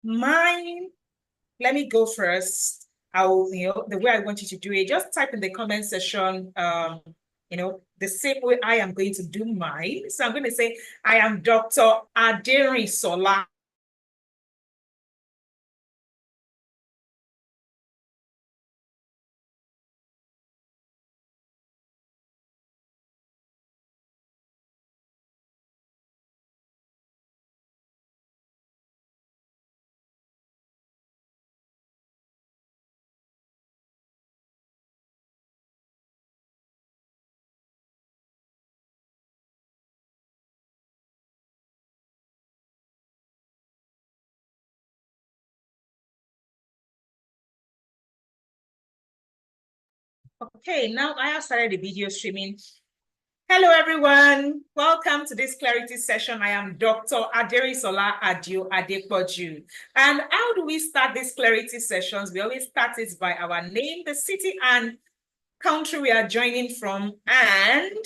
Mine, let me go first. I'll, the way I want you to do it, just type in the comment section, the same way I am going to do mine. So I'm going to say, I am Dr. Aderisola. Okay, now I have started the video streaming. Hello, everyone. Welcome to this clarity session. I am Dr. Aderisola Adio Adepoju. And how do we start these clarity sessions? We always start it by our name, the city and country we are joining from, and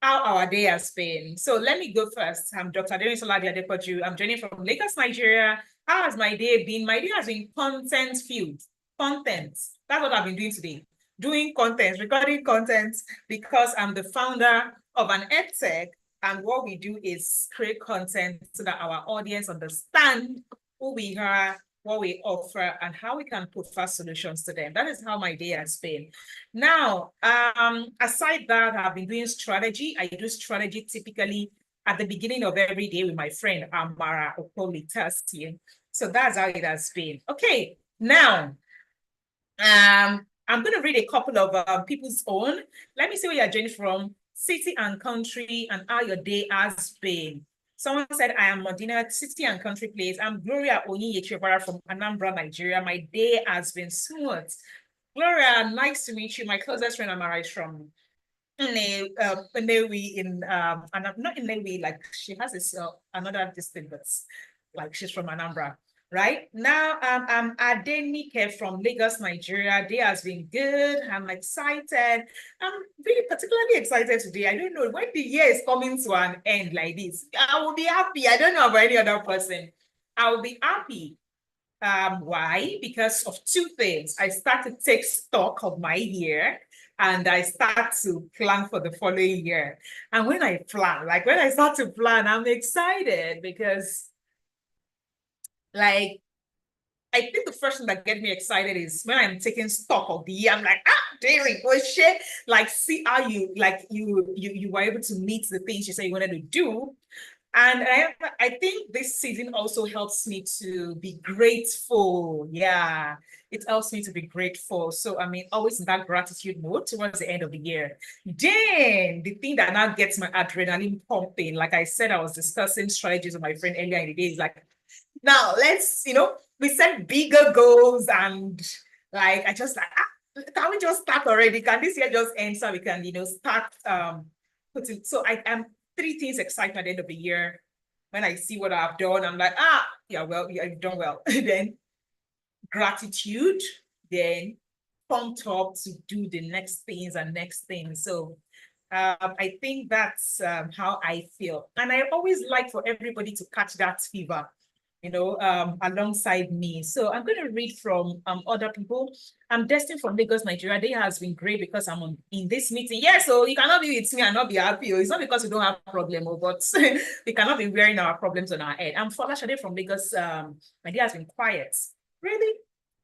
how our day has been. So let me go first. I'm Dr. Aderisola Adepoju. I'm joining from Lagos, Nigeria. How has my day been? My day has been content-filled. Content. That's what I've been doing today. Doing content, recording content, because I'm the founder of an edtech, and what we do is create content so that our audience understand who we are, what we offer, and how we can put fast solutions to them. That is how my day has been. Now, aside that, I've been doing strategy. I do strategy typically at the beginning of every day with my friend Amara Opolitasi. So that's how it has been. Okay, now, I'm going to read a couple of people's own. Let me see where you're joining from, city and country, and how your day has been. Someone said, I am Modena, city and country place. I'm Gloria Onyechebara from Anambra, Nigeria. My day has been smooth. Gloria, nice to meet you. My closest friend Amara is from Nnewi and I'm not in Nnewi, like she has this another district, but like she's from Anambra. Right now, I'm Adenike from Lagos, Nigeria. Day has been good. I'm excited. I'm really particularly excited today. I don't know when the year is coming to an end like this. I will be happy. I don't know about any other person. I will be happy. Why? Because of two things. I start to take stock of my year and I start to plan for the following year. And when I plan, like when I start to plan, I'm excited because like I think the first thing that gets me excited is when I'm taking stock of the year. I'm like, daily, oh shit. Like, see how you were able to meet the things you said you wanted to do. And I think this season also helps me to be grateful. Yeah, it helps me to be grateful. So, I mean, always in that gratitude mode towards the end of the year. Then, the thing that now gets my adrenaline pumping, like I said, I was discussing strategies with my friend earlier in the day, is like, now let's, we set bigger goals and like, I just like, can we just start already? Can this year just end so we can, start putting, so I am three things excite me at the end of the year. When I see what I've done, I'm like, yeah, well, yeah, you've done well. Then gratitude, then pumped up to do the next things and next things. So I think that's how I feel. And I always like for everybody to catch that fever, alongside me. So I'm going to read from other people. I'm Destin from Lagos, Nigeria. Day has been great because I'm in this meeting. Yeah, so you cannot be with me and not be happy. It's not because we don't have a problem, but we cannot be wearing our problems on our head. I'm Fola Shade from Lagos. My day has been quiet. Really?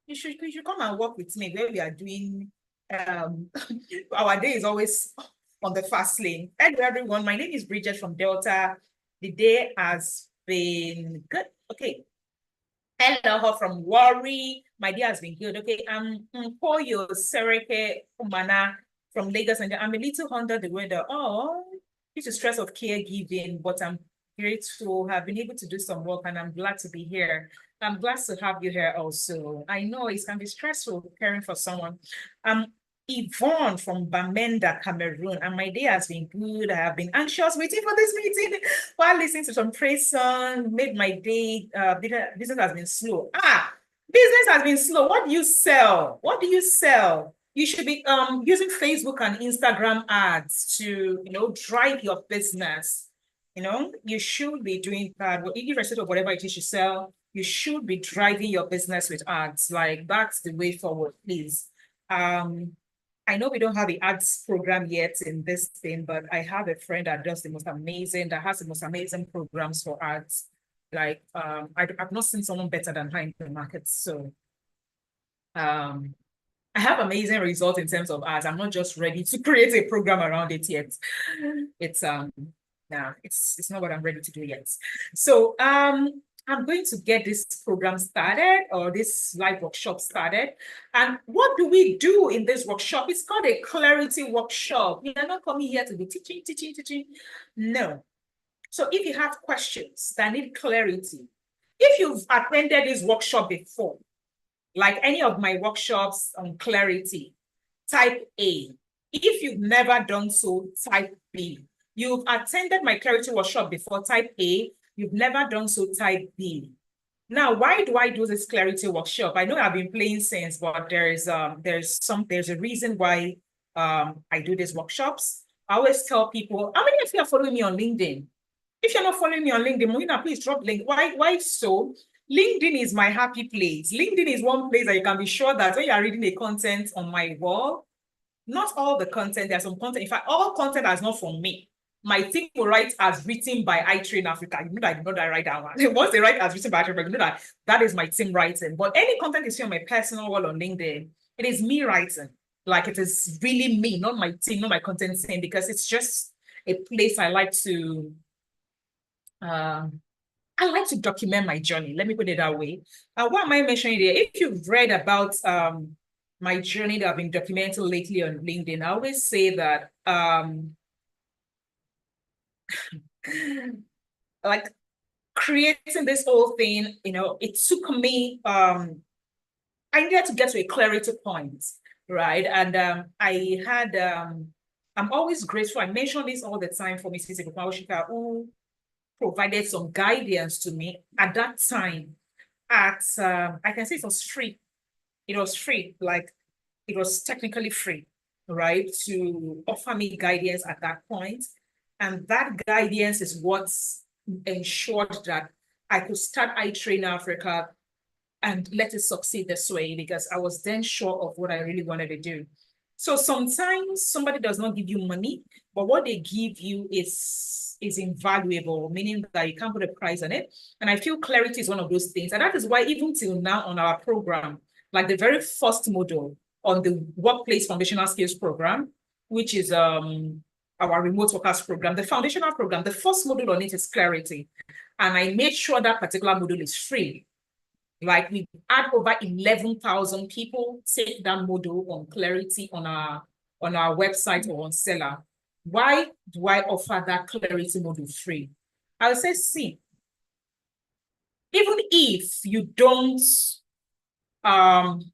You should come and work with me where we are doing our day is always on the fast lane. Hello everyone, my name is Bridget from Delta. The day has been good. Okay. Hello from Warri. My day has been good. Okay. I'm Poyo Sereke Umana from Lagos, and I'm a little under the weather. Oh, due to stress of caregiving, but I'm grateful. Have been able to do some work, and I'm glad to be here. I'm glad to have you here also. I know it can be stressful caring for someone. Yvonne from Bamenda, Cameroon, and my day has been good. I have been anxious waiting for this meeting while listening to some praise song. Made my day, business has been slow. Business has been slow. What do you sell? What do you sell? You should be using Facebook and Instagram ads to, drive your business. You should be doing that. Irrespective of whatever it is you sell, you should be driving your business with ads. Like, that's the way forward, please. I know we don't have the ads program yet in this thing, but I have a friend that has the most amazing programs for ads. Like, I've not seen someone better than her in the market. So, I have amazing results in terms of ads. I'm not just ready to create a program around it yet. It's it's not what I'm ready to do yet. So, I'm going to get this program started, or this live workshop started. And what do we do in this workshop? It's called a clarity workshop. We are not coming here to be teaching. No. So if you have questions that need clarity, if you've attended this workshop before, like any of my workshops on clarity, type A. If you've never done so, type B. You've attended my clarity workshop before, type A. You've never done so, type B. Now, why do I do this clarity workshop? I know I've been playing since, but there's a reason why I do these workshops. I always tell people, how many of you are following me on LinkedIn? If you're not following me on LinkedIn, Moina, please drop link. Why so? LinkedIn is my happy place. LinkedIn is one place that you can be sure that when you are reading the content on my wall, not all the content, there's some content. In fact, all content is not from me. My team will write as written by iTrain Africa. You know that I did not write that one. Once they write as written by iTrain, you know that is my team writing. But any content you see on my personal wall on LinkedIn, it is me writing. Like, it is really me, not my team, not my content team, because it's just a place I like to document my journey. Let me put it that way. What am I mentioning here? If you've read about my journey that I've been documenting lately on LinkedIn, I always say that like, creating this whole thing, it took me, I needed to get to a clarity point, right? And I'm always grateful. I mention this all the time for Mrs. Ikupa, who provided some guidance to me at that time. I can say it was free. It was free, like, it was technically free, right, to offer me guidance at that point. And that guidance is what ensured that I could start iTrain Africa and let it succeed this way, because I was then sure of what I really wanted to do. So sometimes somebody does not give you money, but what they give you is invaluable, meaning that you can't put a price on it. And I feel clarity is one of those things. And that is why even till now on our program, like the very first module on the Workplace Foundational Skills program, which is our remote workers program, the foundational program, the first module on it is clarity. And I made sure that particular module is free. Like, we had over 11,000 people take that module on clarity on our website or on Seller. Why do I offer that clarity module free? I would say, see, even if you don't, even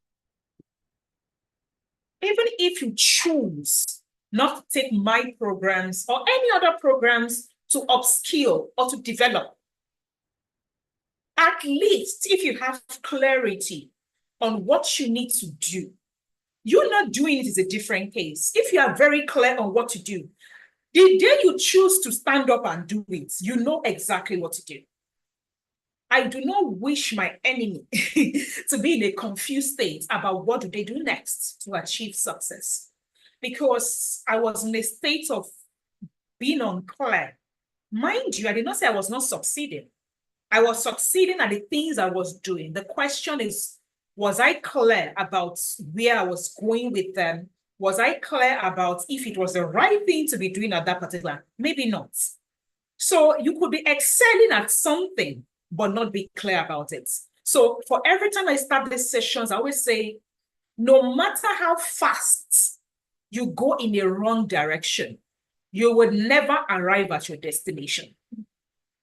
if you choose not to take my programs or any other programs to upskill or to develop, at least if you have clarity on what you need to do, you're not doing it is a different case. If you are very clear on what to do, the day you choose to stand up and do it, you know exactly what to do. I do not wish my enemy to be in a confused state about what do they do next to achieve success. Because I was in a state of being unclear. Mind you, I did not say I was not succeeding. I was succeeding at the things I was doing. The question is, was I clear about where I was going with them? Was I clear about if it was the right thing to be doing at that particular? Maybe not. So you could be excelling at something, but not be clear about it. So for every time I start these sessions, I always say, no matter how fast you go in a wrong direction, you will never arrive at your destination.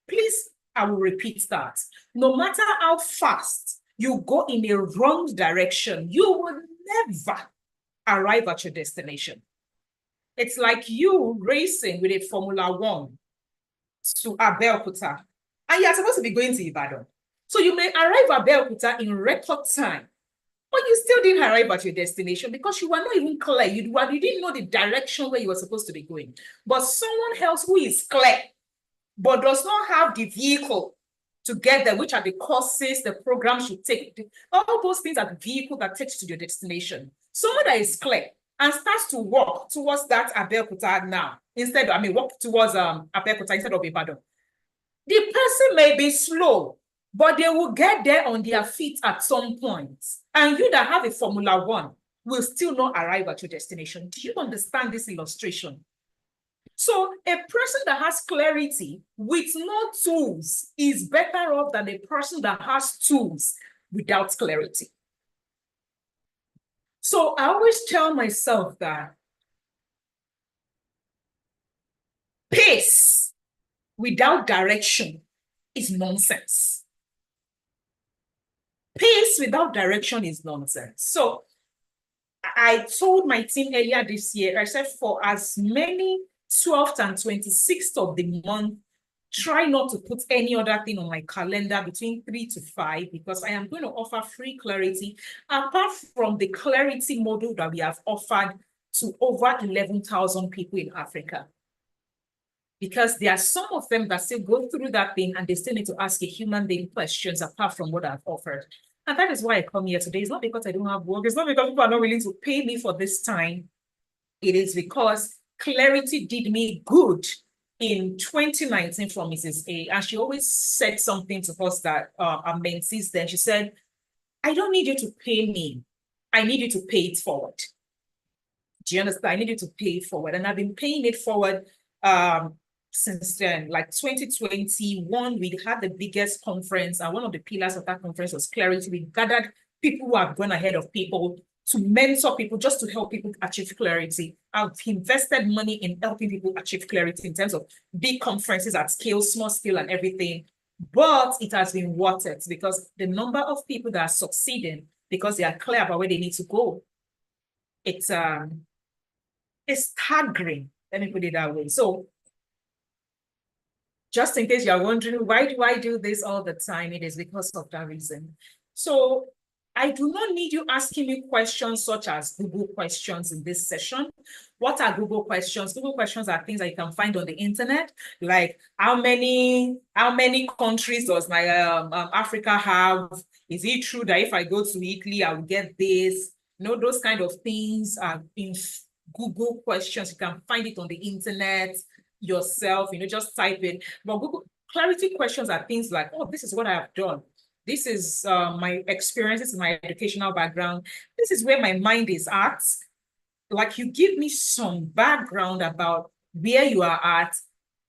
Please, I will repeat that. No matter how fast you go in a wrong direction, you will never arrive at your destination. It's like you racing with a Formula One to Abeokuta, and you're supposed to be going to Ibadan. So you may arrive at Abeokuta in record time, but you still didn't arrive at your destination because you were not even clear. You didn't know the direction where you were supposed to be going. But someone else who is clear, but does not have the vehicle to get there, which are the courses the program should take. All those things are the vehicle that takes you to your destination. Someone that is clear and starts to walk towards that Abeokuta now, walk towards Abeokuta instead of Ibadan. The person may be slow, but they will get there on their feet at some point. And you that have a Formula One will still not arrive at your destination. Do you understand this illustration? So a person that has clarity with no tools is better off than a person that has tools without clarity. So I always tell myself that pace without direction is nonsense. Pace without direction is nonsense. So I told my team earlier this year, I said for as many 12th and 26th of the month, try not to put any other thing on my calendar between 3 to 5, because I am going to offer free clarity, apart from the clarity model that we have offered to over 11,000 people in Africa. Because there are some of them that still go through that thing and they still need to ask a human being questions apart from what I've offered. And that is why I come here today. It's not because I don't have work. It's not because people are not willing to pay me for this time. It is because clarity did me good in 2019 from Mrs. A. And she always said something to us that our mentees then. She said, I don't need you to pay me. I need you to pay it forward. Do you understand? I need you to pay it forward. And I've been paying it forward since then. Like 2021, we had the biggest conference, and one of the pillars of that conference was clarity. We gathered people who have gone ahead of people to mentor people, just to help people achieve clarity. I've invested money in helping people achieve clarity in terms of big conferences at scale, small scale, and everything. But it has been worth it, because the number of people that are succeeding because they are clear about where they need to go, it's staggering. Let me put it that way. So just in case you're wondering, why do I do this all the time? It is because of that reason. So I do not need you asking me questions such as Google questions in this session. What are Google questions? Google questions are things that you can find on the internet, like how many countries does my Africa have? Is it true that if I go to Italy, I will get this? You know, those kind of things are in Google questions. You can find it on the internet yourself, just type it. But Google clarity questions are things like, oh, this is what I have done. This is my experiences, my educational background. This is where my mind is at. Like, you give me some background about where you are at,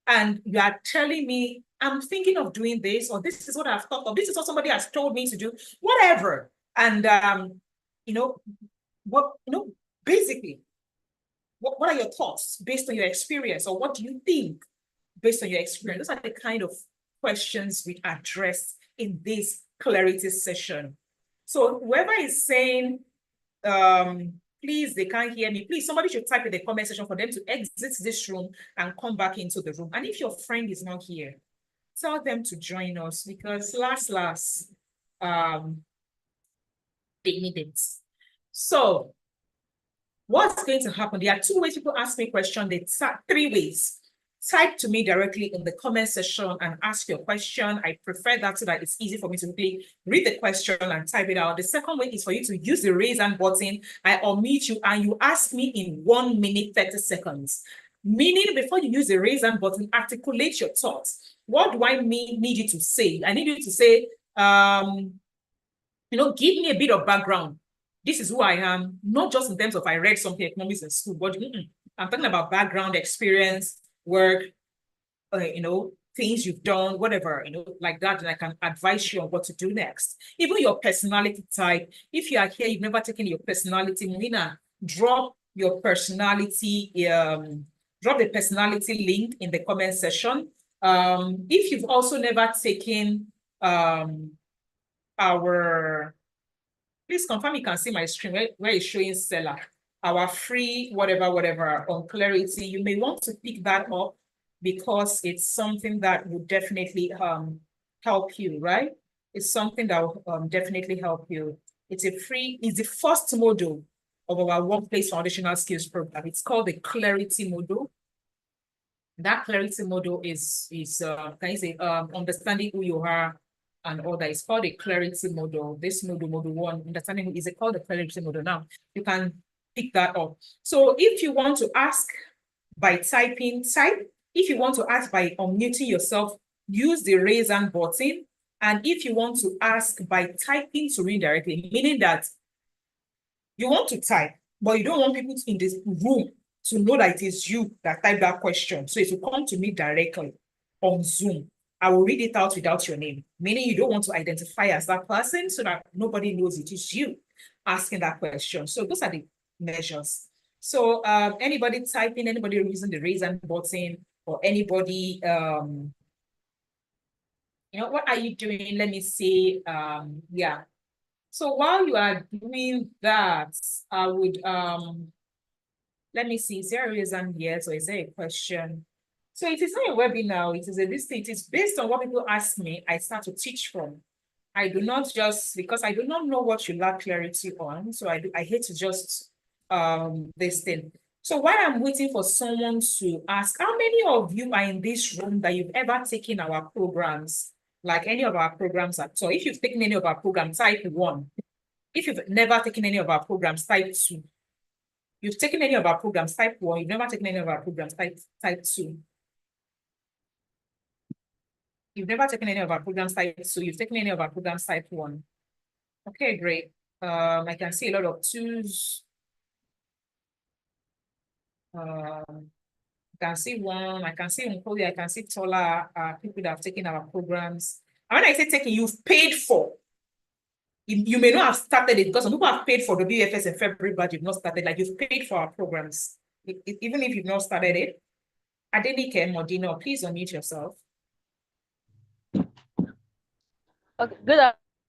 and you are telling me, I'm thinking of doing this, or this is what I've thought of. This is what somebody has told me to do, whatever. And, basically, what are your thoughts based on your experience, or what do you think based on your experience? Those are the kind of questions we address in this clarity session. So whoever is saying, please, they can't hear me, please, somebody should type in the comment section for them to exit this room and come back into the room. And if your friend is not here, tell them to join us, because they need it. So what's going to happen? There are 2 ways people ask me questions. There are 3 ways. Type to me directly in the comment section and ask your question. I prefer that so that it's easy for me to quickly read the question and type it out. The second way is for you to use the raise hand button. I unmute you and you ask me in 1 minute, 30 seconds. Meaning, before you use the raise hand button, articulate your thoughts. What do I need you to say? I need you to say, give me a bit of background. This is who I am, not just in terms of I read something economics in school, but I'm talking about background, experience, work, things you've done, whatever, like that, and I can advise you on what to do next. Even your personality type. If you are here, you've never taken your personality, Mina, drop your personality, drop the personality link in the comment section. If you've also never taken please confirm you can see my screen where it's showing Stella, our free whatever on clarity. You may want to pick that up, because it's something that would definitely help you, right? It's something that will definitely help you. It's the first module of our Workplace Foundational Skills program. It's called the Clarity Module. That Clarity Module is can you say, understanding who you are, and all that. It's called a clarity model. This model one, understanding is it called the clarity model. Now you can pick that up. So if you want to ask by typing, type. If you want to ask by unmuting yourself, use the raise hand button. And if you want to ask by typing to me directly, meaning that you want to type, but you don't want people in this room to know that it is you that typed that question. So if you come to me directly on Zoom, I will read it out without your name, meaning you don't want to identify as that person so that nobody knows it is you asking that question. So those are the measures. So anybody typing, anybody using the raise hand button, or anybody, what are you doing? Let me see. Yeah. So while you are doing that, I would, let me see, is there a raise hand yet, or is there a question? So it is not a webinar, it is a list. It is based on what people ask me, I start to teach from. I do not just, because I do not know what you lack clarity on, so I hate to just this thing. So while I'm waiting for someone to ask, how many of you are in this room that you've ever taken our programs, like any of our programs at all? If you've taken any of our programs, type 1. If you've never taken any of our programs, type 2. You've taken any of our programs, type 1. You've never taken any of our programs, type 2. You've never taken any of our programs, type 2. You've taken any of our programs, type 1. Okay, great. I can see a lot of 2s. I can see 1. I can see Nkoli. I can see Tola. People that have taken our programs. And when I say taking, you've paid for. You may not have started it, because some people have paid for the WFS in February, but you've not started. Like, you've paid for our programs, even if you've not started it. Adenike Modino, please unmute yourself. Okay. Good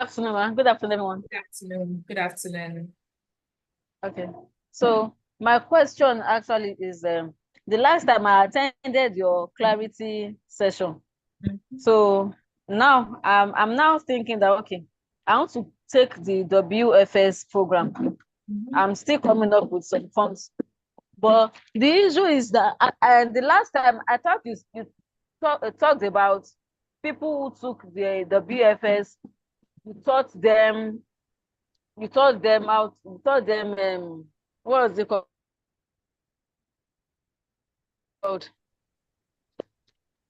afternoon, man. Good afternoon, everyone. Good afternoon. Good afternoon. Okay. So my question actually is, the last time I attended your clarity session. So now I'm now thinking that, okay, I want to take the WFS program. I'm still coming up with some funds. But the issue is that the last time I thought you talked about people who took the WFS, you taught them what was it called?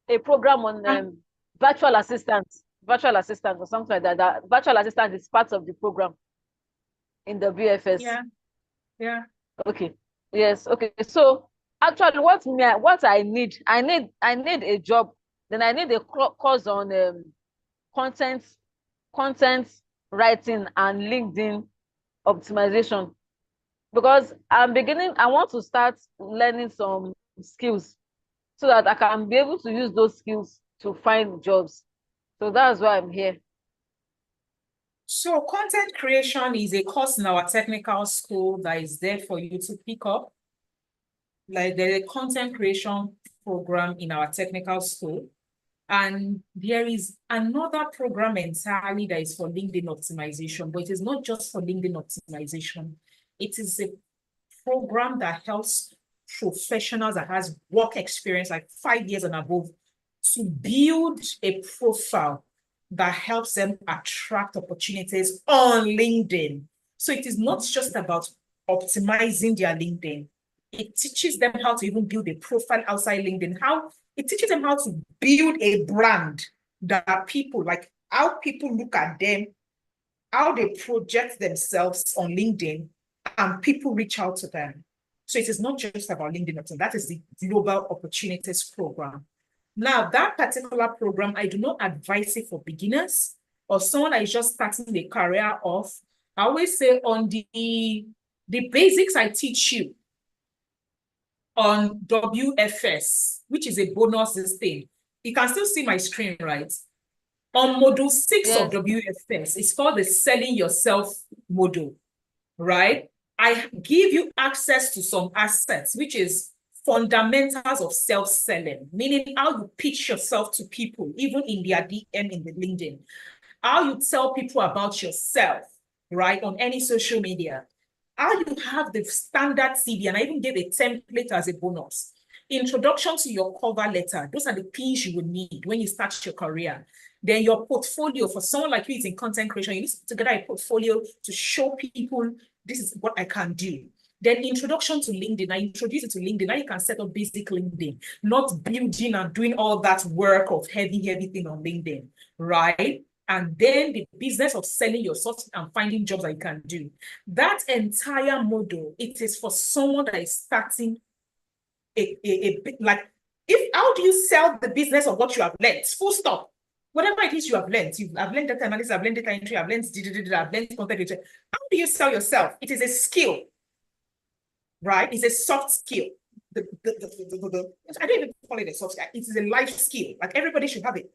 A program on virtual assistant or something like that. That virtual assistant is part of the program in the WFS. Yeah. Okay. Yes. Okay. So actually, what I need a job. Then I need a course on content writing and LinkedIn optimization, because I want to start learning some skills so that I can be able to use those skills to find jobs. So that's why I'm here. So content creation is a course in our technical school that is there for you to pick up. Like, there's a content creation program in our technical school. And there is another program entirely that is for LinkedIn optimization, but it is not just for LinkedIn optimization. It is a program that helps professionals that has work experience, like 5 years and above, to build a profile that helps them attract opportunities on LinkedIn. So it is not just about optimizing their LinkedIn. It teaches them how to even build a profile outside LinkedIn, it teaches them how to build a brand that people, like how people look at them, how they project themselves on LinkedIn, and people reach out to them. So it is not just about LinkedIn. That is the Global Opportunities Program. Now, that particular program, I do not advise it for beginners or someone that is just starting the career off. I always say on the basics I teach you on WFS, which is a bonus this thing. You can still see my screen, right? On module 6 of WFS, it's called the Selling Yourself module, right? I give you access to some assets, which is fundamentals of self-selling, meaning how you pitch yourself to people, even in their DM in the LinkedIn, how you tell people about yourself, right, on any social media, how you have the standard CV, and I even gave a template as a bonus. introduction to your cover letter. Those are the things you will need when you start your career. Then your portfolio, for someone like you is in content creation, you need to put together a portfolio to show people this is what I can do. Then introduction to LinkedIn. I introduce it to LinkedIn. Now you can set up basic LinkedIn, not building and doing all that work of heavy thing on LinkedIn, right? And then the business of selling your software and finding jobs that you can do. That entire model, it is for someone that is starting like, how do you sell the business of what you have learned? Full stop. Whatever it is you have learned, I've learned data analysis, I've learned data entry, I've learned content creation. How do you sell yourself? It is a skill, right? It's a soft skill. I don't even call it a soft skill. It is a life skill. Like everybody should have it.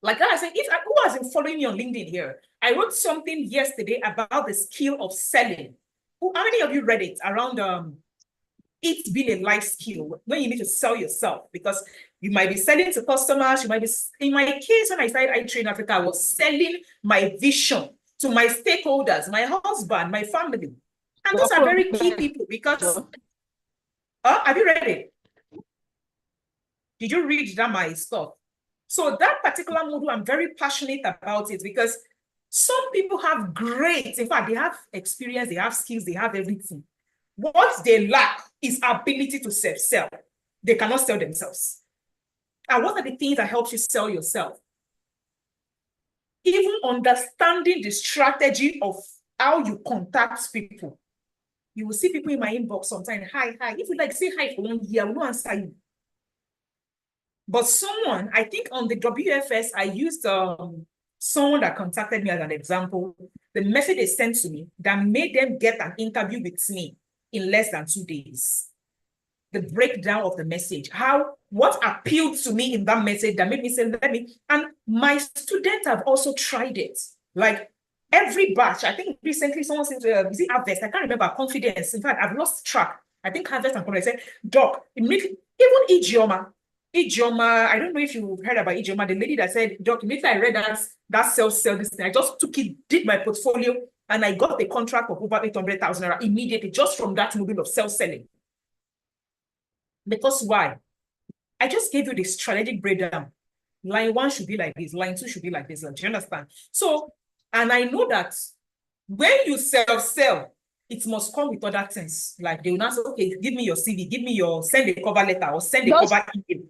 Like I said, who has been following me on LinkedIn here? I wrote something yesterday about the skill of selling. How many of you read it around it's been a life skill when you need to sell yourself, because you might be selling to customers, you might be, in my case, when I started iTrain Africa, I was selling my vision to my stakeholders, my husband, my family. And those are very key people because, have you read it? Did you read that my stuff? So that particular model, I'm very passionate about it because some people have great, in fact, they have experience, they have skills, they have everything. What they lack is ability to self-sell. They cannot sell themselves. And what are the things that helps you sell yourself? Even understanding the strategy of how you contact people. You will see people in my inbox sometimes, hi. If you like, say hi for 1 year, I will not answer you. But someone, I think on the WFS, I used someone that contacted me as an example. The message they sent to me that made them get an interview with me in less than 2 days. The breakdown of the message, what appealed to me in that message that made me say, and my students have also tried it. Like every batch, I think recently someone said, is it Harvest? I can't remember, Confidence. In fact, I've lost track. I think Harvest and Confidence said, Doc, immediately, even Ijeoma, I don't know if you've heard about Ijeoma, the lady that said, Doc, immediately I read that sell this thing, I just took it, did my portfolio, and I got a contract of over 800,000 naira immediately just from that module of self-selling. Because why? I just gave you the strategic breakdown. Line 1 should be like this, line 2 should be like this. Do you understand? So, and I know that when you self-sell, it must come with other things. Like they will not say, okay, give me your CV, send a cover letter or send a cover email.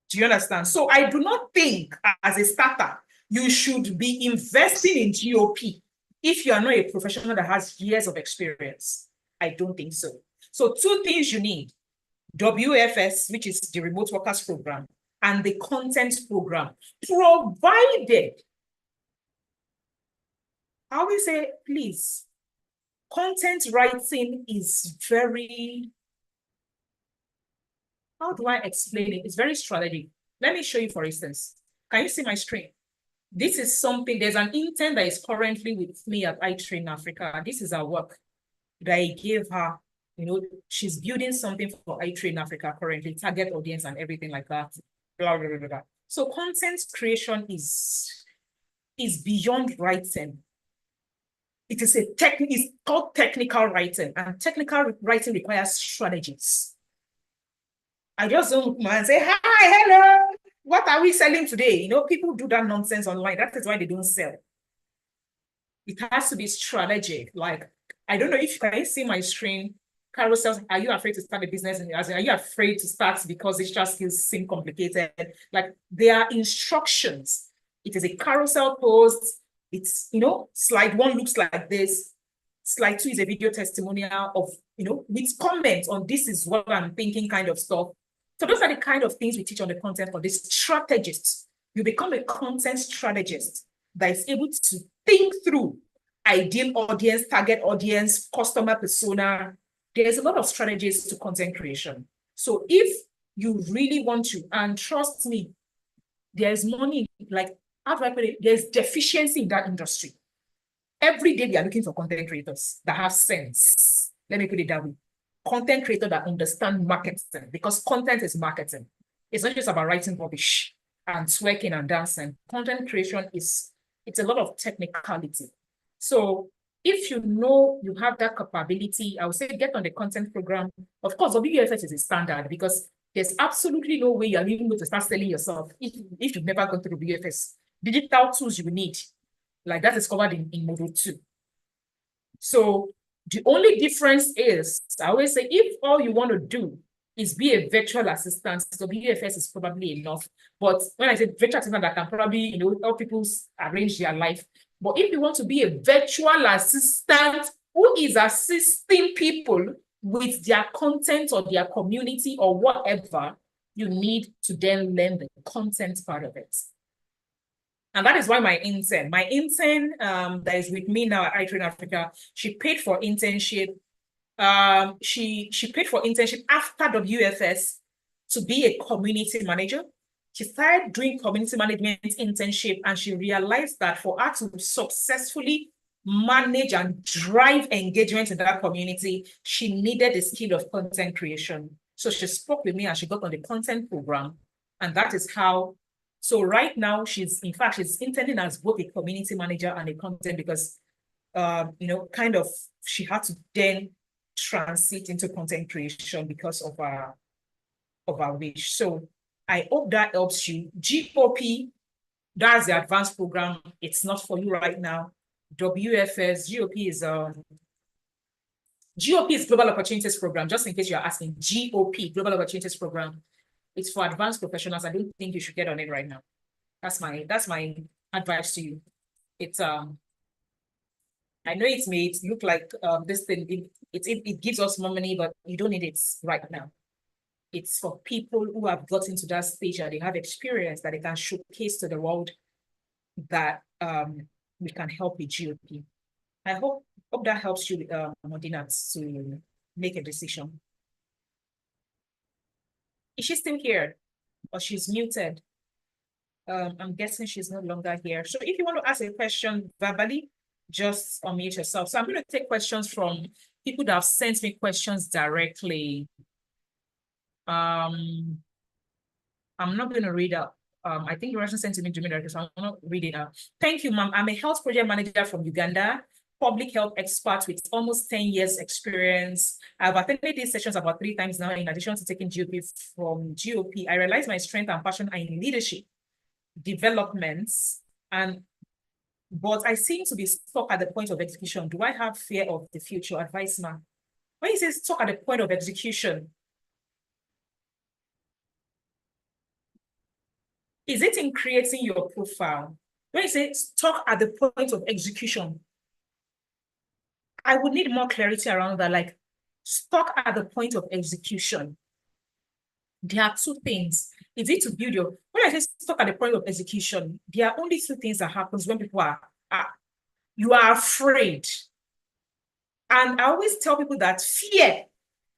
Do you understand? So I do not think as a starter, you should be investing in GOP if you are not a professional that has years of experience. I don't think so. So 2 things you need: WFS, which is the Remote Workers Program, and the content program, provided, I will say, please, content writing is very, how do I explain it? It's very strategic. Let me show you, for instance. Can you see my screen? This is something, there's an intern that is currently with me at iTrain Africa. This is our work that I gave her. You know, she's building something for iTrain Africa currently, target audience and everything like that. Blah, blah, blah, blah. So content creation is beyond writing. It is it's called technical writing, and technical writing requires strategies. I just don't look and say, hi, hello, what are we selling today? You know, people do that nonsense online. That is why they don't sell. It has to be strategic. Like, I don't know if you can see my screen. Carol says, are you afraid to start a business? Are you afraid to start because digital skills seem complicated? Like, there are instructions. It is a carousel post. It's, you know, slide 1 looks like this. Slide 2 is a video testimonial of, you know, with comments on this is what I'm thinking kind of stuff. So those are the kind of things we teach on the content for this strategist. You become a content strategist that is able to think through ideal audience, target audience, customer persona. There's a lot of strategies to content creation. So if you really want to, and trust me, there's money, like, how do I put it? There's deficiency in that industry. Every day they are looking for content creators that have sense. Let me put it that way. Content creators that understand marketing, because content is marketing. It's not just about writing rubbish and twerking and dancing. Content creation it's a lot of technicality. So if you know you have that capability, I would say get on the content program. Of course, WFS is a standard because there's absolutely no way you're even going to start selling yourself if you've never gone through WFS. Digital tools you need, like that is covered in module 2. So the only difference is, I always say, if all you want to do is be a virtual assistant, so WFS is probably enough. But when I say virtual assistant, that can probably, help people arrange their life. But if you want to be a virtual assistant who is assisting people with their content or their community or whatever, you need to then learn the content part of it. And that is why my intern that is with me now at iTrain Africa, she paid for internship. She paid for internship after WFS to be a community manager. She started doing community management internship, and she realized that for her to successfully manage and drive engagement in that community, she needed the skill of content creation. So she spoke with me and she got on the content program. And that is how, so right now she's interning as both a community manager and a content because, she had to then transit into content creation because of our wish. So I hope that helps you. GOP, that's the advanced program. It's not for you right now. WFS, GOP is Global Opportunities Program, just in case you're asking. GOP, Global Opportunities Program. It's for advanced professionals. I don't think you should get on it right now. That's my advice to you. It's I know it may look like this thing, it gives us more money, but you don't need it right now. It's for people who have gotten to that stage and they have experience that they can showcase to the world that we can help with GOP. I hope that helps you, Modena, to make a decision. Is she still here? Or she's muted? I'm guessing she's no longer here. So if you want to ask a question verbally, just unmute yourself. So I'm going to take questions from people that have sent me questions directly. I'm not going to read out. I think you actually sent to me directly, so I'm not read it out. Thank you, ma'am. I'm a health project manager from Uganda, public health expert with almost 10 years experience. I've attended these sessions about 3 times now, in addition to taking GOP from GOP. I realize my strength and passion are in leadership, developments, but I seem to be stuck at the point of execution. Do I have fear of the future? Advice, ma'am. When you say stuck at the point of execution, is it in creating your profile? When you say stuck at the point of execution, I would need more clarity around that, like stuck at the point of execution. There are 2 things. Is it to build your, when I say stuck at the point of execution, there are only 2 things that happens when people you are afraid. And I always tell people that fear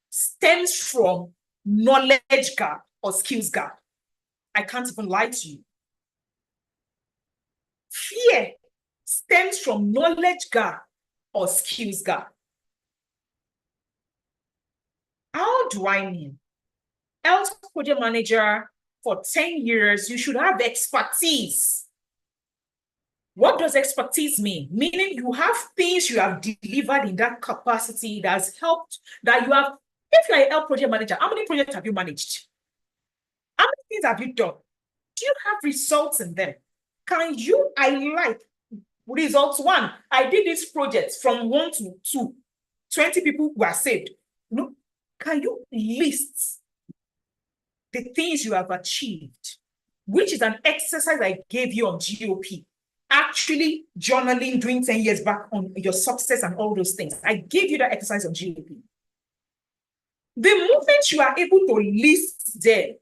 stems from knowledge gap or skills gap. I can't even lie to you. Fear stems from knowledge gap or skills gap. How do I mean? Health project manager for 10 years, you should have expertise. What does expertise mean? Meaning you have things you have delivered in that capacity that has helped, that you have, if you're a health project manager, how many projects have you managed? How many things have you done? Do you have results in them? Can you highlight results? 1, I did this project from 1 to 2, 20 people were saved. No, can you list the things you have achieved, which is an exercise I gave you on GOP? Actually journaling, doing 10 years back on your success and all those things. I gave you that exercise on GOP. The moment you are able to list there,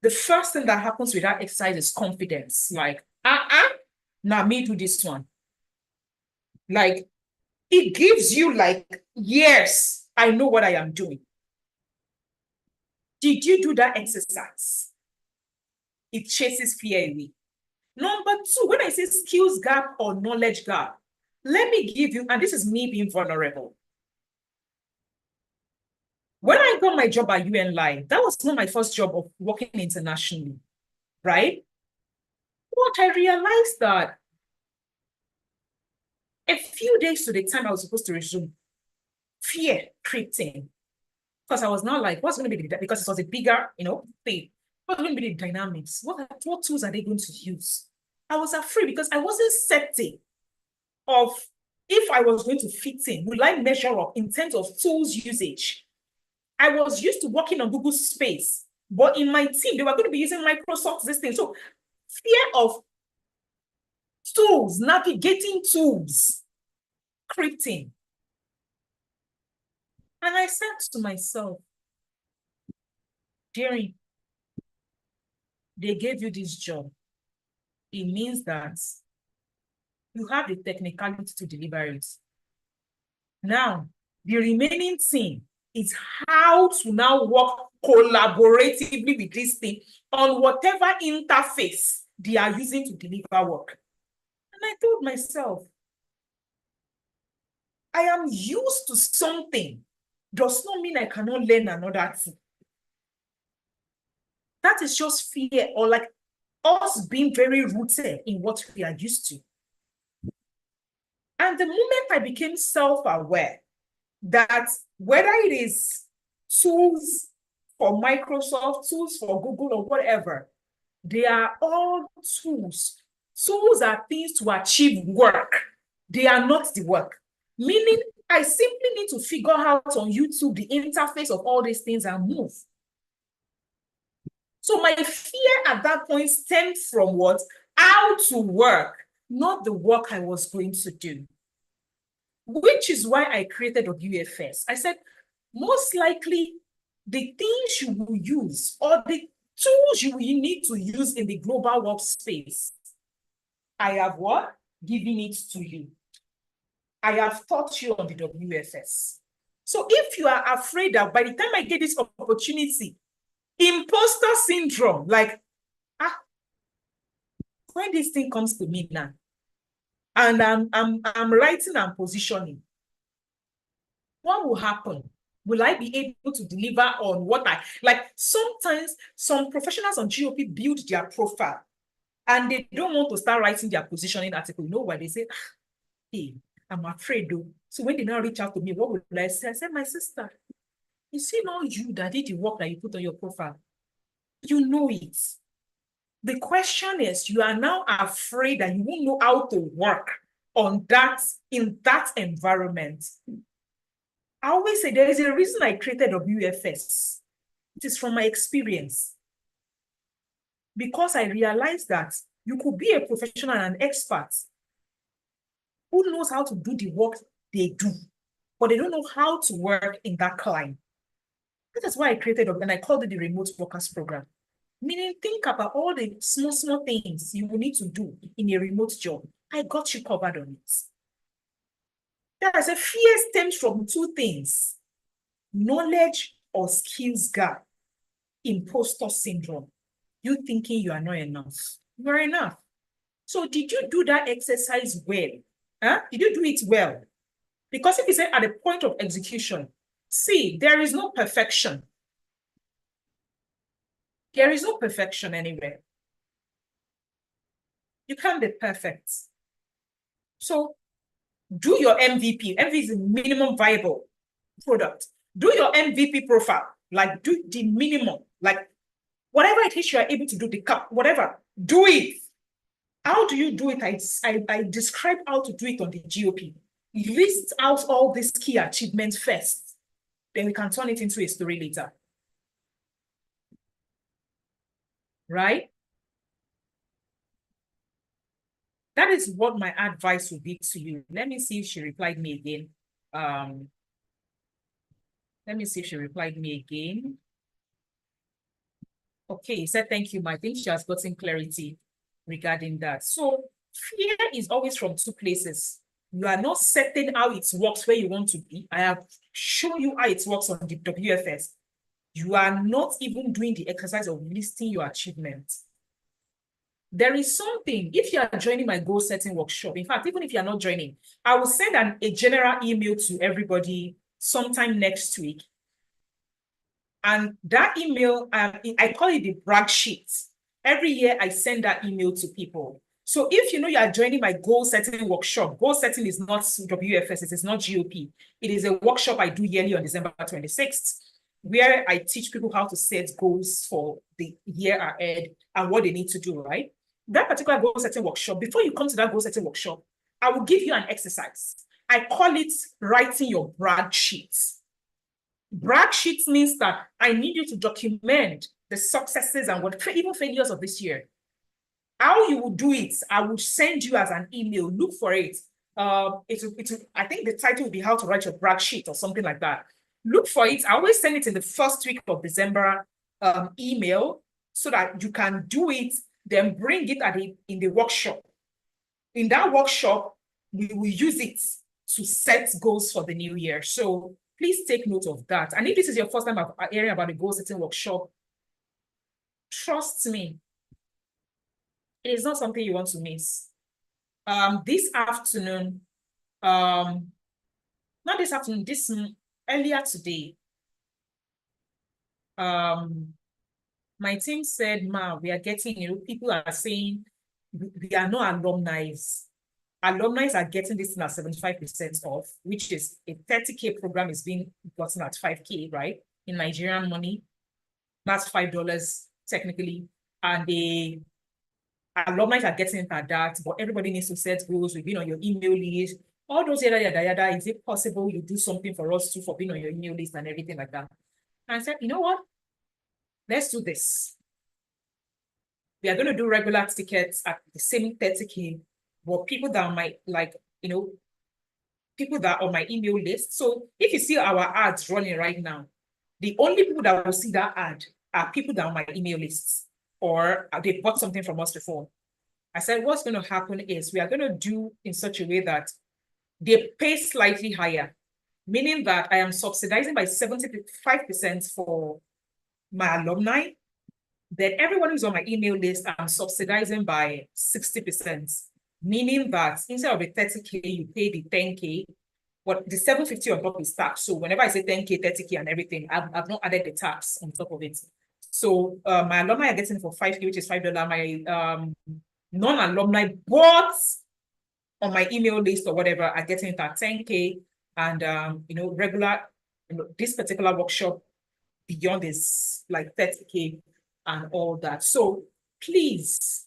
the first thing that happens with that exercise is confidence. Like, now me do this one. Like, it gives you like, yes, I know what I am doing. Did you do that exercise? It chases fear away. Number 2, when I say skills gap or knowledge gap, let me give you, and this is me being vulnerable. When I got my job at UN Live, that was not my first job of working internationally, right? But I realized that a few days to the time I was supposed to resume, fear crept in. Because I was now like, what's going to be the, because it was a bigger, thing. What's going to be the dynamics? What tools are they going to use? I was afraid because I wasn't certain of if I was going to fit in, will I measure up in terms of tools usage? I was used to working on Google Space, but in my team, they were going to be using Microsoft this thing. So fear of tools, navigating tools, crept in. And I said to myself, Jerry, they gave you this job. It means that you have the technicality to deliver it. Now, the remaining thing is how to now work collaboratively with this thing on whatever interface they are using to deliver work. And I told myself, I am used to something, does not mean I cannot learn another thing. That is just fear, or like us being very rooted in what we are used to. And the moment I became self-aware that whether it is tools for Microsoft, tools for Google, or whatever, they are all tools. Tools are things to achieve work. They are not the work. Meaning, I simply need to figure out on YouTube the interface of all these things and move. So my fear at that point stemmed from what? How to work, not the work I was going to do. Which is why I created WFS. I said, most likely, the things you will use or the tools you will need to use in the global workspace, I have what? Given it to you. I have taught you on the WFS. So if you are afraid that by the time I get this opportunity, imposter syndrome, like, when this thing comes to me now, and I'm writing and positioning, what will happen? Will I be able to deliver on what I, like sometimes some professionals on GOP build their profile and they don't want to start writing their positioning article. You know why? They say, hey, I'm afraid though. So when they now reach out to me, what would I say? I said, my sister, you see not you that did the work that you put on your profile. You know it. The question is, you are now afraid that you won't know how to work on that, in that environment. I always say there is a reason I created WFS. It is from my experience. Because I realized that you could be a professional and an expert who knows how to do the work they do, but they don't know how to work in that client. That is why I created and I called it the Remote Workers Program. Meaning, think about all the small things you will need to do in a remote job. I got you covered on it. There is a fear stems from two things: knowledge or skills gap, imposter syndrome. You thinking you are not enough. You are enough. So did you do that exercise well? Huh? Did you do it well? Because if you say at the point of execution, see, there is no perfection. There is no perfection anywhere. You can't be perfect. So do your MVP. MVP is the minimum viable product. Do your MVP profile. Like do the minimum. Like whatever it is you are able to do, the cup, whatever, do it. How do you do it? I describe how to do it on the GOP. List out all these key achievements first. Then we can turn it into a story later. Right? That is what my advice would be to you. Let me see if she replied me again. Let me see if she replied me again. Okay, said thank you, I think she has gotten clarity regarding that. So fear is always from two places. You are not certain how it works where you want to be. I have shown you how it works on the WFS. You are not even doing the exercise of listing your achievements. There is something, if you are joining my goal setting workshop, in fact, even if you are not joining, I will send a general email to everybody sometime next week. And that email, I call it the brag sheet. Every year I send that email to people. So if you know you are joining my goal setting workshop, goal setting is not WFS, it is not GOP. It is a workshop I do yearly on December 26th, where I teach people how to set goals for the year ahead and what they need to do, right? That particular goal setting workshop, before you come to that goal setting workshop, I will give you an exercise. I call it writing your brag sheet. Brag sheet means that I need you to document the successes and what even failures of this year. How you will do it, I will send you as an email. Look for it. I think the title will be how to write your brag sheet or something like that. Look for it. I always send it in the first week of December email so that you can do it, then bring it in the workshop. In that workshop, we will use it to set goals for the new year. So please take note of that. And if this is your first time hearing about the goal setting workshop, trust me, it is not something you want to miss. This afternoon, not this afternoon, this earlier today, my team said, Ma, we are getting, people are saying we are not alumni. Alumni are getting this at 75% off, which is a 30K program is being gotten at 5K, right? In Nigerian money, that's $5 technically. And the alumni are getting it at that, but everybody needs to set goals. We've been on your email list. All those yada. Is it possible you do something for us too for being on your email list and everything like that? And I said, you know what? Let's do this. We are going to do regular tickets at the same 30K, but people that might people that are on my email list. So if you see our ads running right now, the only people that will see that ad are people that are on my email lists or they bought something from us before. I said, what's going to happen is we are going to do in such a way that they pay slightly higher, meaning that I am subsidizing by 75% for my alumni. Then everyone who's on my email list, I'm subsidizing by 60%, meaning that instead of the 30K, you pay the 10K, but the 750 on top is tax. So whenever I say 10K, 30K and everything, I've not added the tax on top of it. So my alumni are getting for 5K, which is $5. My non-alumni, but on my email list or whatever, are getting it at 10K. And regular, this particular workshop beyond is like 30K and all that. So please,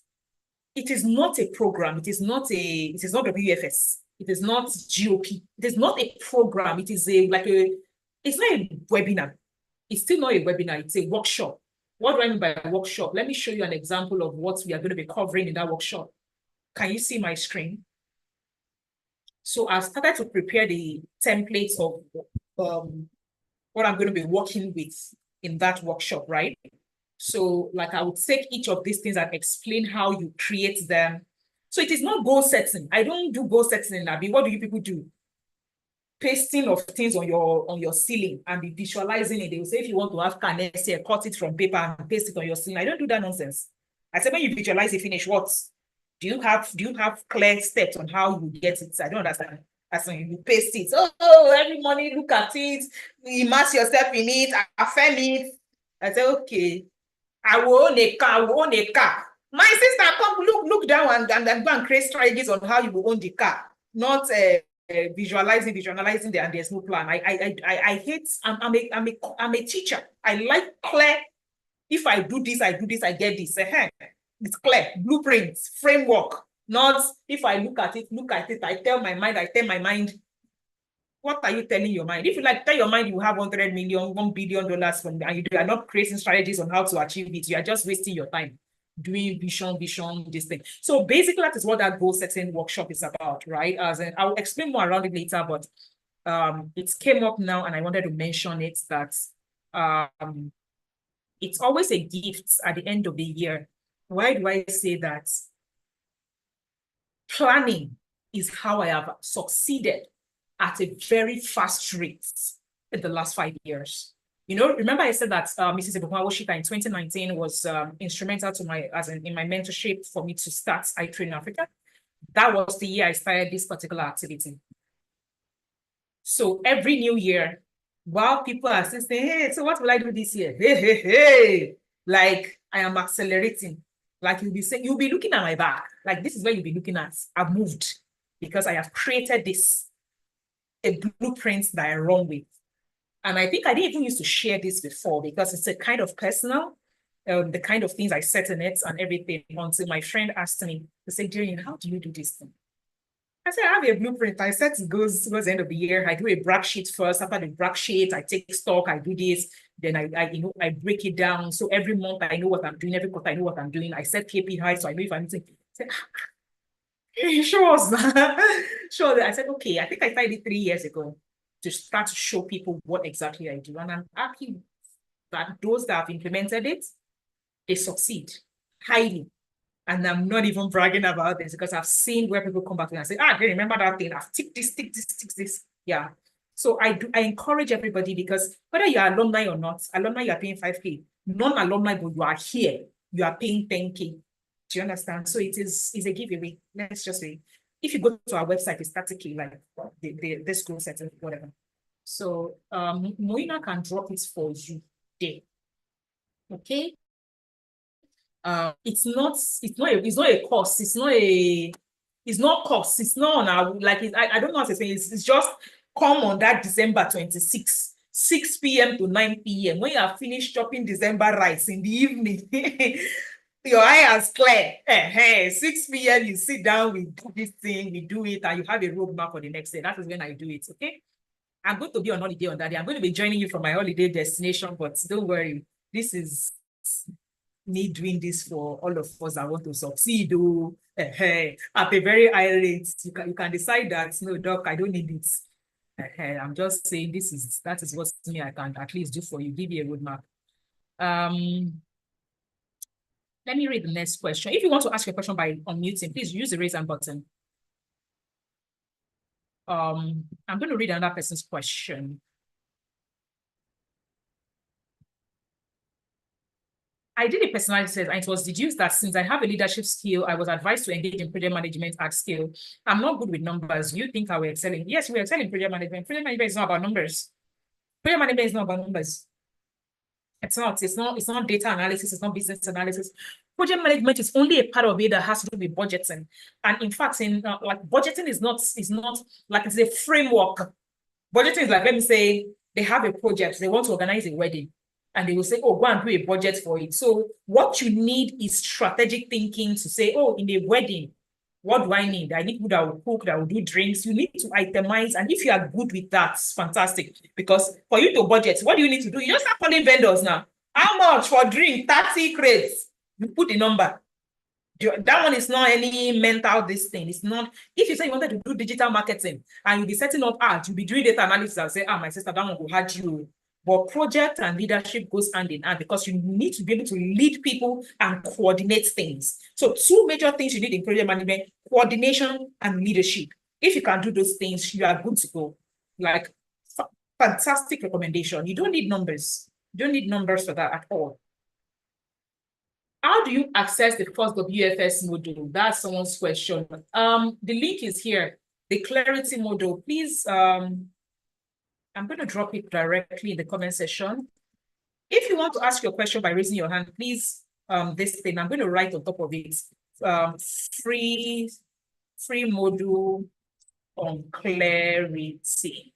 it is not a program. It is not WFS. It is not GOP. It is not a program. It is it's not a webinar. It's still not a webinar. It's a workshop. What do I mean by a workshop? Let me show you an example of what we are going to be covering in that workshop. Can you see my screen? So I've started to prepare the templates of what I'm going to be working with in that workshop, right? So like I would take each of these things and explain how you create them. So it is not goal setting. I don't do goal setting in Abi. What do you people do? Pasting of things on your ceiling and be visualizing it. They will say, if you want to have car next year, cut it from paper and paste it on your ceiling. I don't do that nonsense. I said, when you visualize it, finish what? Do you have clear steps on how you get it? I don't understand. As when you paste it. Oh, every morning look at it, immerse yourself in it, affirm it. I said, okay. I will own a car. My sister, come look down and go and create strategies on how you will own the car, not visualizing and there's no plan. I hate. I'm a teacher. I like clear. If I do this, I get this. It's clear blueprints, framework. Not if I look at it. I tell my mind. What are you telling your mind? If you tell your mind you have 100 million, $1 billion from and you are not creating strategies on how to achieve it, you are just wasting your time doing vision, this thing. So basically, that is what that goal setting workshop is about, right? I'll explain more around it later, but it came up now and I wanted to mention it that it's always a gift at the end of the year. Why do I say that? Planning is how I have succeeded at a very fast rate in the last 5 years. Remember I said that Mrs. Ebukwa Woshika in 2019 was instrumental to in my mentorship for me to start iTrain Africa. That was the year I started this particular activity. So every new year, while people are still saying, hey, so what will I do this year? Hey, like I am accelerating. Like you'll be saying, you'll be looking at my back. Like this is where you'll be looking at. I've moved because I have created this, a blueprint that I run with. And I think I didn't even used to share this before because it's a kind of personal, the kind of things I set in it and everything, until my friend asked me to say, Jillian, how do you do this thing? I said, I have a blueprint. I set it goes towards the end of the year. I do a brag sheet first. After the brag sheet, I take stock, I do this. Then I break it down. So every month I know what I'm doing. Every quarter I know what I'm doing. I set KPIs, so I know if I'm doing. Sure. Sure. I said, okay, I think I tried it 3 years ago to start to show people what exactly I do. And I'm happy that those that have implemented it, they succeed highly. And I'm not even bragging about this because I've seen where people come back to me and say, I remember that thing. I've ticked this. Yeah. So I encourage everybody, because whether you're alumni or not, alumni, you are paying 5K. Non-alumni, but you are here, you are paying 10K. Do you understand? So it's a giveaway. Let's just say, if you go to our website, it's statically like this group setting, whatever. So Moina can drop it for you there. Okay. It's not a cost. It's not cost. It's not on our, like, I don't know how to say it. It's just come on that December 26th, 6 p.m. to 9 p.m. when you are finished chopping December rice in the evening. Your eye is clear. 6 p.m. you sit down, we do this thing, we do it, and you have a roadmap for the next day. That is when I do it. Okay. I'm going to be on holiday on that day. I'm going to be joining you from my holiday destination, but don't worry. This is me doing this for all of us that want to succeed. At a very high rate, you can decide that, no, doc, I don't need it. I'm just saying that is what me I can at least do for you, give you a roadmap. Let me read the next question. If you want to ask your question by unmuting, please use the raise hand button. I'm going to read another person's question. I did a personality test, and it was deduced that since I have a leadership skill, I was advised to engage in project management at scale. I'm not good with numbers. You think I will excel in? Yes, we excel in project management. Project management is not about numbers. Project management is not about numbers. It's not data analysis. It's not business analysis. Project management is only a part of it that has to do with budgeting. And in fact, like budgeting is not like, it's a framework. Budgeting is like, let me say they have a project, they want to organize a wedding. And they will say, oh, go and do a budget for it. So what you need is strategic thinking to say, oh, in a wedding, what do I need? I need people that will cook, that will do drinks. You need to itemize. And if you are good with that, it's fantastic. Because for you to budget, what do you need to do? You just start calling vendors now. How much for drink? 30 crates. You put the number. That one is not any mental this thing. It's not. If you say you wanted to do digital marketing and you'll be setting up ads, you'll be doing data analysis and say, my sister, that one will hurt you. But project and leadership goes hand in hand, because you need to be able to lead people and coordinate things. So 2 major things you need in project management: coordination and leadership. If you can do those things, you are good to go. Like, fantastic recommendation. You don't need numbers. You don't need numbers for that at all. How do you access the first WFS module? That's someone's question. The link is here, the Clarity module. Please, I'm going to drop it directly in the comment section. If you want to ask your question by raising your hand, please, this thing, I'm going to write on top of it, free module on clarity.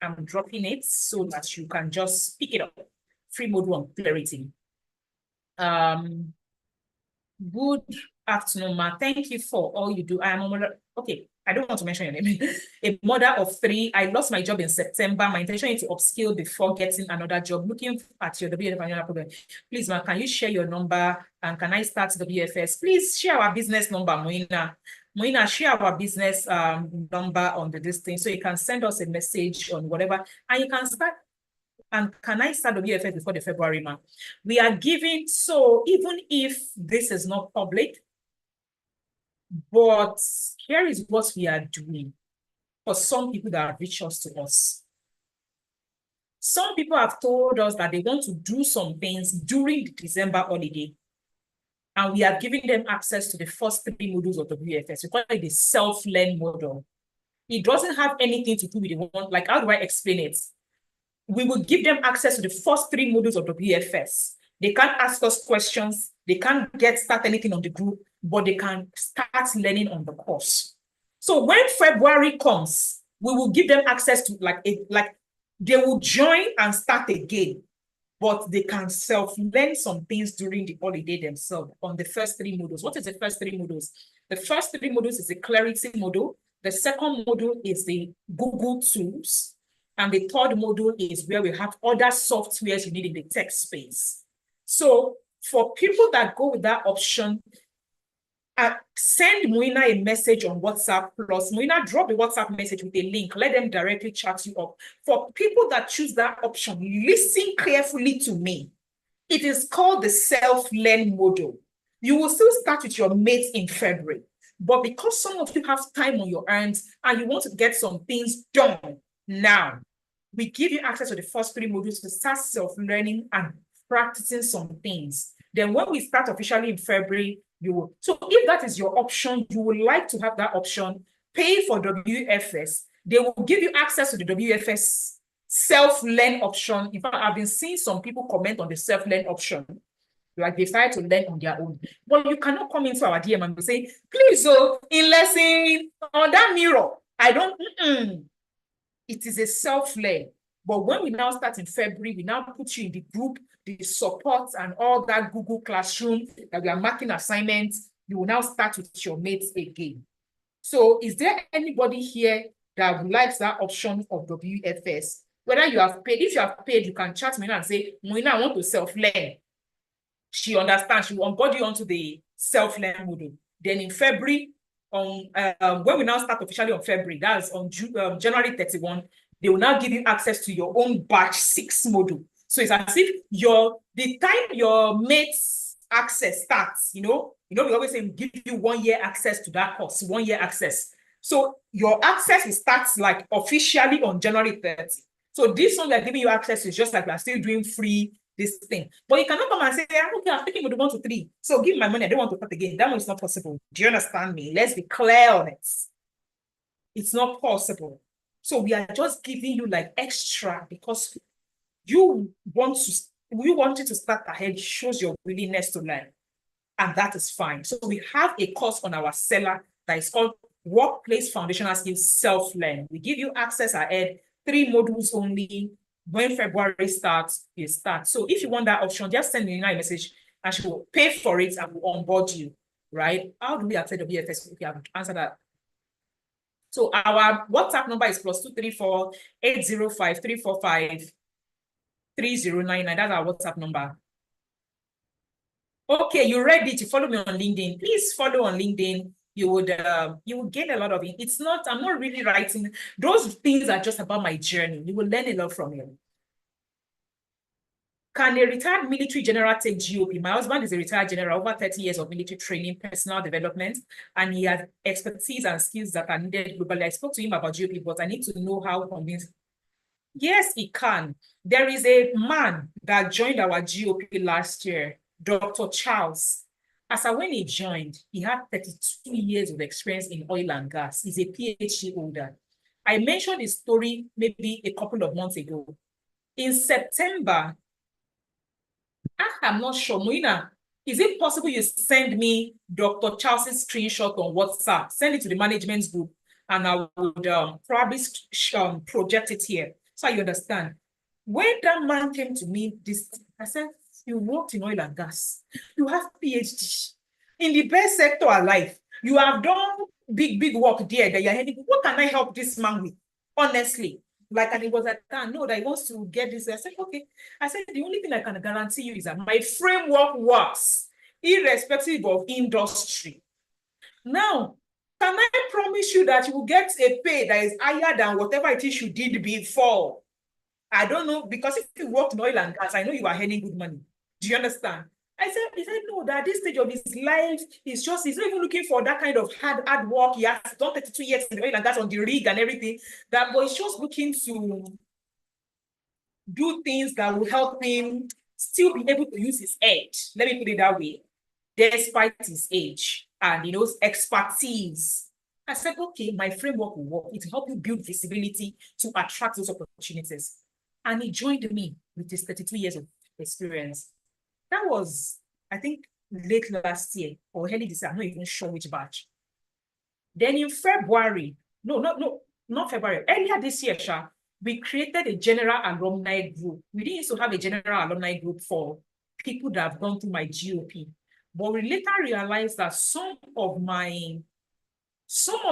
I'm dropping it so that you can just pick it up. Free module on clarity. Good afternoon, Ma. Thank you for all you do. I am a mother. Okay, I don't want to mention your name. A mother of 3. I lost my job in September. My intention is to upskill before getting another job. Looking at your WFS program. Please, Ma, can you share your number, and can I start WFS? Please share our business number, Moina. Moina, share our business number on this thing, so you can send us a message on whatever, and you can start. And can I start WFS before the February month? We are giving, so even if this is not public, but here is what we are doing for some people that have reached us to us. Some people have told us that they want to do some things during the December holiday, and we are giving them access to the first 3 modules of WFS. We call it the self-learn model. It doesn't have anything to do with the one, like, how do I explain it? We will give them access to the first 3 modules of WFS. They can't ask us questions. They can't start anything on the group, but they can start learning on the course. So when February comes, we will give them access to they will join and start again, but they can self-learn some things during the holiday themselves on the first 3 modules. What is the first 3 modules? The first 3 modules is the Clarity module. The second module is the Google Tools. And the third module is where we have other softwares you need in the tech space. So for people that go with that option, send Muina a message on WhatsApp, plus Muina drop a WhatsApp message with a link. Let them directly chat you up. For people that choose that option, listen carefully to me. It is called the self-learn module. You will still start with your mates in February, but because some of you have time on your hands and you want to get some things done now, we give you access to the first 3 modules to start self-learning and practicing some things. Then when we start officially in February, so if that is your option, you would like to have that option, pay for WFS. They will give you access to the WFS self-learn option. In fact, I've been seeing some people comment on the self-learn option, like they decide to learn on their own. But you cannot come into our DM and say, please, in lesson on that mirror, I don't, It is a self-learn. But when we now start in February, we now put you in the group, the support and all that Google Classroom that we are marking assignments. You will now start with your mates again. So is there anybody here that likes that option of WFS? Whether you have paid, if you have paid, you can chat Muina and say, Muina, I want to self-learn. She understands, she will onboard you onto the self-learn module. Then in February, when we now start officially on February, that's on January 31, they will now give you access to your own batch 6 module. So it's as if the time your mates access starts, we always say we give you 1 year access to that course, 1 year access. So your access starts like officially on January 30. So this one they're giving you access is just like we're still doing free this thing. But you cannot come and say, okay, I'm taking module 1 to 3. So give me my money, I don't want to start again. That one is not possible. Do you understand me? Let's be clear on it. It's not possible. So we are just giving you like extra because you want it to start ahead, shows your willingness to learn. And that is fine. So we have a course on our seller that is called Workplace Foundational Skills Self-Learn. We give you access ahead, 3 modules only. When February starts, you start. So if you want that option, just send me a message and she will pay for it and will onboard you, right? How do we access WFS? Okay, I've answered that. So our WhatsApp number is +234 805 345 3099. That's our WhatsApp number. Okay, you're ready to follow me on LinkedIn. Please follow on LinkedIn. You would gain a lot of it. It's not, I'm not really writing. Those things are just about my journey. You will learn a lot from it. Can a retired military general take GOP? My husband is a retired general, over 30 years of military training, personal development, and he has expertise and skills that are needed globally. I spoke to him about GOP, but I need to know how convinced. Yes, he can. There is a man that joined our GOP last year, Dr. Charles. When he joined, he had 32 years of experience in oil and gas. He's a PhD holder. I mentioned his story maybe a couple of months ago. In September, I'm not sure, Muina, is it possible you send me Dr. Charles's screenshot on WhatsApp? Send it to the management group, and I would probably project it here so you understand. When that man came to me, I said, you worked in oil and gas. You have PhD in the best sector alive. You have done big work there that you're heading. What can I help this man with? Honestly. And it was like, no, that he wants to get this. I said, okay. I said, the only thing I can guarantee you is that my framework works, irrespective of industry. Now, can I promise you that you will get a pay that is higher than whatever it is you did before? I don't know, because if you worked in oil and gas, I know you are earning good money. Do you understand? He said, no, that at this stage of his life, he's not even looking for that kind of hard work. He has done 32 years in oil and gas on the rig and everything. But he's just looking to do things that will help him still be able to use his edge. Let me put it that way. Despite his age and, expertise. I said, okay, my framework will work. It will help you build visibility to attract those opportunities. And he joined me with his 32 years of experience. That was, I think, late last year or early this year. I'm not even sure which batch. Then in February, not February, earlier this year, Sha, we created a general alumni group. We didn't used to have a general alumni group for people that have gone through my GOP. But we later realized that some of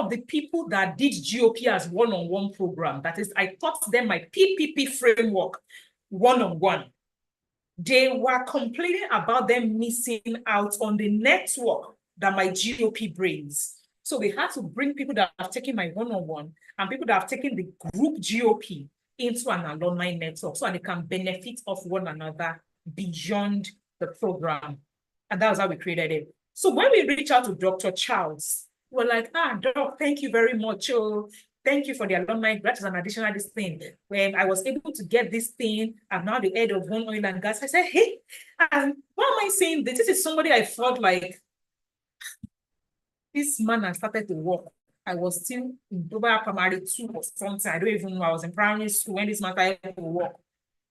the people that did GOP as one-on-one program, that is, I taught them my PPP framework one-on-one. They were complaining about them missing out on the network that my GOP brings. So we had to bring people that have taken my one-on-one and people that have taken the group GOP into an alumni network so they can benefit of one another beyond the program. And that was how we created it. So when we reached out to Dr. Charles, we're like, Doc, thank you very much. Oh, thank you for the alumni. That is an additional this thing. When I was able to get this thing, I'm now the head of One Oil and Gas. I said, hey, why am I saying this? This is somebody I felt like this man has started to work. I was still in Dubai Primary 2 or something. I don't even know. I was in primary school when this man started to work.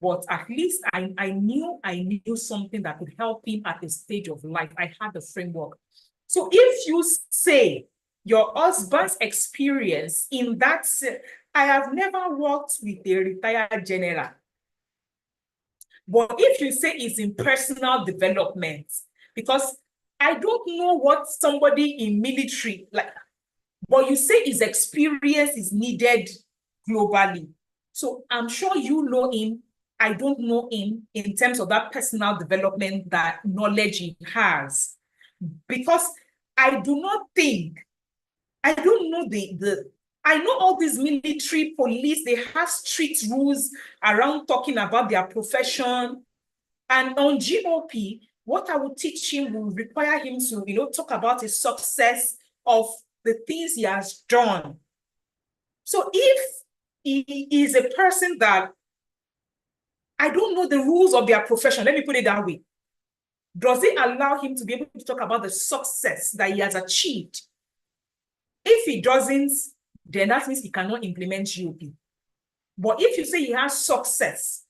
But at least I knew something that could help him at a stage of life. I had the framework. So if you say your husband's experience in that, I have never worked with a retired general. But if you say it's in personal development, because I don't know what somebody in military, but you say his experience is needed globally. So I'm sure you know him. I don't know him in terms of that personal development, that knowledge he has. Because I do not think, I don't know I know all these military police, they have strict rules around talking about their profession. And on GOP, what I will teach him will require him to, talk about his success of the things he has done. So if he is a person that I don't know the rules of their profession, let me put it that way, does it allow him to be able to talk about the success that he has achieved? If he doesn't, then that means he cannot implement GOP. But if you say he has success,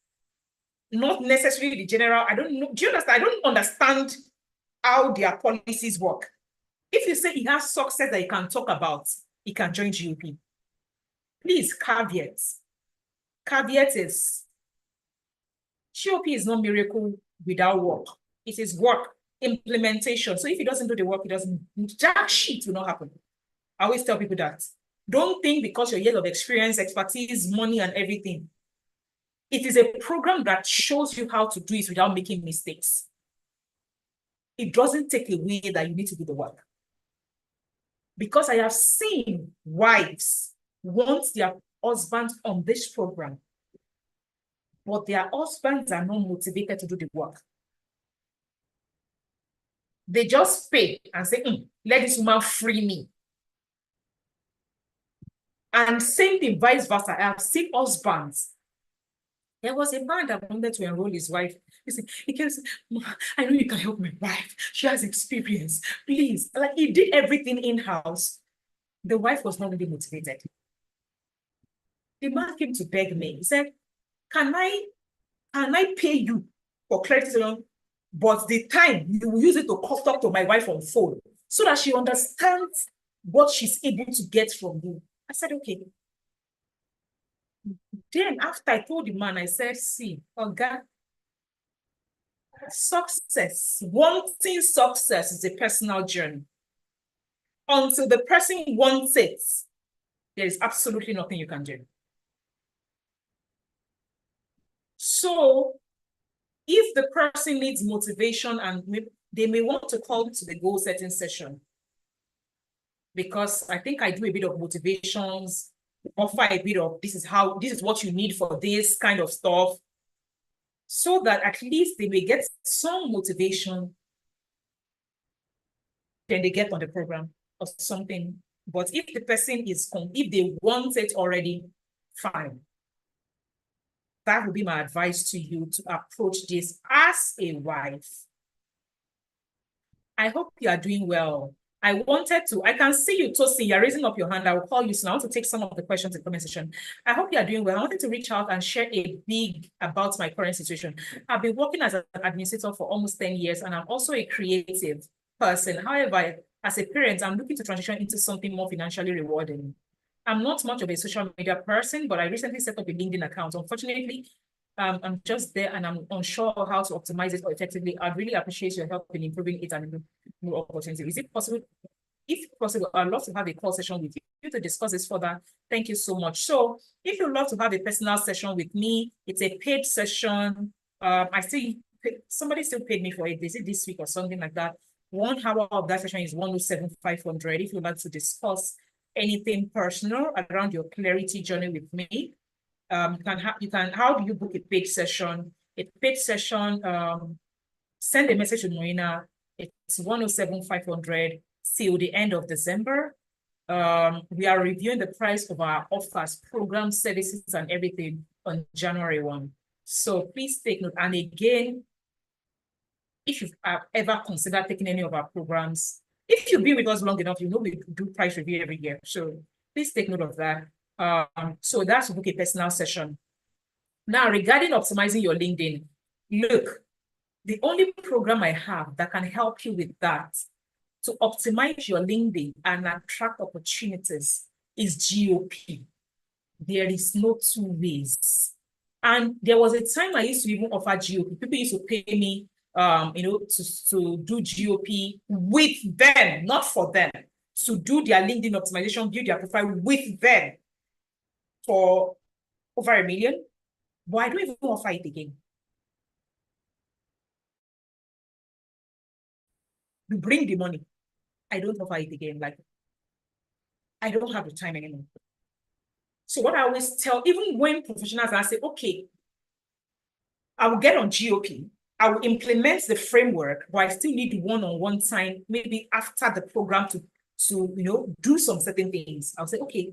not necessarily the general, I don't know, do you understand? I don't understand how their policies work. If you say he has success that he can talk about, he can join GOP. Please, caveat. Caveat is, GOP is not miracle without work. It is work, implementation. So if he doesn't do the work, jack shit will not happen. I always tell people that. Don't think because your years of experience, expertise, money, and everything. It is a program that shows you how to do it without making mistakes. It doesn't take away that you need to do the work. Because I have seen wives want their husbands on this program, but their husbands are not motivated to do the work. They just pay and say, let this woman free me. And same thing, vice versa. I have seen husbands. There was a man that wanted to enroll his wife. He kept saying, I know you can help my wife. She has experience. Please. Like, he did everything in-house. The wife was not really motivated. The man came to beg me. He said, can I pay you for credit alone? But the time you will use it to talk to my wife on phone so that she understands what she's able to get from you. I said, okay. Then after I told the man, I said, see, God, success, wanting success is a personal journey. Until the person wants it, there is absolutely nothing you can do. So if the person needs motivation, and they may want to call to the goal setting session, because I think I do a bit of motivations, offer a bit of this is what you need for this kind of stuff, so that at least they may get some motivation, then they get on the program or something. But if the person if they want it already, fine. That would be my advice to you, to approach this as a wife. I hope you are doing well. I can see you, Tosin, you're raising up your hand. I will call you soon. I want to take some of the questions in the comment section. I hope you are doing well. I wanted to reach out and share a big about my current situation. I've been working as an administrator for almost 10 years, and I'm also a creative person. However, as a parent, I'm looking to transition into something more financially rewarding. I'm not much of a social media person, but I recently set up a LinkedIn account. Unfortunately, I'm just there and I'm unsure how to optimize it effectively. I'd really appreciate your help in improving it and new opportunities. Is it possible? If possible, I'd love to have a call session with you to discuss this further. Thank you so much. So if you'd love to have a personal session with me, it's a paid session. Somebody still paid me for it. Is it this week or something like that? 1 hour of that session is 107,500. If you'd like to discuss anything personal around your clarity journey with me, how do you book a paid session? A paid session, send a message to Moina. It's 107,500 till the end of December. We are reviewing the price of our offers, programs, services, and everything on January 1. So please take note. And again, if you've ever considered taking any of our programs, if you've been with us long enough, you know we do price review every year. So please take note of that. So that's to book a personal session. Now, regarding optimizing your LinkedIn, look, the only program I have that can help you with that to optimize your LinkedIn and attract opportunities is GOP. There is no two ways. And there was a time I used to even offer GOP. People used to pay me, to do GOP with them, not for them, to do their LinkedIn optimization, build their profile with them for over $1 million. But I don't even offer it again. You bring the money. I don't offer it again. Like, I don't have the time anymore. So what I always tell, even when professionals, I say, okay, I will get on GOP. I will implement the framework, but I still need one-on-one time, maybe after the program to do some certain things. I'll say, okay,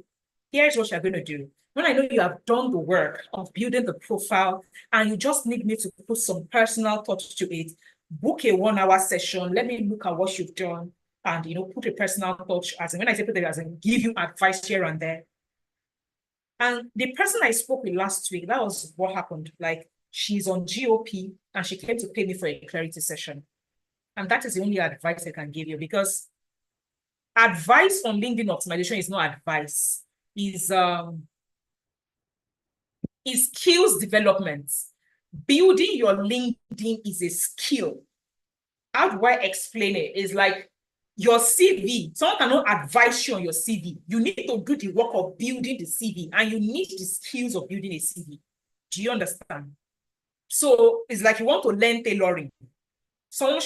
here's what you're going to do. When I know you have done the work of building the profile and you just need me to put some personal touch to it, book a 1-hour session. Let me look at what you've done and, put a personal touch. As in, when I say put it, as in give you advice here and there. And the person I spoke with last week, that was what happened. Like, she's on GOP and she came to pay me for a clarity session. And that is the only advice I can give you, because advice on LinkedIn optimization is not advice. Is skills development. Building your LinkedIn is a skill. How do I explain it? It's like your CV. Someone cannot advise you on your CV. You need to do the work of building the CV, and you need the skills of building a CV. Do you understand? So it's like you want to learn tailoring. Someone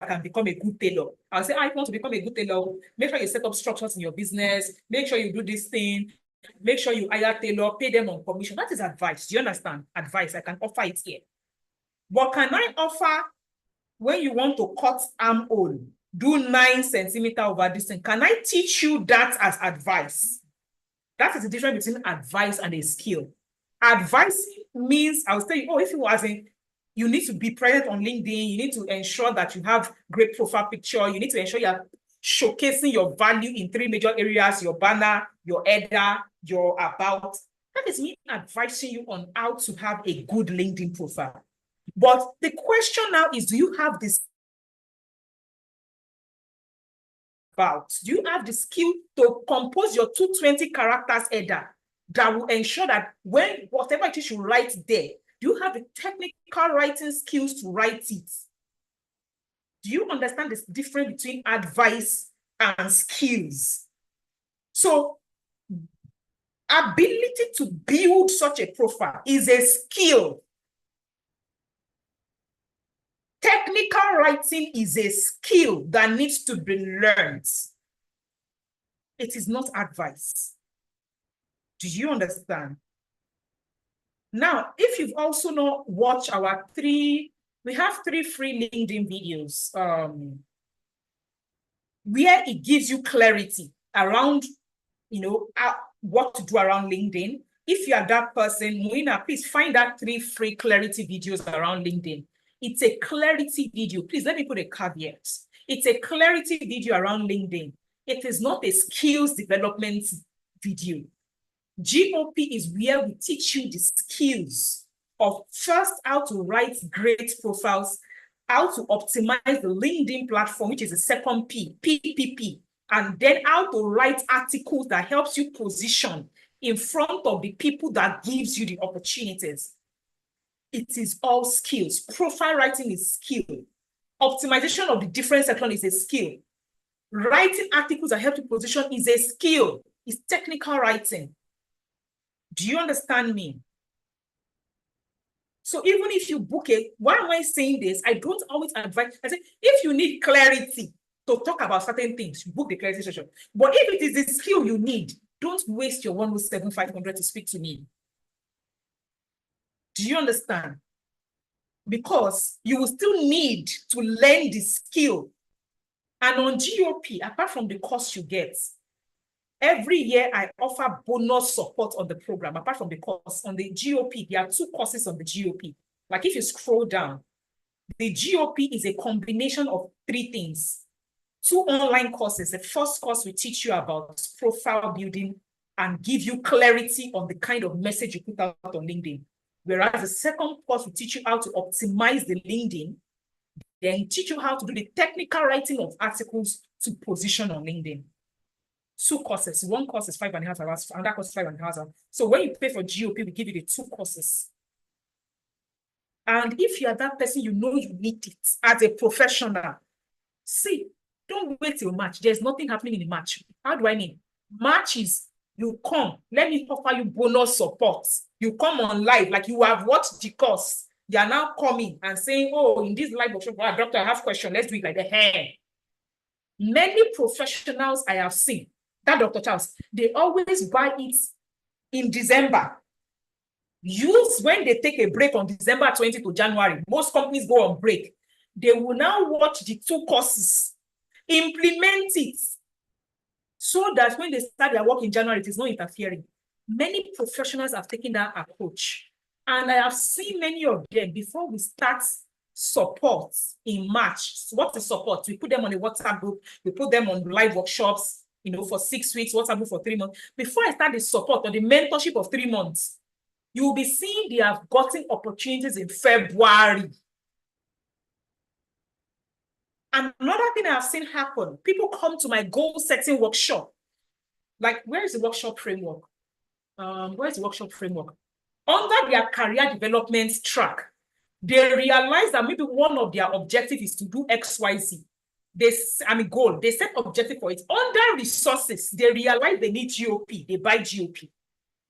can become a good tailor. I'll say, I want to become a good tailor. Make sure you set up structures in your business. Make sure you do this thing. Make sure you hire tailor, pay them on commission. That is advice. Do you understand? Advice. I can offer it here. What can I offer when you want to cut armhole, do 9 centimeters over distance? Can I teach you that as advice? That is the difference between advice and a skill. Advice means, I'll tell you, if you wasn't, you need to be present on LinkedIn. You need to ensure that you have great profile picture. You need to ensure you're showcasing your value in 3 major areas: your banner, your header, your about. That is me advising you on how to have a good LinkedIn profile. But the question now is, do you have this about? Do you have the skill to compose your 220 characters header that will ensure that when whatever it is you write there, do you have the technical writing skills to write it? Do you understand this difference between advice and skills? So ability to build such a profile is a skill. Technical writing is a skill that needs to be learned. It is not advice. Do you understand? Now, if you've also not watched our we have 3 free LinkedIn videos where it gives you clarity around, what to do around LinkedIn. If you are that person, Moina, please find that 3 free clarity videos around LinkedIn. It's a clarity video. Please let me put a caveat. It's a clarity video around LinkedIn. It is not a skills development video. GOP is where we teach you the skills of first how to write great profiles, how to optimize the LinkedIn platform, which is the second P, PPP, and then how to write articles that helps you position in front of the people that gives you the opportunities. It is all skills. Profile writing is skill. Optimization of the different sections is a skill. Writing articles that help you position is a skill. It's technical writing. Do you understand me? So even if you book it, why am I saying this? I don't always advise. I say, if you need clarity to talk about certain things, you book the clarity session. But if it is the skill you need, don't waste your 107,500 to speak to me. Do you understand? Because you will still need to learn the skill. And on GOP, apart from the course you get, every year I offer bonus support on the program. Apart from the course on the GOP, there are 2 courses on the GOP. Like if you scroll down, the GOP is a combination of 3 things. 2 online courses. The first course will teach you about profile building and give you clarity on the kind of message you put out on LinkedIn. Whereas the second course will teach you how to optimize the LinkedIn, then teach you how to do the technical writing of articles to position on LinkedIn. 2 courses. 1 course is 5.5 hours, another course is 5.5 hours. So when you pay for GOP, we give you the 2 courses. And if you are that person, you know you need it as a professional. See, don't wait till March. There's nothing happening in the March. How do I mean? March is you come, let me offer you bonus support. You come on live, like you have watched the course. You are now coming and saying, oh, in this live workshop, doctor, I have a question. Let's do it like that. Hey. Many professionals I have seen, that Dr. Charles, they always buy it in December. Use when they take a break on December 20 to January. Most companies go on break. They will now watch the 2 courses, implement it, so that when they start their work in January, it is not interfering. Many professionals have taken that approach. And I have seen many of them before we start support in March. So what is support? We put them on a WhatsApp group. We put them on live workshops, for 6 weeks, WhatsApp group for 3 months. Before I start the support or the mentorship of 3 months, you will be seeing they have gotten opportunities in February. And another thing I've seen happen, people come to my goal setting workshop. Like, where is the workshop framework? Where is the workshop framework? Under their career development track, they realize that maybe one of their objectives is to do XYZ. Goal. They set objective for it. Under resources, they realize they need GOP. They buy GOP.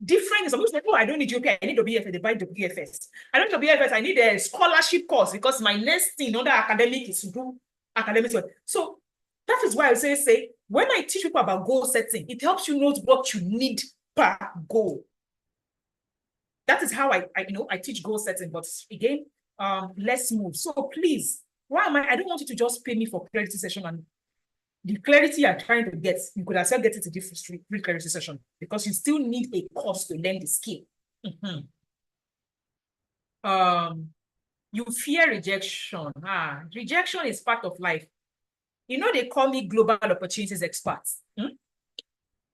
Different. Some people say, oh, I don't need GOP. I need WFS. They buy WFS. I don't need WFS. I need a scholarship course because my next thing under academic is to do academic work. So that is why I say, when I teach people about goal setting, it helps you know what you need per goal. That is how I teach goal setting. But again, let's move. So please, I don't want you to just pay me for clarity session, and the clarity you're trying to get, you could as well get it to different free clarity session, because you still need a course to learn the skill. You fear rejection. Rejection is part of life. They call me global opportunities experts.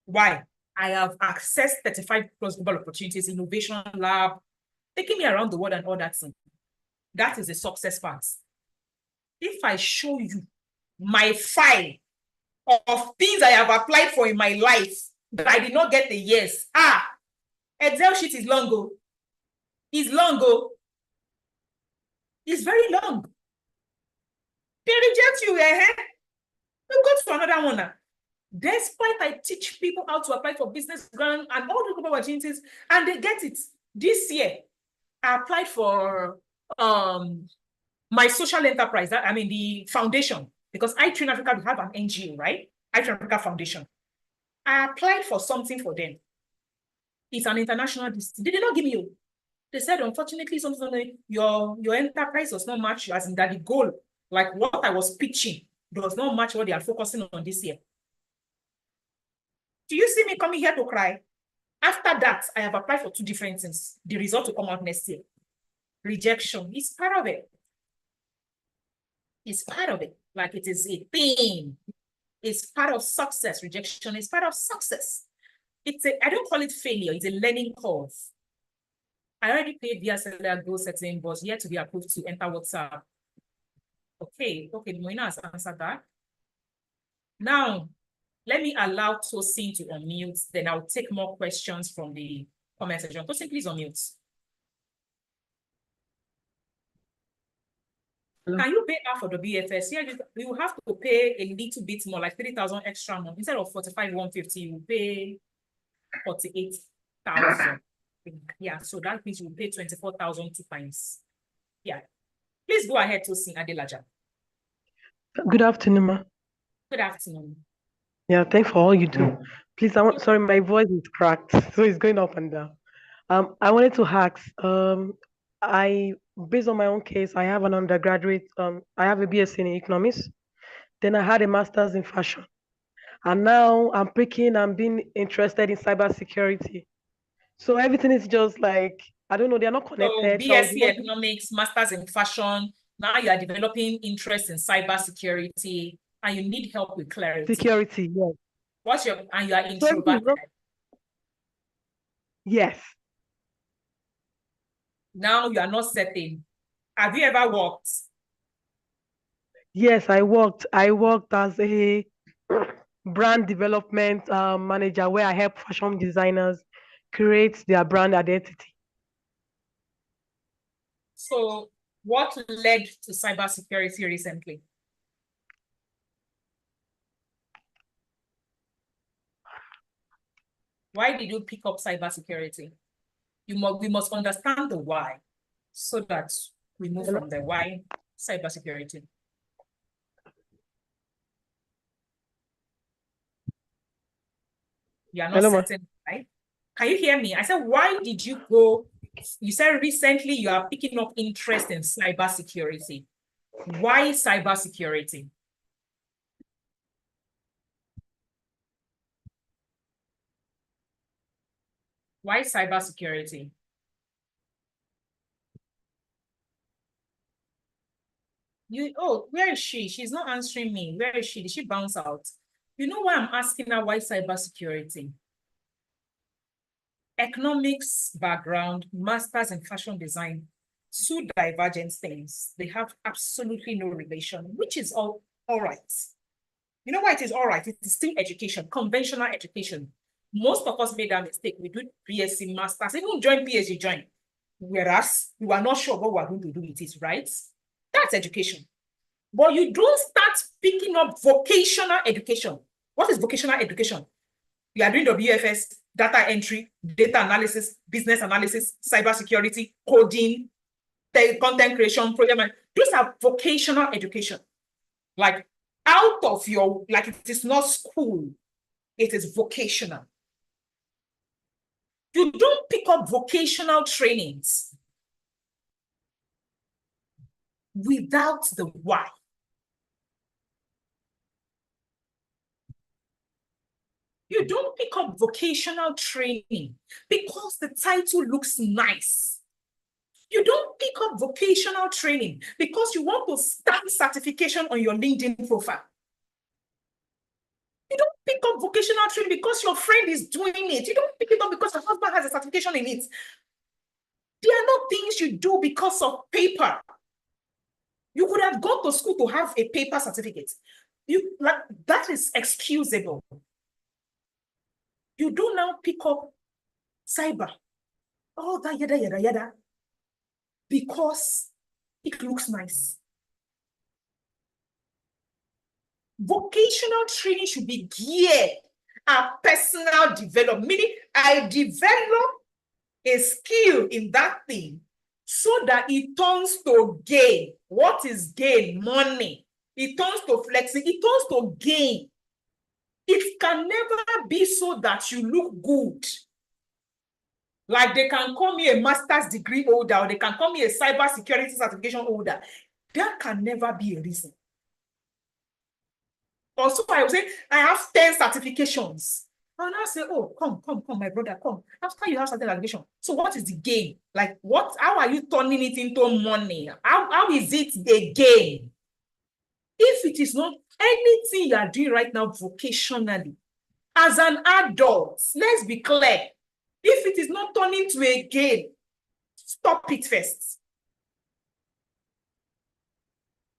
Why? I have accessed 35 plus global opportunities, innovation lab, taking me around the world and all that thing. That is the success part. If I show you my file of things I have applied for in my life that I did not get the yes, Excel sheet is long ago. It's long ago. It's very long. They reject you, You go to another one now. Despite I teach people how to apply for business grant and all the global opportunities, and they get it. This year, I applied for my social enterprise, the foundation, because iTrain Africa, we have an NGO, right? iTrain Africa Foundation. I applied for something for them. It's an international distance. They did not give me. They said, unfortunately, something your enterprise does not match, as in that the goal, like what I was pitching, does not match what they are focusing on this year. Do you see me coming here to cry? After that, I have applied for 2 different things. The result will come out next year. Rejection is part of it. It's part of it. Like it is a thing. It's part of success. Rejection is part of success. I don't call it failure. It's a learning curve. I already paid via cellular goal setting, but yet to be approved to enter WhatsApp. Okay, Moina has answered that. Now, let me allow Tosin to unmute, then I'll take more questions from the comment section. Tosin, please unmute. Hello. Can you pay half for the BFS? Yeah, you will have to pay a little bit more, like 3,000 extra month. Instead of 45,150, you pay 48,000. Yeah, so that means you pay 24,000 2 times. Yeah. Please go ahead, Tosin Adelaja. Good afternoon, ma. Good afternoon. Yeah, thanks for all you do. Please, sorry, my voice is cracked, so it's going up and down. I wanted to ask, based on my own case, I have an undergraduate, I have a BSc in economics, then I had a master's in fashion. And now I'm being interested in cybersecurity. So everything is just like, I don't know, they're not connected. So BSc economics, master's in fashion, now you are developing interest in cybersecurity, and you need help with clarity. Security, yes. And you are introverted. Yes. Now you are not certain. Have you ever worked? Yes, I worked as a brand development manager where I help fashion designers create their brand identity. So what led to cybersecurity recently? Why did you pick up cybersecurity? We must understand the why so that we move from the why cybersecurity. You are not certain, right? Can you hear me? I said, why did you go? You said recently you are picking up interest in cybersecurity. Why cybersecurity? Why cybersecurity? Where is she? She's not answering me. Where is she? Did she bounce out? You know why I'm asking her why cybersecurity? Economics background, master's in fashion design, two divergent things. They have absolutely no relation, which is all right. You know why it is all right? It is still education, conventional education. Most of us made that mistake. We do BSc, masters, even join PhD, join. Whereas you are not sure what we're going to do with it, right? That's education. But you don't start picking up vocational education. What is vocational education? You are doing the BFS, data entry, data analysis, business analysis, cybersecurity, coding, content creation, project. These are vocational education. Like out of your, like it is not school, it is vocational. You don't pick up vocational trainings without the why. You don't pick up vocational training because the title looks nice. You don't pick up vocational training because you want to start certification on your LinkedIn profile. You don't pick up vocational training because your friend is doing it. You don't pick it up because your husband has a certification in it. They are not things you do because of paper. You could have gone to school to have a paper certificate. That is excusable. You do now pick up cyber, all that yada, yada, yada, because it looks nice. Vocational training should be geared at personal development, meaning I develop a skill in that thing so that it turns to gain. What is gain? Money. It turns to flexing. It turns to gain. It can never be so that you look good. Like they can call me a master's degree holder, or they can call me a cybersecurity certification holder. That can never be a reason. Also, I would say, I have 10 certifications. And I say, oh, come, my brother, come. After you have certification, so what is the gain? Like, how are you turning it into money? How is it a gain? If it is not anything you are doing right now vocationally, as an adult, let's be clear, if it is not turning to a gain, stop it first.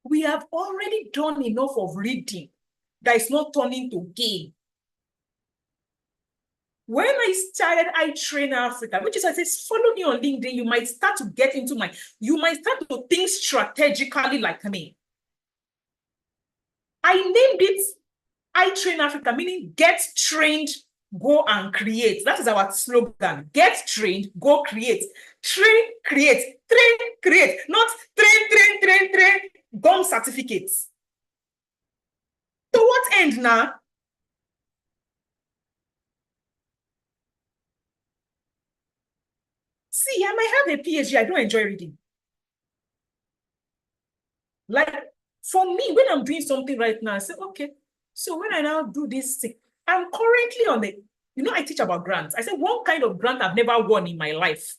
We have already done enough of reading that is not turning to gain. When I started iTrain Africa, which is, I say, follow me on LinkedIn, you might start to get into you might start to think strategically like me. I named it iTrain Africa, meaning get trained, go and create. That is our slogan. Get trained, go create. Train, create. Train, create. Not train, gum certificates. To what end now? See, I might have a PhD. I don't enjoy reading. Like, for me, when I'm doing something right now, I say, okay, so when I now do this thing, I'm currently on the, I teach about grants. I said, one kind of grant I've never won in my life,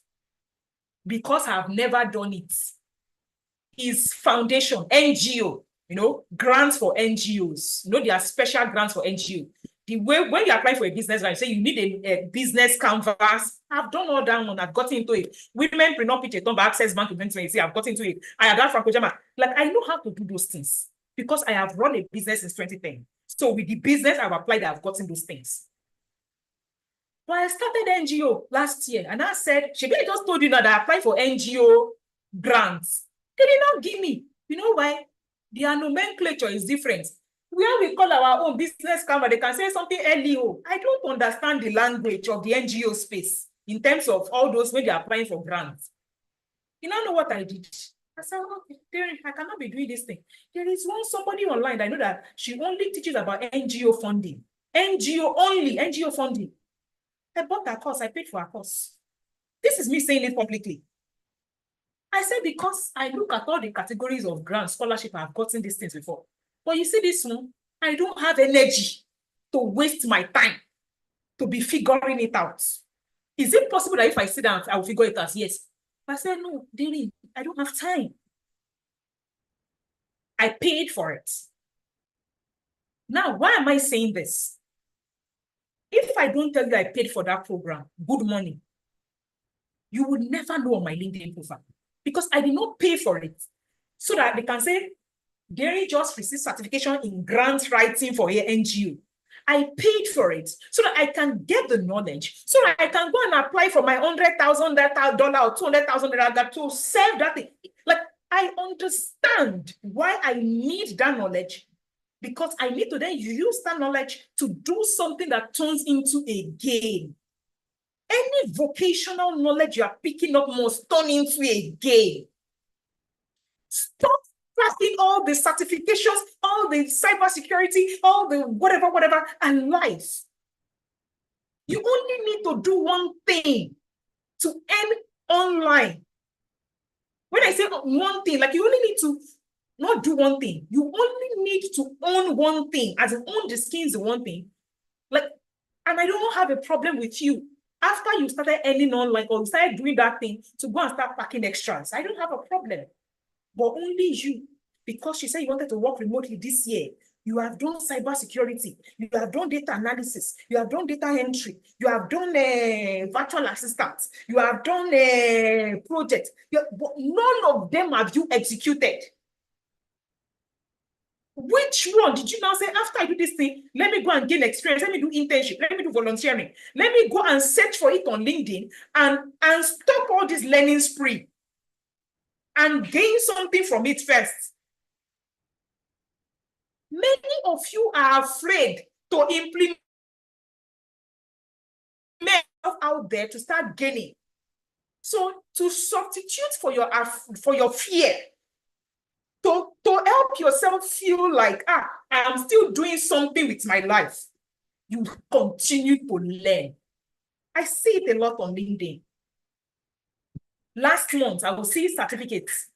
because I've never done it, is foundation, NGO, grants for NGOs. There are special grants for NGO. The way when you apply for a business, I say you need a business canvas. I've done all that one. I've gotten into it. Women pre-not pitch a Access Bank event. I've gotten into it. I have done Franco Jama. Like, I know how to do those things because I have run a business since 2010. So with the business I've applied, I've gotten those things. But I started NGO last year, and I said, Shebele just told you that I applied for NGO grants. They did not give me. You know why? Their nomenclature is different. Where we call our own business canvas, they can say something LEO. I don't understand the language of the NGO space in terms of all those when they're applying for grants. You know what I did? I said, okay, I cannot be doing this thing. There is somebody online, I know that she only teaches about NGO funding. NGO only, NGO funding. I bought her course, I paid for her course. This is me saying it publicly. I said, because I look at all the categories of grant scholarship, I've gotten these things before. But you see this one, I don't have energy to waste my time to be figuring it out. Is it possible that if I sit down, I will figure it out? Yes. I said, no, Diri, I don't have time. I paid for it. Now, why am I saying this? If I don't tell you I paid for that program, good morning, you would never know on my LinkedIn profile because I did not pay for it. So that they can say, Gary just received certification in grant writing for a NGO. I paid for it so that I can get the knowledge, so that I can go and apply for my $100,000 or $200,000 to serve that thing. Like, I understand why I need that knowledge, because I need to then use that knowledge to do something that turns into a gain. Any vocational knowledge you are picking up must turn into a gain. Stop tracking all the certifications, all the cybersecurity, all the whatever, and life. You only need to do one thing to earn online. When I say one thing, like, you only need to not do one thing. You only need to own one thing, as in own the skins, the one thing. Like, and I don't have a problem with you. After you started earning online or you started doing that thing, to go and start packing extras, I don't have a problem. But only you, because you said you wanted to work remotely this year, you have done cybersecurity, you have done data analysis, you have done data entry, you have done virtual assistants, you have done projects, but none of them have you executed. Which one did you now say, after I do this thing, let me go and gain experience, let me do internship, let me do volunteering, let me go and search for it on LinkedIn and stop all this learning spree and gain something from it first? Many of you are afraid to implement out there to start gaining. So to substitute for your fear, to help yourself feel like, I am still doing something with my life, you continue to learn. I see it a lot on LinkedIn. Last month, I will see certificates.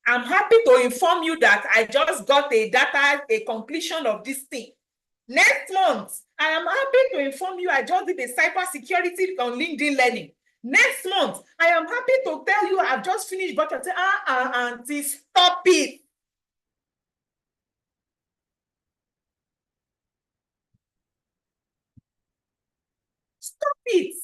I'm happy to inform you that I just got a completion of this thing. Next month, I am happy to inform you I just did a cybersecurity on LinkedIn Learning. Next month, I am happy to tell you I've just finished, but I say, auntie, stop it. it,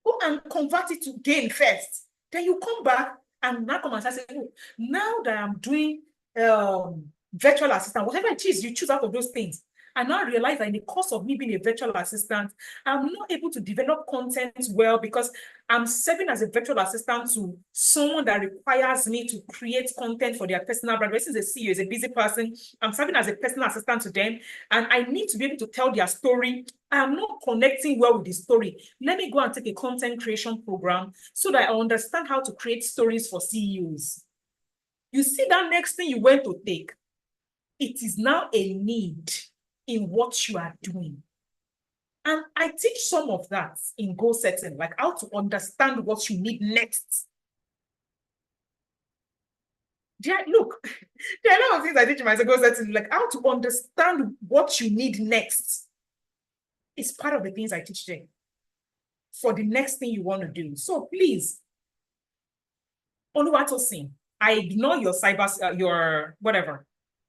go and convert it to gain first. Then you come back and now come and say, oh, now that I'm doing virtual assistant, whatever it is, you choose out of those things. I now realize that in the course of me being a virtual assistant, I'm not able to develop content well because I'm serving as a virtual assistant to someone that requires me to create content for their personal brand. Since the CEO is a busy person, I'm serving as a personal assistant to them, and I need to be able to tell their story. I'm not connecting well with the story. Let me go and take a content creation program so that I understand how to create stories for CEOs. You see that next thing you went to take, it is now a need in what you are doing. And I teach some of that in goal setting, like how to understand what you need next. Look, there are a lot of things I teach in my goal setting, like how to understand what you need next. It's part of the things I teach them for the next thing you want to do. So please, Oluwatosin, I ignore your your whatever.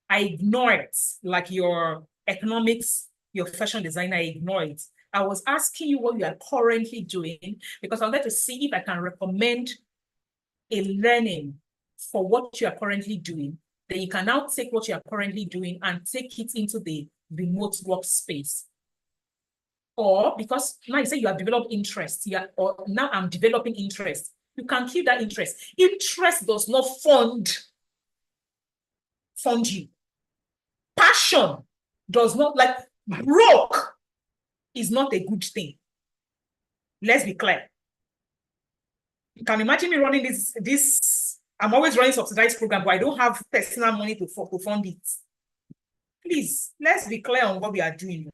I ignore it, like your economics, your fashion design, I ignore it. I was asking you what you are currently doing because I wanted to see if I can recommend a learning for what you are currently doing. Then you can now take what you are currently doing and take it into the remote workspace. Or because now you say you have developed interest, or now I'm developing interest. You can keep that interest. Interest does not fund you. Passion does not, like, broke is not a good thing. Let's be clear. You can imagine me running this. I'm always running subsidized program, but I don't have personal money to fund it. Please, let's be clear on what we are doing.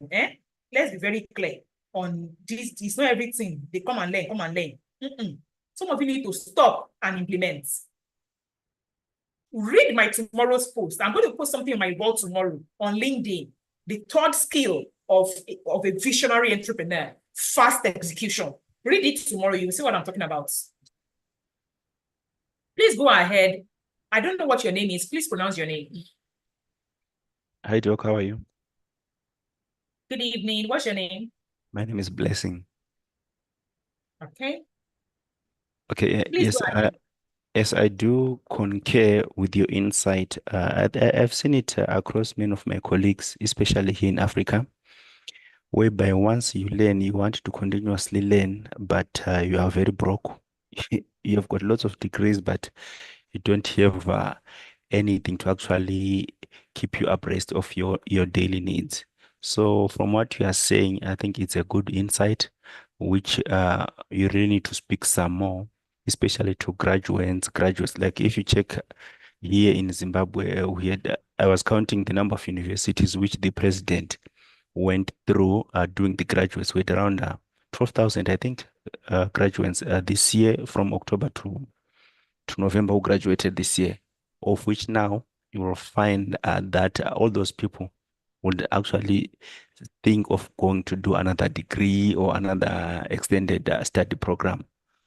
Let's be very clear on this. It's not everything. They come and learn. Some of you need to stop and implement. Read my tomorrow's post. I'm going to post something in my wall tomorrow on LinkedIn. The third skill of a visionary entrepreneur, fast execution. Read it tomorrow. You will see what I'm talking about. Please go ahead. I don't know what your name is. Please pronounce your name. Hi, Doc. How are you? Good evening. What's your name? My name is Blessing. Okay. Okay. Please go ahead. Yes, I do concur with your insight. I've seen it across many of my colleagues, especially here in Africa, whereby once you learn, you want to continuously learn, but you are very broke. You have got lots of degrees, but you don't have anything to actually keep you abreast of your daily needs. So from what you are saying, I think it's a good insight, which you really need to speak some more, especially to graduates. Like if you check here in Zimbabwe, I was counting the number of universities which the president went through doing the graduates. We had around 12,000, I think, graduates this year from October to November who graduated this year, of which now you will find that all those people would actually think of going to do another degree or another extended study program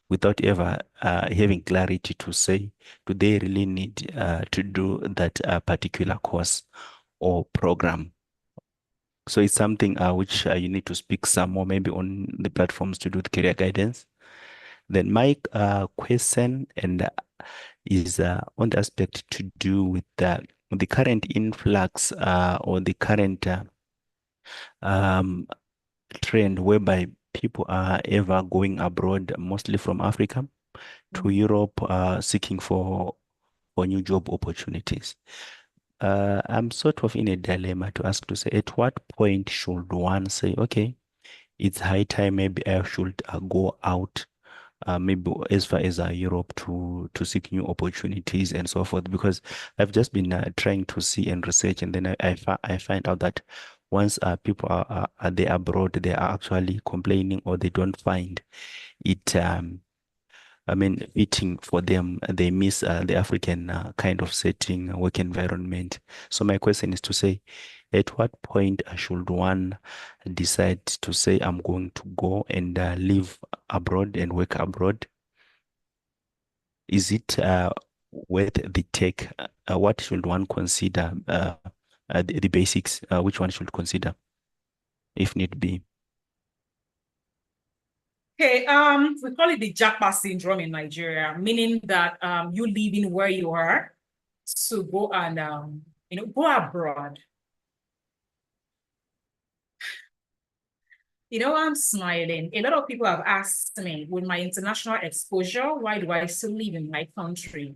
without ever having clarity to say, do they really need to do that particular course or program? So it's something which you need to speak some more, maybe on the platforms to do the career guidance. Then my question is on the aspect to do with the current influx or the current trend whereby people are ever going abroad, mostly from Africa to Europe, seeking for new job opportunities. I'm sort of in a dilemma to ask to say, at what point should one say, okay, it's high time, maybe I should go out, maybe as far as Europe to seek new opportunities and so forth? Because I've just been trying to see and research, and then I find out that once people are there abroad, they are actually complaining or they don't find it fitting for them. They miss the African kind of setting, work environment. So my question is to say, at what point should one decide to say, I'm going to go and live abroad and work abroad? Is it worth the take? What should one consider? The basics, which one should consider, if need be? Okay, we call it the Japa syndrome in Nigeria, meaning that you leaving where you are to go and go abroad. I'm smiling. A lot of people have asked me, with my international exposure, why do I still live in my country?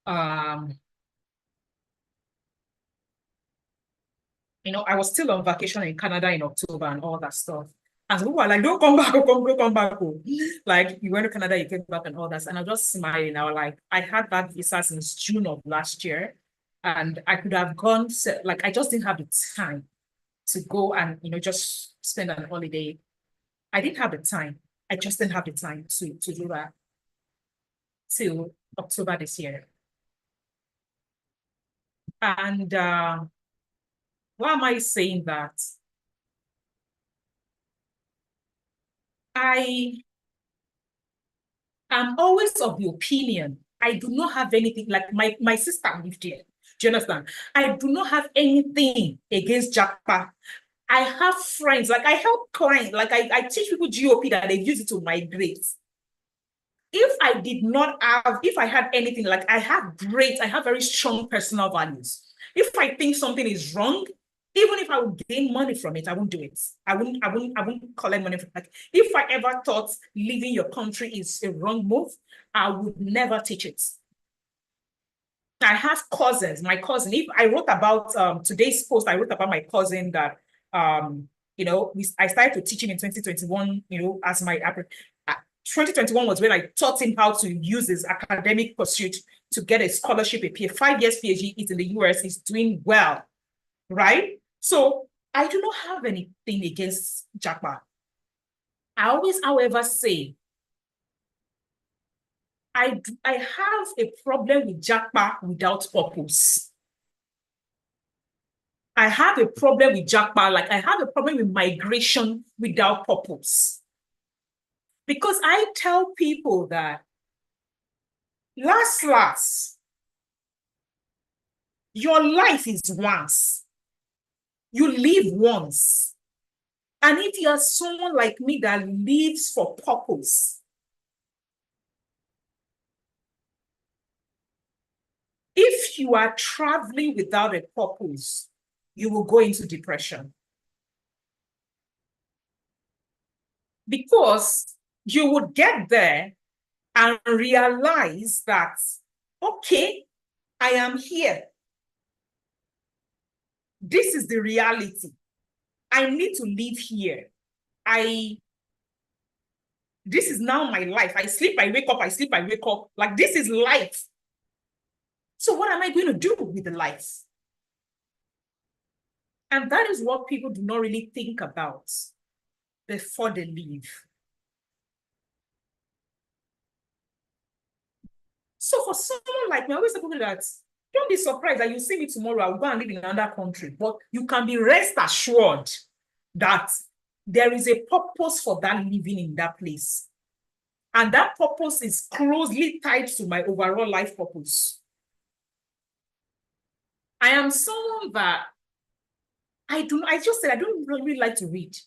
I was still on vacation in Canada in October and all that stuff. And people were like, don't come back, don't come back. Like, you went to Canada, you came back and all that. And I was just smiling. I was like, I had that visa since June of last year. And I could have gone, like, I just didn't have the time to go and, just spend an holiday. I didn't have the time. I just didn't have the time to do that till October this year. And why am I saying that? I am always of the opinion, I do not have anything, like my sister lived here. Do you understand? I do not have anything against Japa. I have friends, like I help clients, like I teach people GOP that they use it to migrate. If I had anything, like I have very strong personal values. If I think something is wrong, even if I would gain money from it, I won't do it. I wouldn't collect money from it. Like, if I ever thought leaving your country is a wrong move, I would never teach it. I have cousins. My cousin, if I wrote about today's post, I wrote about my cousin that I started to teach him in 2021, as my 2021 was when I taught him how to use his academic pursuit to get a scholarship, a 5 years PhD. He's in the US, he's doing well, right? So I do not have anything against Japa. I always, however, say, I have a problem with Japa without purpose. I have a problem with Japa, like I have a problem with migration without purpose. Because I tell people that last, your life is once. You live once. And if you're someone like me that lives for purpose, if you are traveling without a purpose, you will go into depression. Because you would get there and realize that, okay, I am here. This is the reality. I need to live here. This is now my life. I sleep, I wake up, I sleep, I wake up. Like, this is life. So what am I going to do with the life? And that is what people do not really think about before they leave. So for someone like me, I always tell people that, don't be surprised that you see me tomorrow, I'll go and live in another country. But you can be rest assured that there is a purpose for that living in that place. And that purpose is closely tied to my overall life purpose. I am someone that I just said I don't really like to read,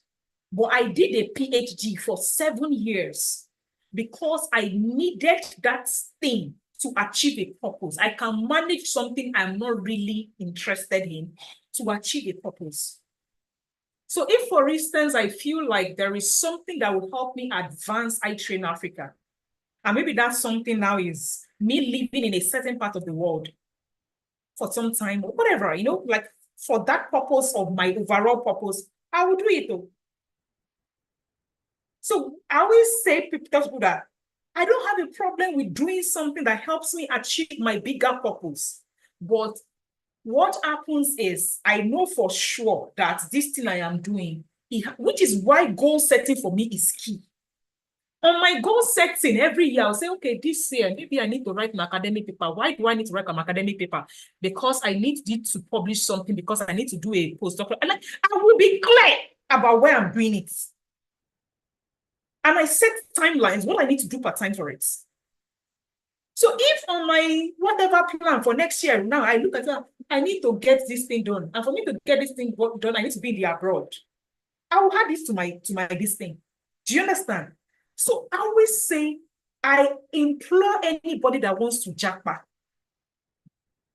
but I did a PhD for 7 years because I needed that thing to achieve a purpose. I can manage something I'm not really interested in to achieve a purpose. So if, for instance, I feel like there is something that will help me advance iTrain Africa, and maybe that something now is me living in a certain part of the world for some time or whatever, like for that purpose of my overall purpose, I will do it though. So I always say to people that I don't have a problem with doing something that helps me achieve my bigger purpose. But what happens is I know for sure that this thing I am doing, which is why goal setting for me is key. On my goal setting every year, I'll say, okay, this year, maybe I need to write an academic paper. Why do I need to write an academic paper? Because I need to publish something, because I need to do a postdoctoral. And I will be clear about where I'm doing it. And I set timelines, what I need to do per time for it. So if on my whatever plan for next year, now I look at that, I need to get this thing done. And for me to get this thing done, I need to be in the abroad. I will add this to my this thing. Do you understand? So I always say, I implore anybody that wants to japa,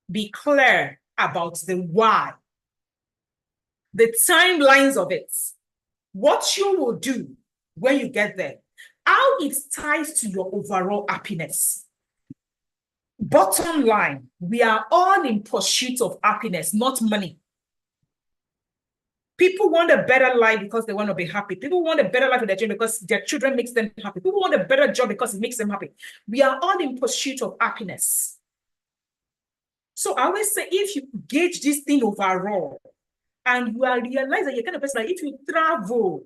be clear about the why, the timelines of it, what you will do when you get there, how it ties to your overall happiness. Bottom line, we are all in pursuit of happiness, not money. People want a better life because they want to be happy. People want a better life for their children because their children makes them happy. People want a better job because it makes them happy. We are all in pursuit of happiness. So I always say, if you gauge this thing overall and you are realize that you're kind of person that if you travel,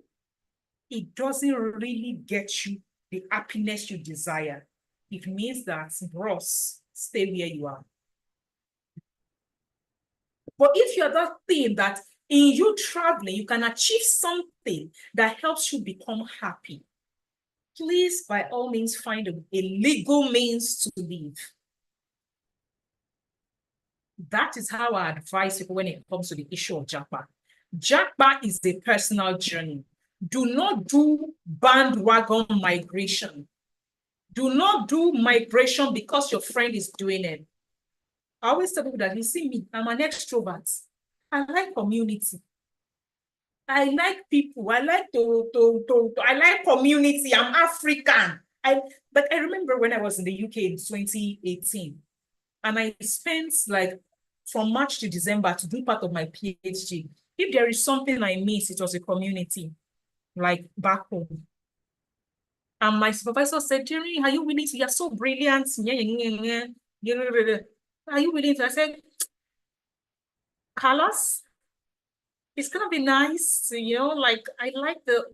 it doesn't really get you the happiness you desire. It means that, bros, stay where you are. But if you're that thing that in you traveling, you can achieve something that helps you become happy, please, by all means, find a legal means to live. That is how I advise people when it comes to the issue of japa. Japa is a personal journey. Do not do bandwagon migration. Do not do migration because your friend is doing it. I always tell people that, you see me, I'm an extrovert. I like community. I like people. I like I like community. I'm African. But I remember when I was in the UK in 2018, and I spent like from March to December to do part of my PhD. If there is something I miss, it was a community, like back home. And my supervisor said, Jerry, are you willing to? You're so brilliant. Are you willing to? I said, Carlos, it's gonna be nice, like I like the,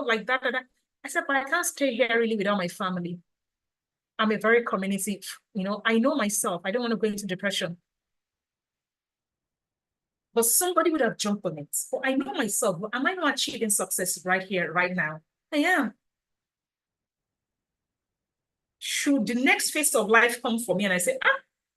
like that. I said, but I can't stay here really without my family. I'm a very community, I know myself. I don't want to go into depression. But somebody would have jumped on it. But I know myself. Am I not achieving success right here, right now? I am. Should the next phase of life come for me and I say,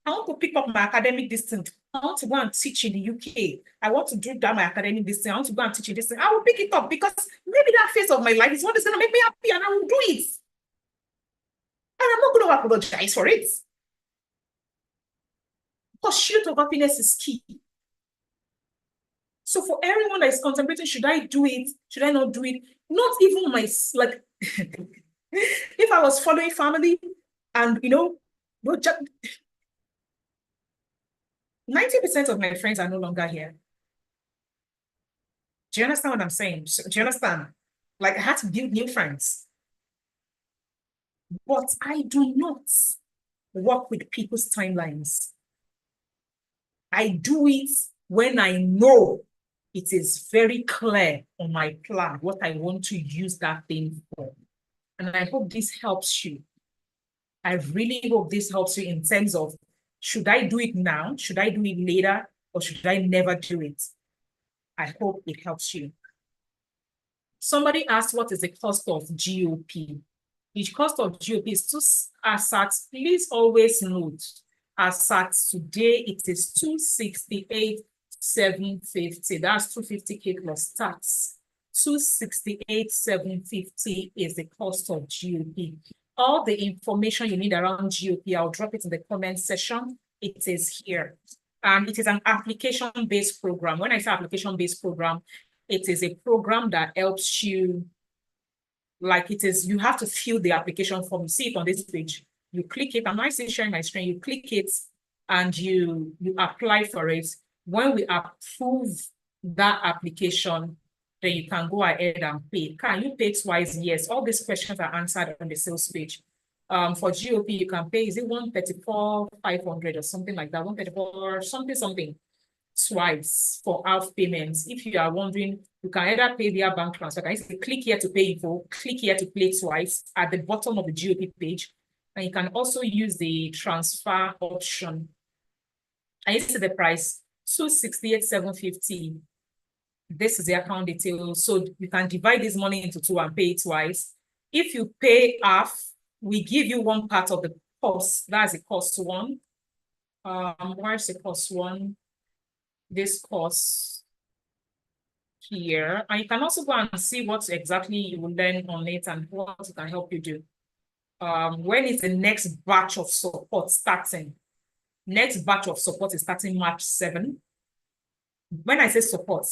I want to pick up my academic distance. I want to go and teach in the UK. I want to do that my academic distance. I want to go and teach in this thing. I will pick it up because maybe that phase of my life is what is going to make me happy and I will do it. And I'm not going to apologize for it. Pursuit of happiness is key. So for everyone that is contemplating, should I do it? Should I not do it? Not even my, like, if I was following family and, 90% of my friends are no longer here. Do you understand what I'm saying? Do you understand? Like, I had to build new friends. But I do not work with people's timelines. I do it when I know it is very clear on my plan what I want to use that thing for. And I hope this helps you. I really hope this helps you in terms of, should I do it now? Should I do it later? Or should I never do it? I hope it helps you. Somebody asked, what is the cost of GOP? The cost of GOP is as at, please always note, as at today, it is 268,750. That's 250K plus tax. 268,750 is the cost of GOP. All the information you need around GOP, I'll drop it in the comment section. It is here. It is an application-based program. When I say application-based program, it is a program that helps you, like it is, you have to fill the application form. You see it on this page. You click it. I'm not sharing my screen. You click it and you apply for it. When we approve that application, then you can go ahead and pay. Can you pay twice? Yes. All these questions are answered on the sales page. For GOP, you can pay, is it 134,500 or something like that? 134 something twice for half payments. If you are wondering, you can either pay via bank transfer. Can you say, click here to pay info, click here to pay twice at the bottom of the GOP page. And you can also use the transfer option. And you see the price, 268,750. This is the account details. So you can divide this money into two and pay it twice. If you pay half, we give you one part of the cost. That's the cost one. Where's the cost one? This cost. here, and you can also go and see what exactly you will learn on it and what it can help you do. When is the next batch of support starting? Next batch of support is starting March 7. When I say support,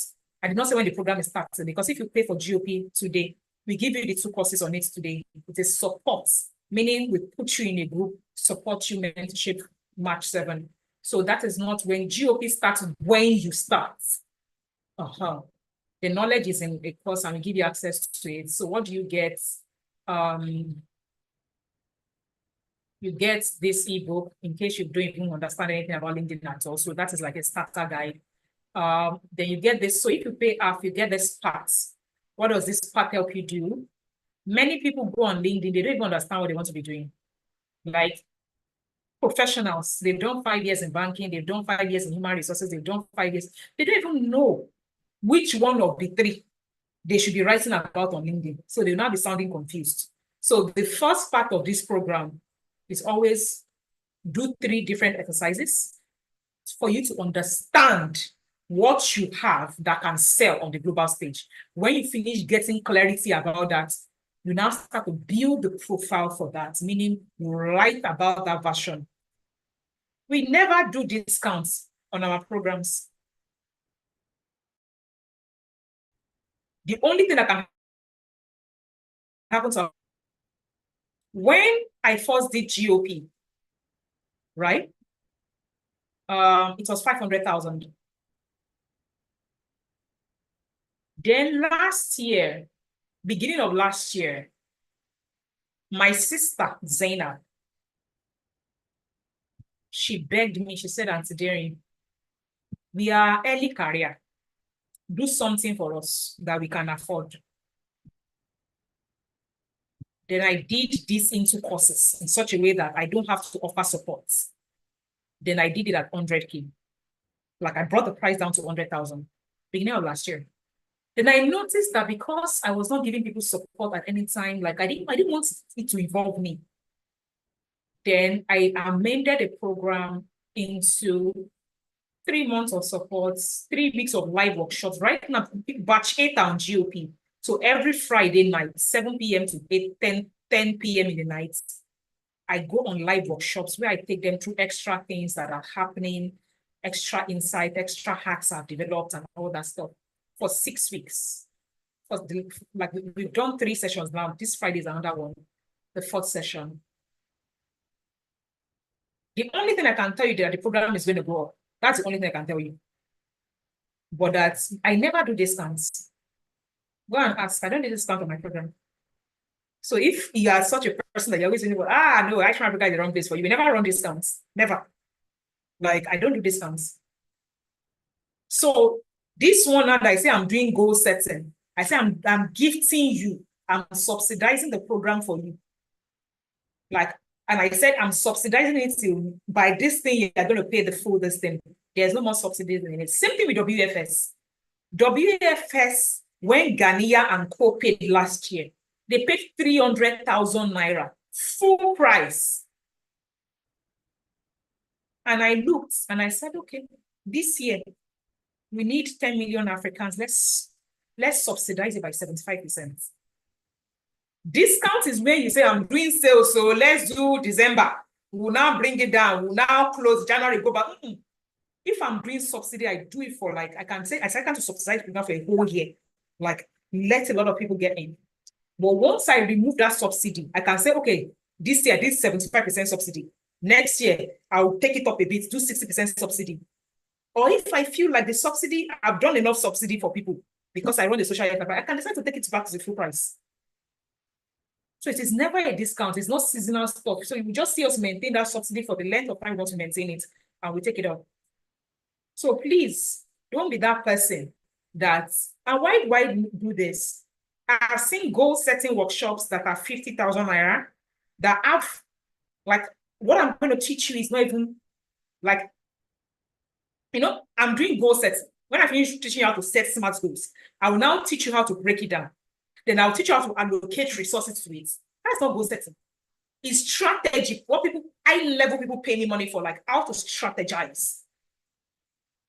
I did not say when the program is starting, because if you pay for GOP today, we give you the 2 courses on it today. It is support, meaning we put you in a group, support you, mentorship, March 7. So that is not when GOP starts, when you start. The knowledge is in a course and we give you access to it. So what do you get? You get this ebook in case you don't even understand anything about LinkedIn at all. So that is like a starter guide. Then you get this. So if you pay half, you get this part. What does this part help you do? Many people go on LinkedIn, they don't even understand what they want to be doing. Like professionals, they've done 5 years in banking, they've done 5 years in human resources, they've done 5 years. They don't even know which one of the 3 they should be writing about on LinkedIn. So they'll now be sounding confused. So the first part of this program is always do 3 different exercises for you to understand what you have that can sell on the global stage. When you finish getting clarity about that, you now start to build the profile for that, meaning you write about that version. We never do discounts on our programs. The only thing that can happen to when I first did GOP, right? It was 500,000. Then last year, beginning of last year, my sister, Zainab, she begged me, she said, Auntie Daring, we are early career. Do something for us that we can afford. Then I did this into courses in such a way that I don't have to offer support. Then I did it at 100K. Like I brought the price down to 100,000, beginning of last year. Then I noticed that because I was not giving people support at any time, like I didn't want it to involve me. Then I amended the program into 3 months of support, 3 weeks of live workshops. Right now, batch 8 on GOP. So every Friday night, 7 p.m. to 10 p.m. in the night, I go on live workshops where I take them through extra things that are happening, extra insight, extra hacks I've developed and all that stuff for 6 weeks. Like we've done 3 sessions now. This Friday is another one, the 4th session. The only thing I can tell you that the program is going to go up. That's the only thing I can tell you. But that I never do discounts. Go and ask. I don't do discount on my program. So if you are such a person that you're always saying, no, Action Africa is the wrong place for you. We never run discounts. Never. Like, I don't do discounts. So this one, now that I say I'm doing goal setting, I say I'm gifting you. I'm subsidizing the program for you. Like, and I said, I'm subsidizing it till by this thing, you're going to pay the full this thing. There's no more subsidies in it. Same thing with WFS. WFS, when Ghania and Co paid last year, they paid 300,000 Naira, full price. And I looked and I said, okay, this year, we need 10 million Africans. Let's subsidize it by 75%. Discount is when you say, I'm doing sales, so let's do December. We'll now bring it down. We'll now close January, go back. If I'm doing subsidy, I do it for like, I can to subsidize people for a whole year. Like, let a lot of people get in. But once I remove that subsidy, I can say, okay, this year, this 75% subsidy. Next year, I'll take it up a bit, do 60% subsidy. Or if I feel like the subsidy, I've done enough subsidy for people because I run the social enterprise, I can decide to take it back to the full price. So it is never a discount. It's not seasonal stuff. So you will just see us maintain that subsidy for the length of time we want to maintain it, and we take it up. So please, don't be that person and why do this? I've seen goal setting workshops that are 50,000 Naira that have, like, what I'm going to teach you is not even, like, I'm doing goal sets. When I finish teaching you how to set SMART goals, I will now teach you how to break it down. Then I'll teach you how to allocate resources to it. That's not goal setting. It's strategy. What high-level people pay me money for, like how to strategize.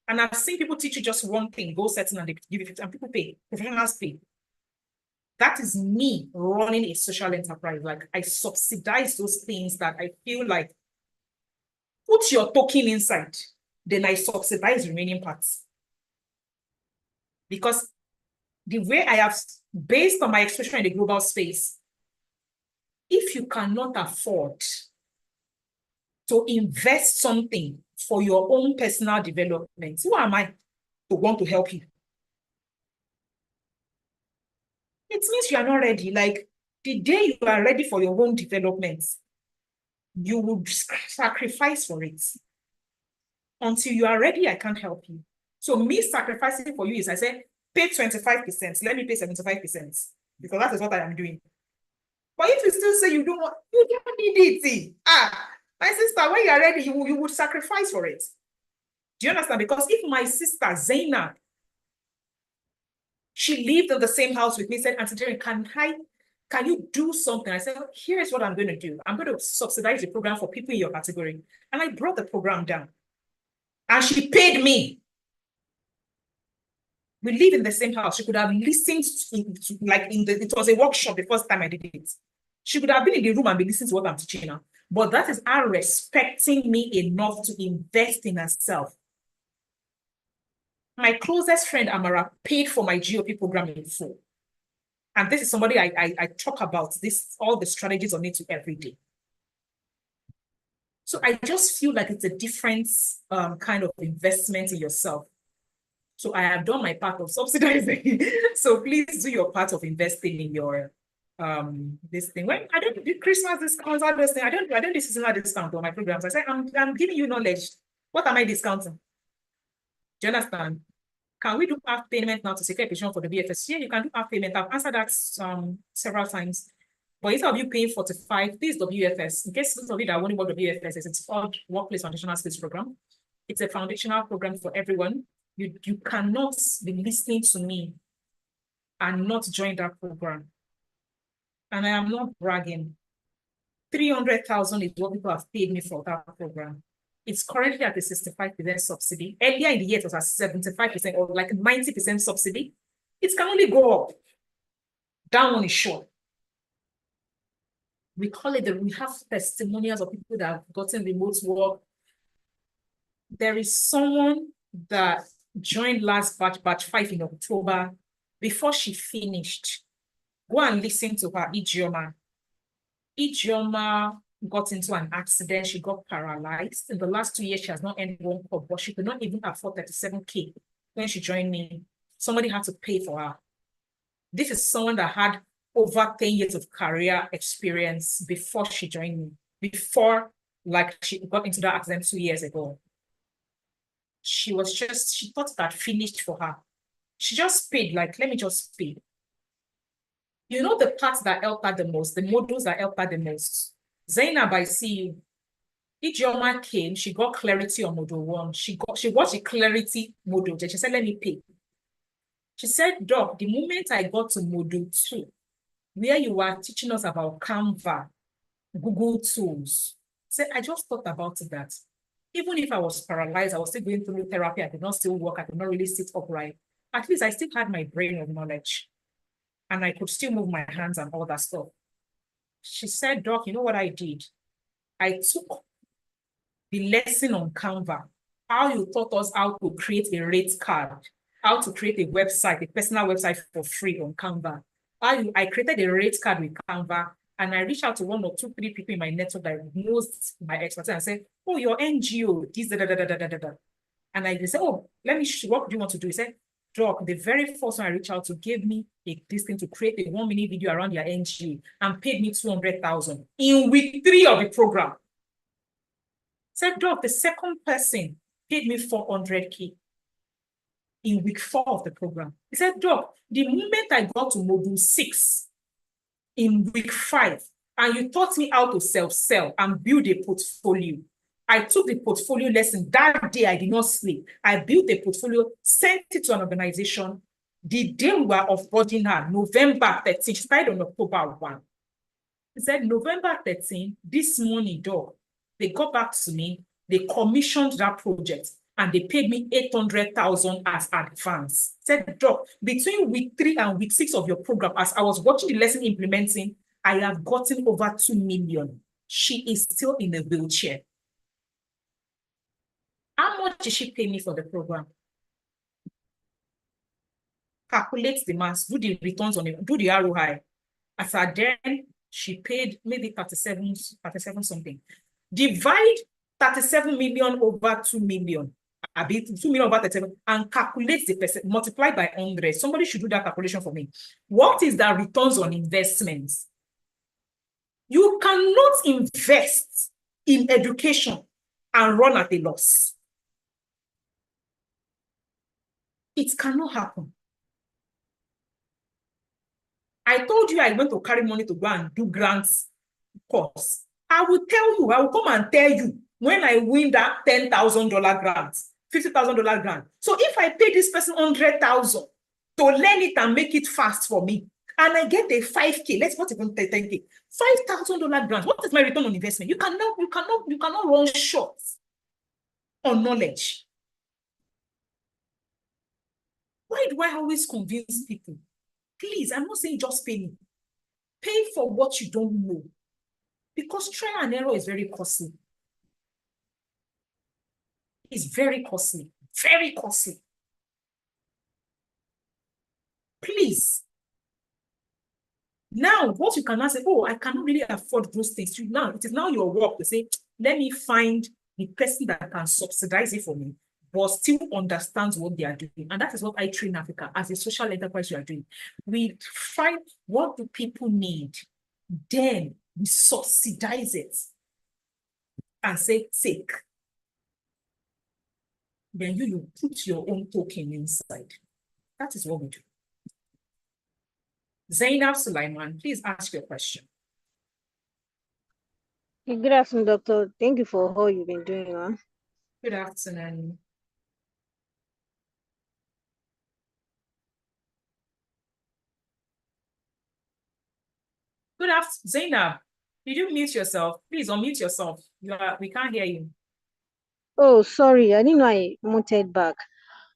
And I've seen people teach you just one thing, goal setting, and they give you 50, and people pay, professionals pay. That is me running a social enterprise. Like, I subsidize those things that I feel like, put your token inside, then I subsidize the remaining parts. Because the way I have, based on my exposure in the global space, if you cannot afford to invest something for your own personal development, who am I to want to help you? It means you are not ready. Like, the day you are ready for your own development, you will sacrifice for it. Until you are ready, I can't help you. So me sacrificing for you is, I say, pay 25%, let me pay 75%, because that is what I am doing. But if you still say you don't want, you don't need it. My sister, when you are ready, you would sacrifice for it. Do you understand? Because if my sister, Zainab, she lived in the same house with me, said, Auntie Jerry, can you do something? I said, here's what I'm going to do. I'm going to subsidize the program for people in your category. And I brought the program down. And she paid me. We live in the same house. She could have listened to like, it was a workshop the first time I did it. She could have been in the room and be listening to what I'm teaching her. But that is her respecting me enough to invest in herself. My closest friend, Amara, paid for my GOP program in full. And this is somebody I talk about all the strategies on it every day. So I just feel like it's a different kind of investment in yourself. So I have done my part of subsidizing. So please do your part of investing in your this thing. When I don't do Christmas discounts, all those things, I don't do seasonal discount on my programs. I say I'm giving you knowledge. What am I discounting? Do you understand? Can we do half payment now to secure a position for the BFS? Yeah, you can do half payment. I've answered that several times. But instead of you paying 45, this is WFS. In case those of you that wondering what WFS is, it's called Workplace Foundational Skills Program. It's a foundational program for everyone. You cannot be listening to me and not join that program. And I am not bragging. 300,000 is what people have paid me for that program. It's currently at a 65% subsidy. Earlier in the year, it was at 75% or like 90% subsidy. It can only go up. Down one is short. We call it we have testimonials of people that have gotten remote work. There is someone that joined last batch 5 in October. Before she finished, go and listen to her, Ijeoma. Ijeoma got into an accident. She got paralyzed. In the last 2 years, she has not earned 1 kobo, but she could not even afford 37K. When she joined me, somebody had to pay for her. This is someone that had over 10 years of career experience before she joined me, before like she got into that accident 2 years ago. She thought that finished for her. She just paid, like, let me just pay. You know the parts that helped her the most, the modules that helped her the most. Zainab, I see you. Ijeoma came, she got clarity on module 1. She watched the clarity module. She said, let me pay. She said, Doc, the moment I got to module 2, where you were teaching us about Canva, Google tools, said, I just thought about that. Even if I was paralyzed, I was still going through therapy, I could not still work, I could not really sit upright. At least I still had my brain of knowledge. And I could still move my hands and all that stuff. She said, Doc, you know what I did? I took the lesson on Canva, how you taught us how to create a rate card, how to create a website, a personal website for free on Canva. I created a rate card with Canva, and I reached out to 1 or 2, 3 people in my network that knows my expertise and said, oh, your NGO, this, da. And I said, oh, let me show, what do you want to do? He said, Doc, the very first one I reached out to gave me this thing to create a 1-minute video around their NGO and paid me 200,000 in week 3 of the program. Said, Doc, the second person paid me 400K in week 4 of the program. He said, Doc, the moment I got to module 6 in week 5, and you taught me how to self-sell and build a portfolio, I took the portfolio lesson that day. I did not sleep. I built a portfolio, sent it to an organization. The day we were offboarding her, November 13, she started on October 1. He said, November 13, this morning, Doc, they got back to me. They commissioned that project. and they paid me 800,000 as advance. Said, Doc, between week 3 and week 6 of your program, as I was watching the lesson implementing, I have gotten over 2 million. She is still in a wheelchair. How much did she pay me for the program? Calculate the mass, do the returns on it, do the ROI. As at then, she paid maybe 37 something. Divide 37 million over 2 million. A bit 2 million over 37 and calculate the percent, multiply by 100. Somebody should do that calculation for me. What is the returns on investments? You cannot invest in education and run at a loss. It cannot happen. I told you I went to carry money to go and do grants course. I will tell you, I will come and tell you when I win that $10,000 grant, $50,000 grant. So if I pay this person 100,000 to learn it and make it fast for me, and I get a 5K, let's not even 10K, $5,000 grant. What is my return on investment? You cannot run short on knowledge. Why do I always convince people? Please, I'm not saying just pay me. Pay for what you don't know. Because trial and error is very costly. It's very costly. Very costly. Please. Now, what you cannot say, oh, I cannot really afford those things. Now, it is now your work to say, let me find the person that can subsidize it for me, but still understands what they are doing. And that is what I Train Africa as a social enterprise we are doing. We find what do people need, then we subsidize it and say, take. Then you put your own token inside. That is what we do. Zainab Sulaiman, please ask your question. Good afternoon, Doctor. Thank you for all you've been doing. Huh? Good afternoon. Good afternoon, Zainab. Did you mute yourself? Please unmute yourself. We can't hear you. Oh, sorry. I didn't know I muted back.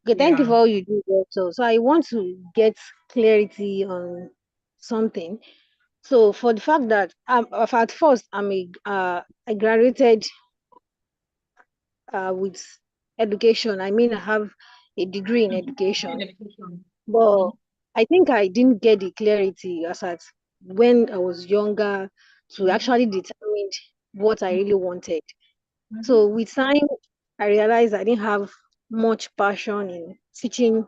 Okay, thank you for all you do, Doctor. So I want to get clarity on something. So for the fact that at first I graduated with education. I mean, I have a degree in education, but I think I didn't get the clarity as at when I was younger to actually determine what I really wanted. So with time, I realized I didn't have much passion in teaching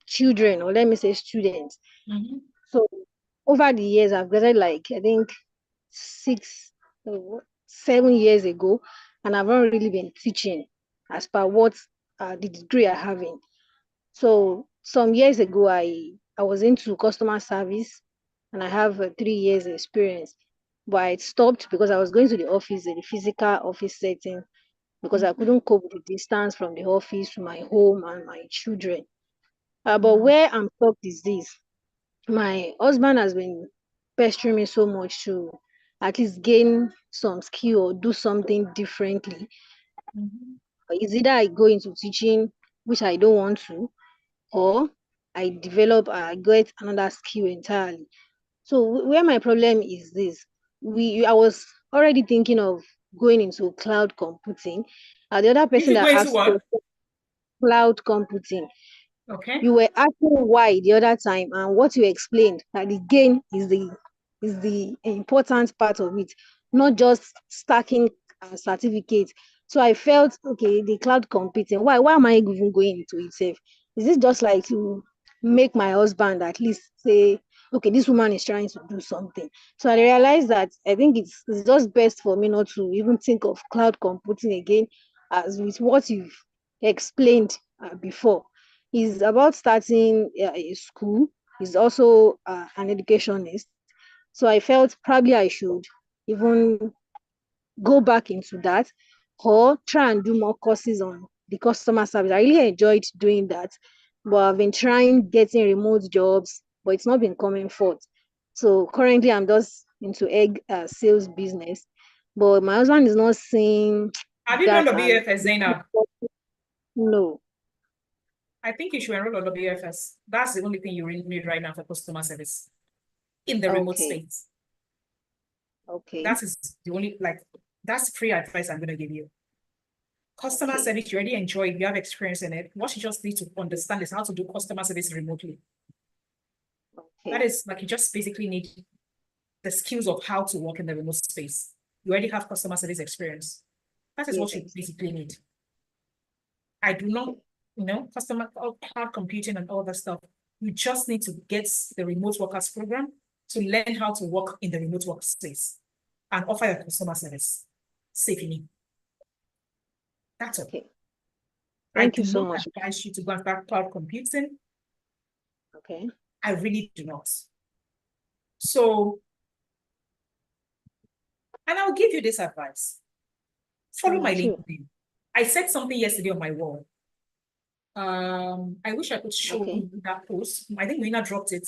children, or let me say students. So over the years, I've graduated like I think 7 years ago, and I've not really been teaching as per what the degree I have in. So some years ago, I was into customer service, and I have 3 years experience. But I stopped because I was going to the office, the physical office setting, because I couldn't cope with the distance from the office to my home and my children. But where I'm stuck is this. My husband has been pestering me so much to at least gain some skill or do something differently. It's either I go into teaching, which I don't want to, or I get another skill entirely. So where my problem is this, I was already thinking of going into cloud computing. The other person that asked cloud computing. Okay. You were asking why the other time, and what you explained that the gain is the important part of it, not just stacking certificates. So I felt, okay, the cloud computing, why am I even going into itself? Is it just like to make my husband at least say, okay, this woman is trying to do something? So I realized that I think it's just best for me not to even think of cloud computing again, as with what you've explained before. Is about starting a school. He's also an educationist. So I felt probably I should even go back into that, or try and do more courses on the customer service. I really enjoyed doing that, but I've been trying getting remote jobs, but it's not been coming forth. So currently I'm just into egg sales business, but my husband is not seeing Have you that done the BFS, Zainab? No. I think you should enroll on the BFS. That's the only thing you really need right now for customer service in the remote Okay. space. Okay. That is the only, like, that's free advice I'm going to give you. Customer Okay. service, you already enjoy it, you have experience in it. What you just need to understand is how to do customer service remotely. Okay. That is like, you just basically need the skills of how to work in the remote space. You already have customer service experience. That is what you Yes. basically need. I do not, customer cloud computing and all that stuff. You just need to get the remote workers program to learn how to work in the remote workspace and offer your customer service safely. That's all. Okay. Thank I you do so not much. advise you to go and start cloud computing. Okay. I really do not. So, and I'll give you this advice. Follow my Thank you. LinkedIn. I said something yesterday on my wall. I wish I could show Okay. you that post. I think Mina dropped it.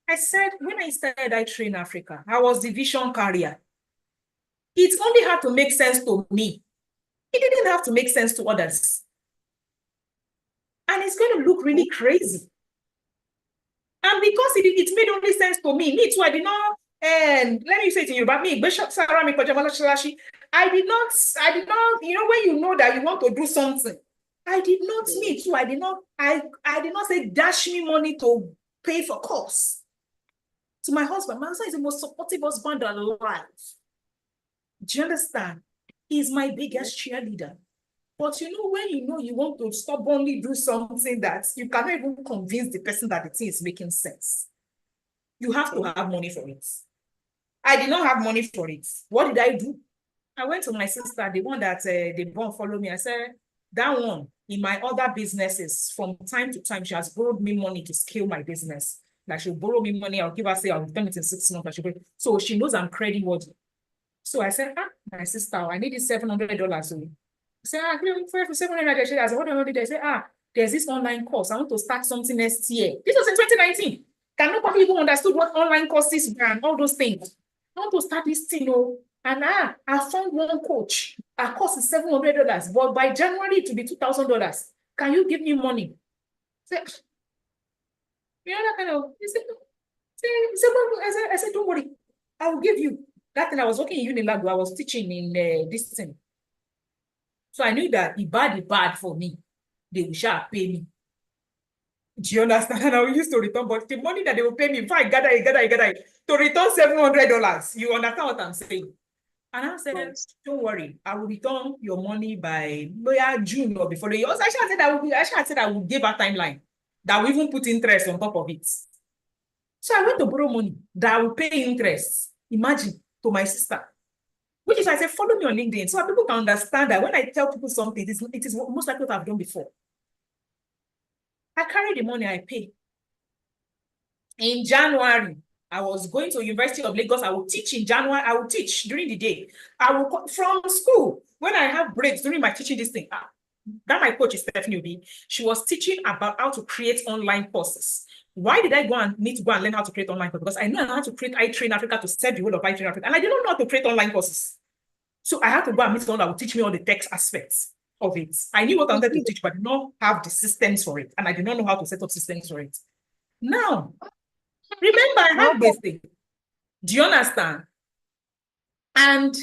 I said, when I started iTrain Africa, I was the vision carrier. It only had to make sense to me. It didn't have to make sense to others. And it's going to look really crazy. And because it made only sense to me too, I did not, and let me say to you about me, I did not, when you know that you want to do something, I did not, me too, I did not say dash me money to pay for course. To my husband, my husband is the most supportive husband alive. Do you understand? He's my biggest cheerleader. But when you want to stubbornly do something that you cannot even convince the person that the thing is making sense, you have to have money for it. I did not have money for it. What did I do? I went to my sister, the one that they won't follow me. I said, that one, in my other businesses, from time to time, she has borrowed me money to scale my business. Like, she'll borrow me money, I'll give her, say, I'll return it in 6 months. So she knows I'm creditworthy. So I said, my sister, I need this $700. So I said, for $700. I said, what do I do? I said, there's this online course. I want to start something next year. This was in 2019. Can nobody even understood what online courses were and all those things? I want to start this thing, and I found one coach. Our course is $700, but by January it will be $2,000. Can you give me money? Say, that kind of. I said, don't worry, I will give you. That thing, I was working in Unilag, I was teaching in this thing. So I knew that it bad for me. They will pay me. Do you understand? And I used to return, but the money that they will pay me, if I gather to return $700. You understand what I'm saying? And I said, don't worry, I will return your money by June or before the year. I said I would give a timeline that will even put interest on top of it. So I went to borrow money that will pay interest. Imagine, to my sister. Which is why I said, follow me on LinkedIn, so people can understand that when I tell people something, it is most likely what I've done before. I carry the money, I pay. In January, I was going to University of Lagos. I will teach in January. I will teach during the day. I will from school. When I have breaks during my teaching this thing, that my coach is Stephanie Obi. She was teaching about how to create online courses. Why did I need to go and learn how to create online courses? Because I know how to create iTrain Africa to serve the whole of iTrain Africa. And I did not know how to create online courses. So I had to go and meet someone that would teach me all the tech aspects of it. I knew what I wanted to teach, but I did not have the systems for it. And I did not know how to set up systems for it. Now, remember, I have this thing. Do you understand? And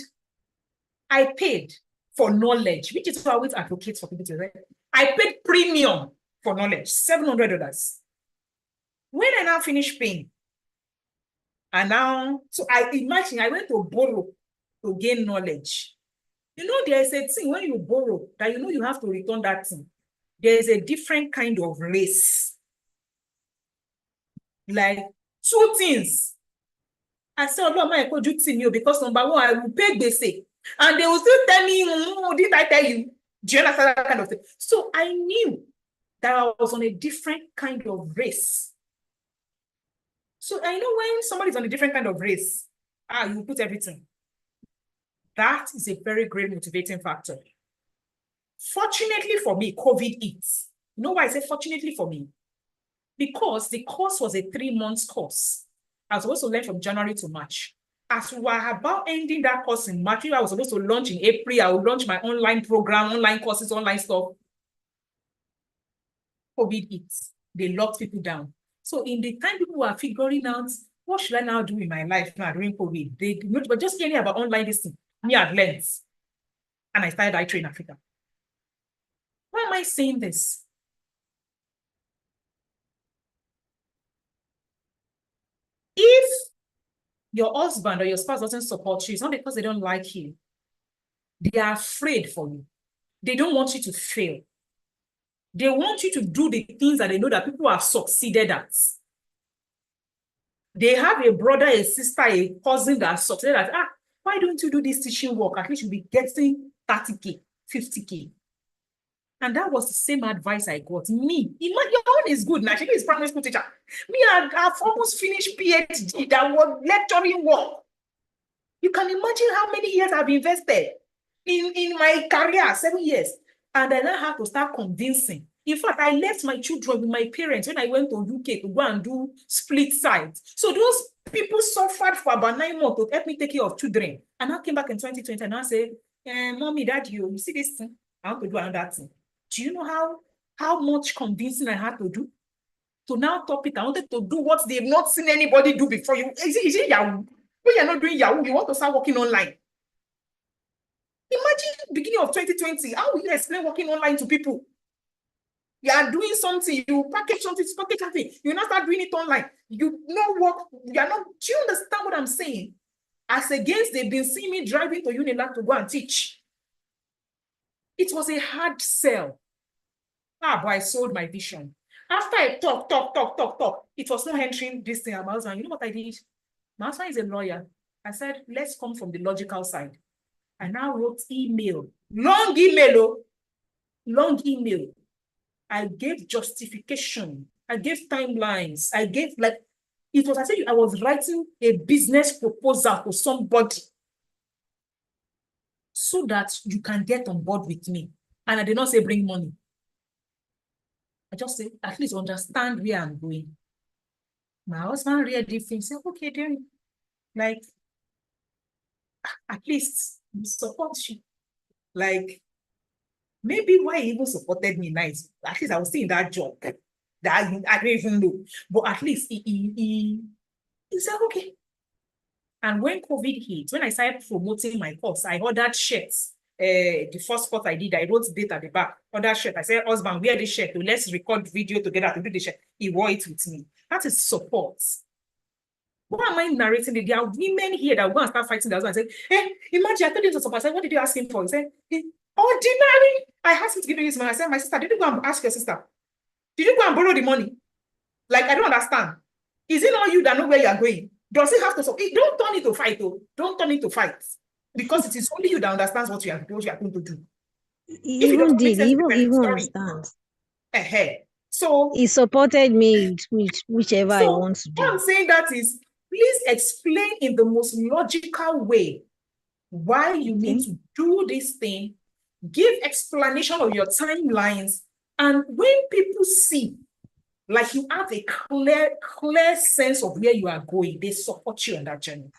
I paid for knowledge, which is why I always advocate for people to read. I paid premium for knowledge, $700. When I now finished paying, and now, so I imagine I went to borrow to gain knowledge. There's a thing when you borrow that you have to return that thing. There's a different kind of race. Like 2 things. I said, oh, my God, you see me because number one, I will pay the same. And they will still tell me, did I tell you? Do you understand that kind of thing? So I knew that I was on a different kind of race. So I know when somebody's on a different kind of race, you put everything. That is a very great motivating factor. Fortunately for me, COVID hit. You know why I say fortunately for me? Because the course was a 3 months course. I was supposed to learn from January to March. as we were about ending that course in March, I was supposed to launch in April. I would launch my online program, online courses, online stuff. COVID hits. They locked people down. So in the time people were figuring out, what should I now do in my life now during COVID? They were just hearing about online this thing. Me at length. And I started iTrain Africa. Why am I saying this? If your husband or your spouse doesn't support you, it's not because they don't like you. They are afraid for you. They don't want you to fail. They want you to do the things that they know that people have succeeded at. They have a brother, a sister, a cousin that succeeded at, why don't you do this teaching work? At least you'll be getting 30K, 50K. And that was the same advice I got. Me, your own is good. Now, she is primary school teacher. Me, I've almost finished PhD, that was lecturing work. You can imagine how many years I've invested in my career, 7 years. And I now have to start convincing. In fact, I left my children with my parents when I went to UK to go and do split sides. So those people suffered for about 9 months to help me take care of children. And I came back in 2020 and I said, Mommy, Dad, you see this thing? I want to do another thing. Do you know how much convincing I had to do? To now top it, I wanted to do what they've not seen anybody do before. Is it Yahoo? When you're not doing Yahoo, you want to start working online. Imagine beginning of 2020, how will you explain working online to people? You are doing something, you package something, you not start doing it online. You know what, you are not, do you understand what I'm saying? As against, they've been seeing me driving to Unilag to go and teach. It was a hard sell. But I sold my vision. After I talk, it was not entering this thing. My husband, you know what I did? My husband is a lawyer. I said, let's come from the logical side. I now wrote email, long email. I gave justification. I gave timelines. I gave it was as if I was writing a business proposal to somebody so that you can get on board with me. And I did not say bring money. I just said, at least understand where I'm going. My husband read the thing, said, okay, then, at least support you. Maybe why he even supported me nice. At least I was still in that job that I don't even know. But at least he said, okay. And when COVID hit, when I started promoting my course, I ordered shirts. The first course I did, I wrote date at the back, order shirt. I said, husband, wear this shirt. Let's record video together to do the shirt. He wore it with me. That is support. Why am I narrating it? There are women here that will go and start fighting the husband and say, hey, imagine I told you to support. I said, what did you ask him for? He said, hey, ordinary. I asked him to give you this money. I said, my sister, did you go and ask your sister? Did you go and borrow the money? I don't understand. Is it not you that know where you are going? Does it have to support? Don't turn it to fight, though. Don't turn it to fight. Because it is only you that understands what you are going to do. Even understands. So he supported me with whichever I want to do. What I'm saying that is, please explain in the most logical way why you need to do this thing. Give explanation of your timelines, and when people see you have a clear sense of where you are going, they support you on that journey.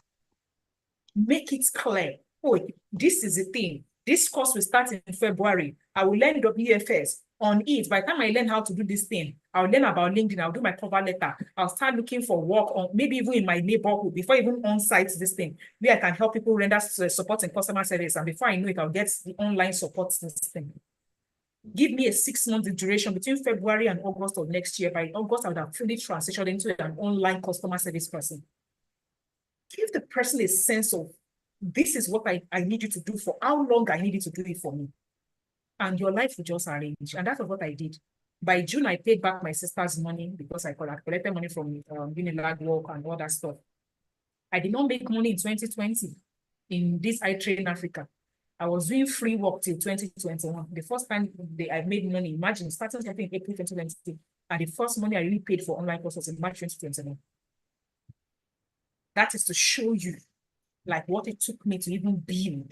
Make it clear. Oh, this is the thing. This course will start in February. I will learn WFS on it. By the time I learn how to do this thing, I'll learn about LinkedIn. I'll do my cover letter. I'll start looking for work on maybe even in my neighborhood before even on-site this thing, where I can help people render support and customer service. And before I know it, I'll get the online support system. Give me a 6-month duration between February and August of next year. By August, I would have fully transitioned into an online customer service person. Give the person a sense of, this is what I need you to do for how long I need you to do it for me. And your life will just arrange. And that's what I did. By June, I paid back my sister's money because I collected money from Unilag work and all that stuff. I did not make money in 2020 in this iTrain Africa. I was doing free work till 2021. The first time I made money, imagine, starting in April 2020, and the first money I really paid for online courses in March 2021. That is to show you what it took me to even build.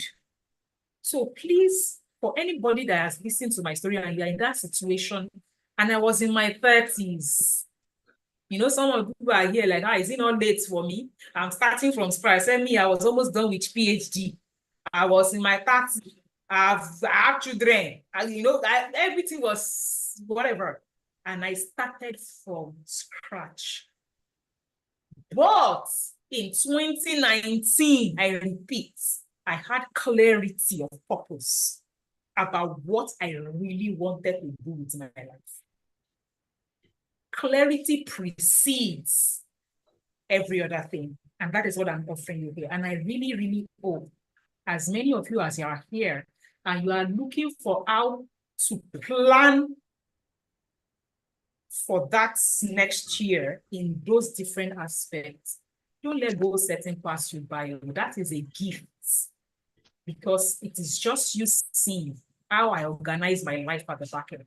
So please, for anybody that has listened to my story and you're in that situation, and I was in my 30s, You know, some of the people are here like, is it not late for me? I'm starting from scratch. Send me, I was almost done with PhD. I was in my 30s. I have children. Everything was whatever. And I started from scratch. But in 2019, I repeat, I had clarity of purpose about what I really wanted to do with my life. Clarity precedes every other thing. And that is what I'm offering you here. And I really, really hope, as many of you as you are here, and you are looking for how to plan for that next year in those different aspects, don't let goal setting pass you by. That is a gift, because it is just you seeing how I organize my life at the back end.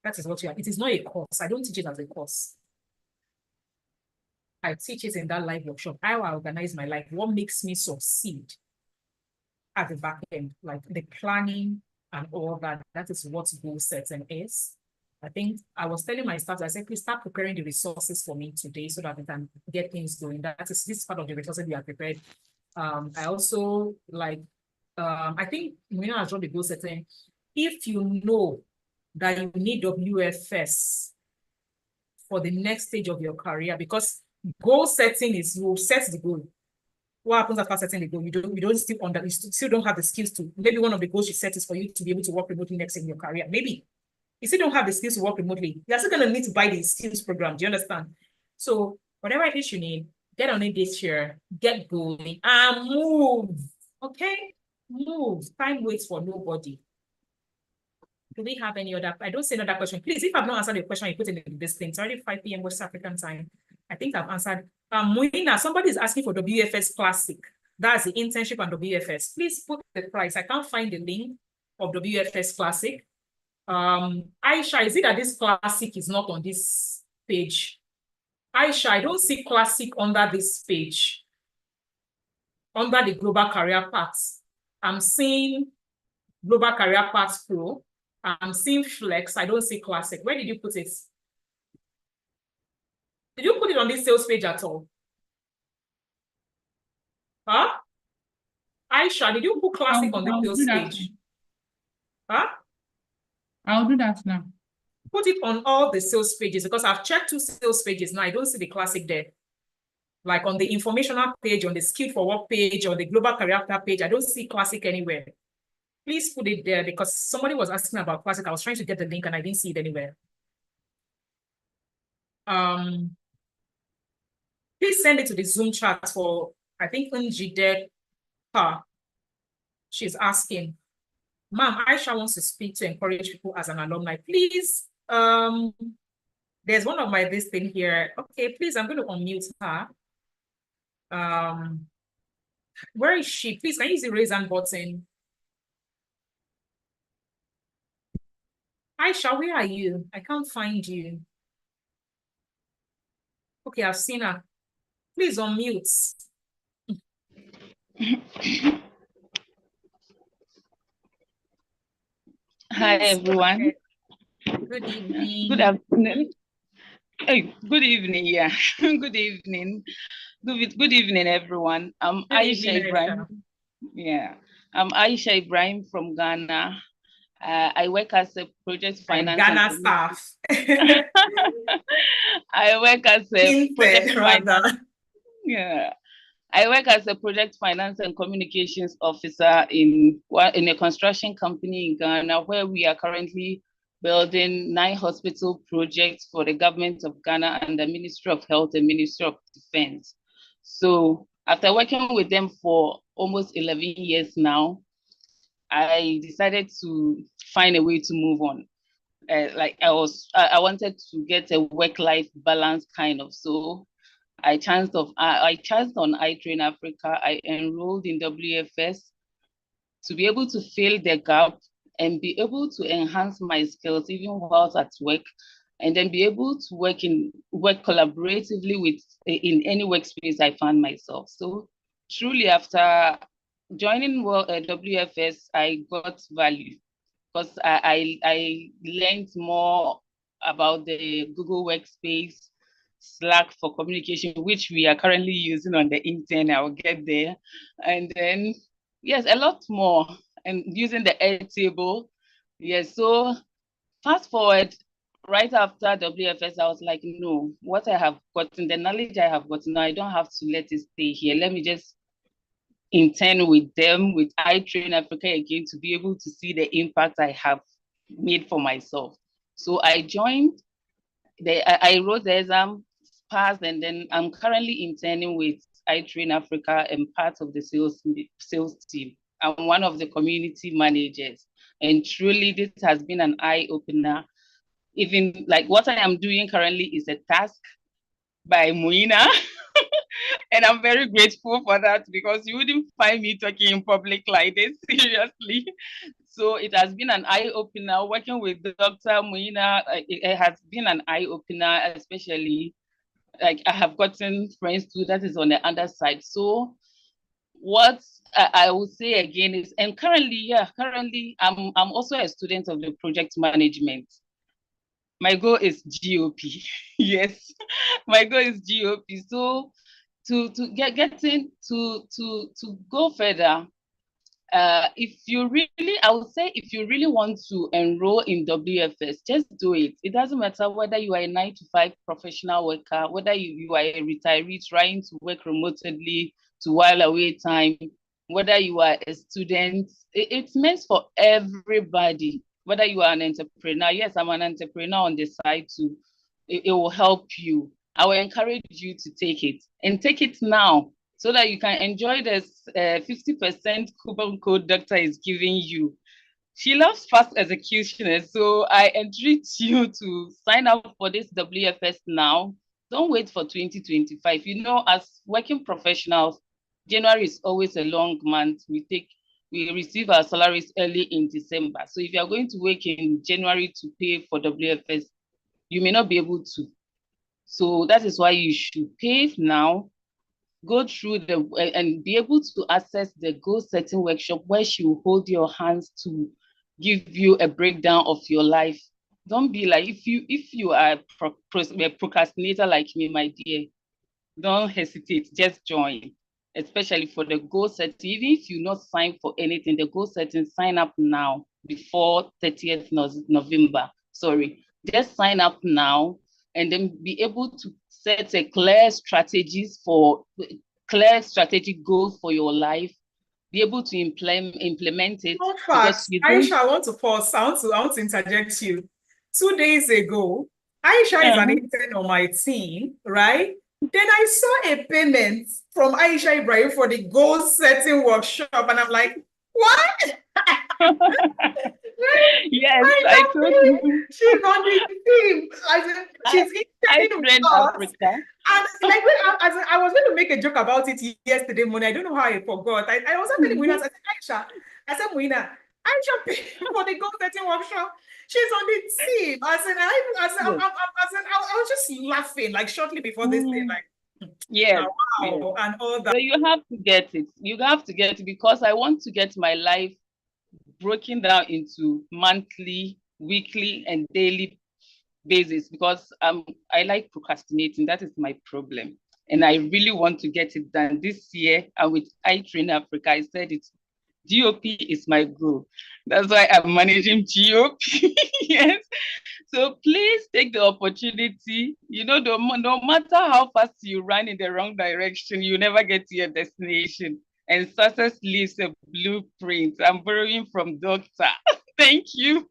That is what you are. It is not a course. I don't teach it as a course. I teach it in that live workshop, how I organize my life, what makes me succeed at the back end, like the planning and all that. That is what goal setting is. I think I was telling my staff, I said, please start preparing the resources for me today so that we can get things going. This part of the resources we are prepared. I also I think Marina has drawn the goal setting. If you know that you need WFS for the next stage of your career, because goal setting is you set the goal. What happens after setting the goal? You still don't have the skills to, maybe one of the goals you set is for you to be able to work remotely next in your career. Maybe you still don't have the skills to work remotely. You're still going to need to buy the skills program. Do you understand? So whatever it is you need, get on it this year, get going and move. Okay? Move. Time waits for nobody. Do we have any other? I don't see another question. Please, if I've not answered your question, you put it in this thing. It's already 5 p.m. West African time. I think I've answered. Muina, somebody is asking for WFS Classic. That's the internship and WFS. Please put the price. I can't find the link of WFS Classic. Aisha, is it that this Classic is not on this page? Aisha, I don't see Classic under this page. Under the Global Career Paths. I'm seeing Global Career Paths Pro. I'm seeing Flex. I don't see Classic. Where did you put it? Did you put it on this sales page at all? Huh? Aisha, did you put Classic on the sales page? Huh? I'll do that now. Put it on all the sales pages, because I've checked 2 sales pages now. I don't see the Classic there. Like on the informational page, on the Skill for Work page, or the Global Career Path page, I don't see Classic anywhere. Please put it there, because somebody was asking about Classic. I was trying to get the link and I didn't see it anywhere. Please send it to the Zoom chat for, I think, Njide. She's asking, Ma'am, Aisha wants to speak to encourage people as an alumni. Please, there's one of this thing here. Okay, please, I'm going to unmute her. Where is she? Please, can you use the raise hand button? Aisha, where are you? I can't find you. Okay, I've seen her. Please unmute. Hi, everyone. Good evening. Good afternoon. Hey, good evening, yeah. Good evening. Good evening, everyone. I'm Aisha Ibrahim. Yeah, I'm Aisha Ibrahim from Ghana. I work as a project finance. Ghana staff. I work as a project finance. Yeah. I work as a project finance and communications officer in a construction company in Ghana, where we are currently building 9 hospital projects for the government of Ghana and the Ministry of Health and Ministry of Defense. So after working with them for almost 11 years now, I decided to find a way to move on. I wanted to get a work-life balance kind of. So I chanced on iTrain Africa. I enrolled in WFS to be able to fill the gap and be able to enhance my skills even whilst at work, and then be able to work collaboratively in any workspace I found myself. So truly, after joining WFS, I got value, because I learned more about the Google Workspace, Slack for communication, which we are currently using on the intern. I'll get there. And then, yes, a lot more. And using the Airtable. Yes, so fast forward, right after WFS, I was like, no, what I have gotten, the knowledge I have gotten, I don't have to let it stay here. Let me just intern with them, with iTrain Africa again, to be able to see the impact I have made for myself. So I joined, I wrote the exam, passed, and then I'm currently interning with iTrain Africa and part of the sales team. I'm one of the community managers. And truly, this has been an eye-opener. Even like what I am doing currently is a task by Muina. And I'm very grateful for that, because you wouldn't find me talking in public like this, seriously. So it has been an eye-opener working with Dr. Muina. It has been an eye-opener, especially like I have gotten friends too that is on the other side. So what I will say again is, and currently I'm also a student of the project management. My goal is GOP. Yes, my goal is GOP. So to go further, if you really, I would say, if you really want to enroll in WFS, just do it. It doesn't matter whether you are a 9-to-5 professional worker, whether you are a retiree trying to work remotely to while away time, whether you are a student. It's meant for everybody. Whether you are an entrepreneur, yes, I'm an entrepreneur on the side too. It will help you. I will encourage you to take it, and take it now, so that you can enjoy this 50% coupon code doctor is giving you. She loves fast execution, so I entreat you to sign up for this WFS now. Don't wait for 2025. You know, as working professionals, January is always a long month. We receive our salaries early in December. So if you are going to work in January to pay for WFS, you may not be able to. So that is why you should pay now, go through and be able to access the goal setting workshop, where she will hold your hands to give you a breakdown of your life. Don't be like, if you are a procrastinator like me, my dear, don't hesitate, just join. Especially for the goal setting, even if you not sign for anything, the goal setting, sign up now before 30th November. Sorry, just sign up now, and then be able to set a clear strategic goals for your life, be able to implement it. So fast, Aisha, I want to pause. I want to interject you. 2 days ago, Aisha is an intern on my team, right? Then I saw a payment from Aisha Ibrahim for the goal setting workshop, and I'm like, what? Yes, I told you. She's on the team. She's interning Africa. And like, I was going to make a joke about it yesterday morning. I don't know how I forgot. I was actually Muina. I said, Aisha. I said, Muina, Aisha paid for the goal setting workshop. She's on the team. I was just laughing like shortly before this thing, like, yeah, wow, and all that. So you have to get it. You have to get it, because I want to get my life broken down into monthly, weekly, and daily basis, because I like procrastinating. That is my problem, and I really want to get it done this year. And with iTrain Africa, I said it. GOP is my goal. That's why I'm managing GOP. Yes. So please take the opportunity. You know, no matter how fast you run in the wrong direction, you never get to your destination. And success leaves a blueprint. I'm borrowing from Doctor. Thank you.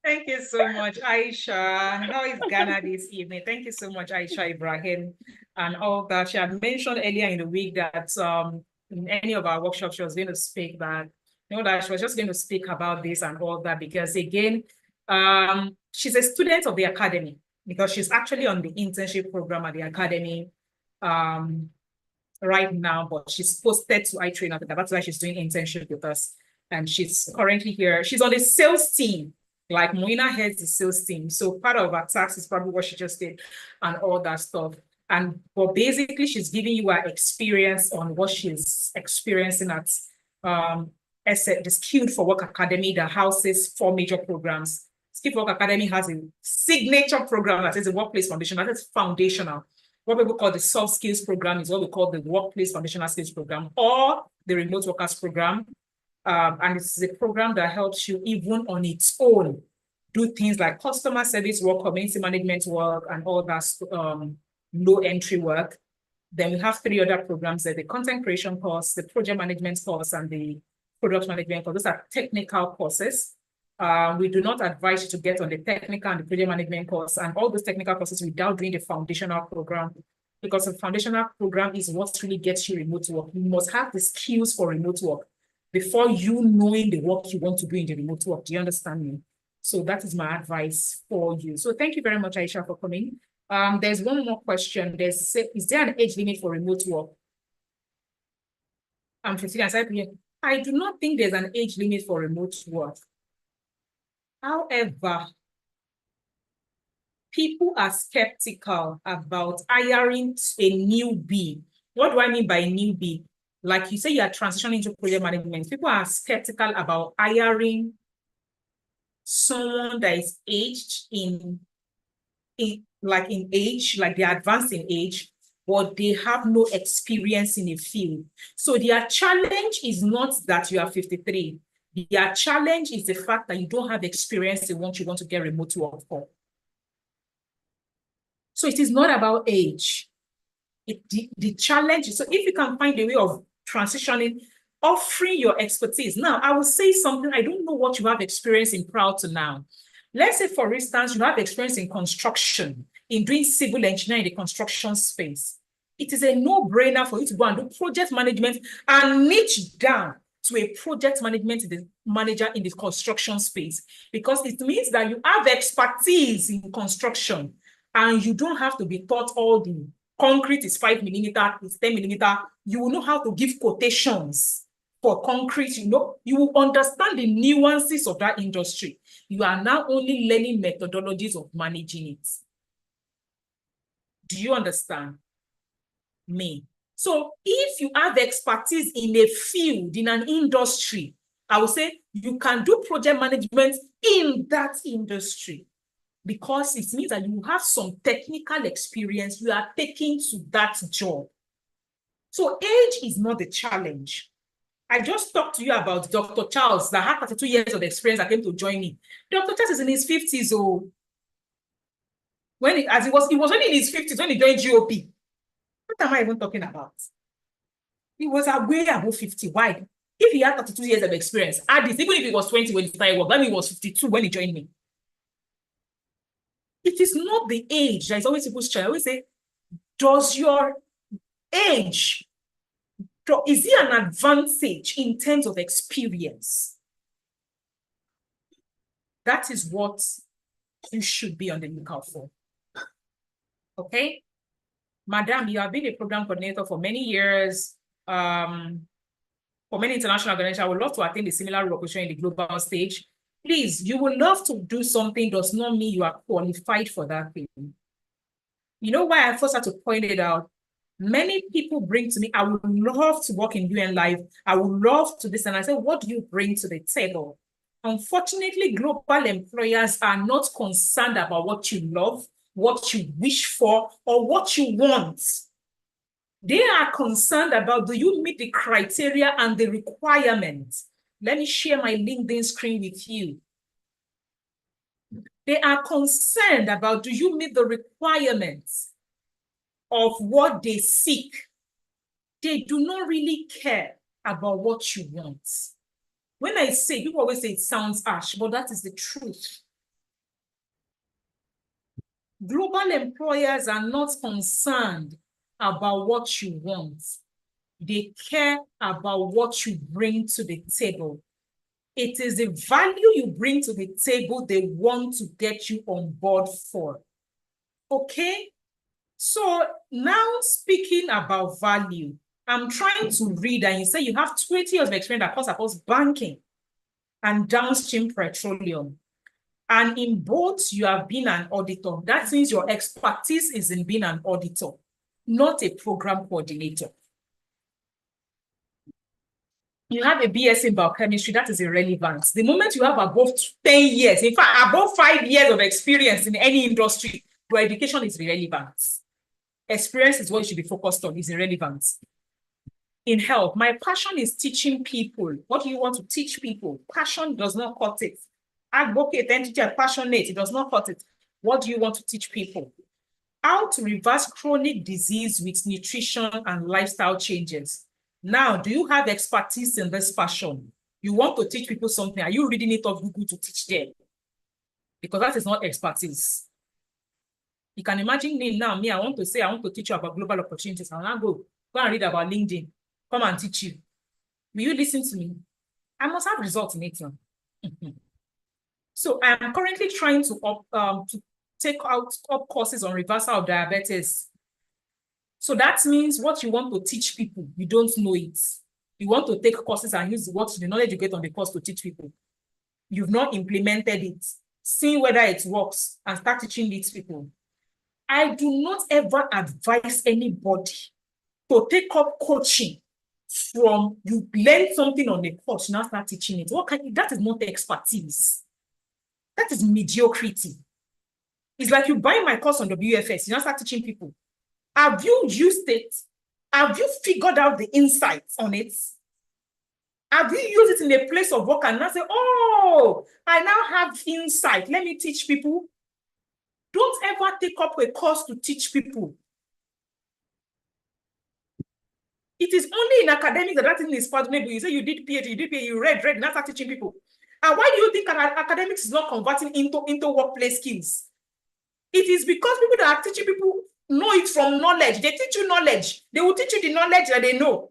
Thank you so much, Aisha. How is Ghana this evening? Thank you so much, Aisha Ibrahim, and all that. She had mentioned earlier in the week that in any of our workshops, she was going to speak that, you know, that she was just going to speak about this and all that, because again, she's a student of the academy, because she's actually on the internship program at the academy right now, but she's posted to iTrain Africa. That's why she's doing internship with us. And she's currently here. She's on the sales team. Like Muina heads the sales team. So part of her task is probably what she just did and all that stuff. But basically, she's giving you her experience on what she's experiencing at the Skilled for Work Academy that houses 4 major programs Skip Work Academy has a signature program that is a workplace foundation, that is foundational. What people call the soft skills program is what we call the workplace foundational skills program, or the remote workers program. And it's a program that helps you even on its own do things like customer service work, community management work, and all that low entry work. Then we have 3 other programs there: the content creation course, the project management course, and the product management course. Those are technical courses. We do not advise you to get on the technical and the project management course and all those technical courses without doing the foundational program, because the foundational program is what really gets you remote work. You must have the skills for remote work before you knowing the work you want to do in the remote work. Do you understand me? So that is my advice for you. So thank you very much, Aisha, for coming. There's one more question. Is there an age limit for remote work? I'm 15. I do not think there's an age limit for remote work. However, people are skeptical about hiring a newbie. What do I mean by newbie? Like you say, you are transitioning into project management. People are skeptical about hiring someone that is aged in age, like they're advanced in age, but they have no experience in a field. So their challenge is not that you are 53. Their challenge is the fact that you don't have experience in what you want to get remote work for. So it is not about age. The challenge is, so if you can find a way of transitioning, offering your expertise. Now, I will say something. I don't know what you have experience in prior to now. Let's say, for instance, you have experience in construction, in doing civil engineering in the construction space. It is a no-brainer for you to go and do project management and niche down to a project management manager in the construction space, because it means that you have expertise in construction and you don't have to be taught all the concrete is 5 millimeter, it's 10 millimeter. You will know how to give quotations for concrete. You will understand the nuances of that industry. You are now only learning methodologies of managing it. Do you understand me? So if you have expertise in a field, in an industry, I would say you can do project management in that industry, because it means that you have some technical experience you are taking to that job. So age is not the challenge. I just talked to you about Dr. Charles that had 32 years of experience that came to join me. Dr. Charles is in his 50s. So he was only in his 50s when he joined GOP. What am I even talking about? He was way above 50. Why? If he had 32 years of experience, add this, even if he was 20 when he started work, then he was 52 when he joined me. It is not the age that is always people's challenge. I always say, does your age, is it an advantage in terms of experience? That is what you should be on the lookout for. Okay? Madam, you have been a program coordinator for many years, for many international organizations. I would love to attain a similar role in the global stage. Please, you would love to do something does not mean you are qualified for that thing. You know why I first had to point it out? Many people bring to me, I would love to work in UN Live. I would love to this. And I say, what do you bring to the table? Unfortunately, global employers are not concerned about what you love, what you wish for, or what you want. They are concerned about, do you meet the criteria and the requirements? Let me share my LinkedIn screen with you. They are concerned about, do you meet the requirements of what they seek? They do not really care about what you want. When I say, people always say it sounds harsh, but that is the truth. Global employers are not concerned about what you want. They care about what you bring to the table. It is the value you bring to the table they want to get you on board for. Okay? So now speaking about value, I'm trying to read, and you say you have 20 years of experience across banking and downstream petroleum. And in both, you have been an auditor. That means your expertise is in being an auditor, not a program coordinator. You have a BS in biochemistry, that is irrelevant. The moment you have above 10 years, in fact, above 5 years of experience in any industry, your education is irrelevant. Experience is what you should be focused on, is irrelevant. In health, my passion is teaching people. What do you want to teach people? Passion does not cut it. Advocate, entity, and passionate, it does not cut it. What do you want to teach people? How to reverse chronic disease with nutrition and lifestyle changes. Now, do you have expertise in this passion? You want to teach people something. Are you reading it off Google to teach them? Because that is not expertise. You can imagine me now, I want to say, I want to teach you about global opportunities. I'll now go and read about LinkedIn. Come and teach you. Will you listen to me? I must have results in it now. So I am currently trying to take out up courses on reversal of diabetes. So that means what you want to teach people, you don't know it. You want to take courses and use the knowledge you get on the course to teach people. You've not implemented it, see whether it works, and start teaching these people. I do not ever advise anybody to take up coaching from you learn something on the course, now start teaching it. That is not expertise. That is mediocrity. It's like you buy my course on WFS, you now start teaching people. Have you used it? Have you figured out the insights on it? Have you used it in a place of work and now say, oh, I now have insight, let me teach people? Don't ever take up a course to teach people. It is only in academics that thing is part. Maybe you say you did PhD, you read, now start teaching people. And why do you think academics is not converting into workplace skills? It is because people that are teaching people know it from knowledge. They teach you knowledge. They will teach you the knowledge that they know.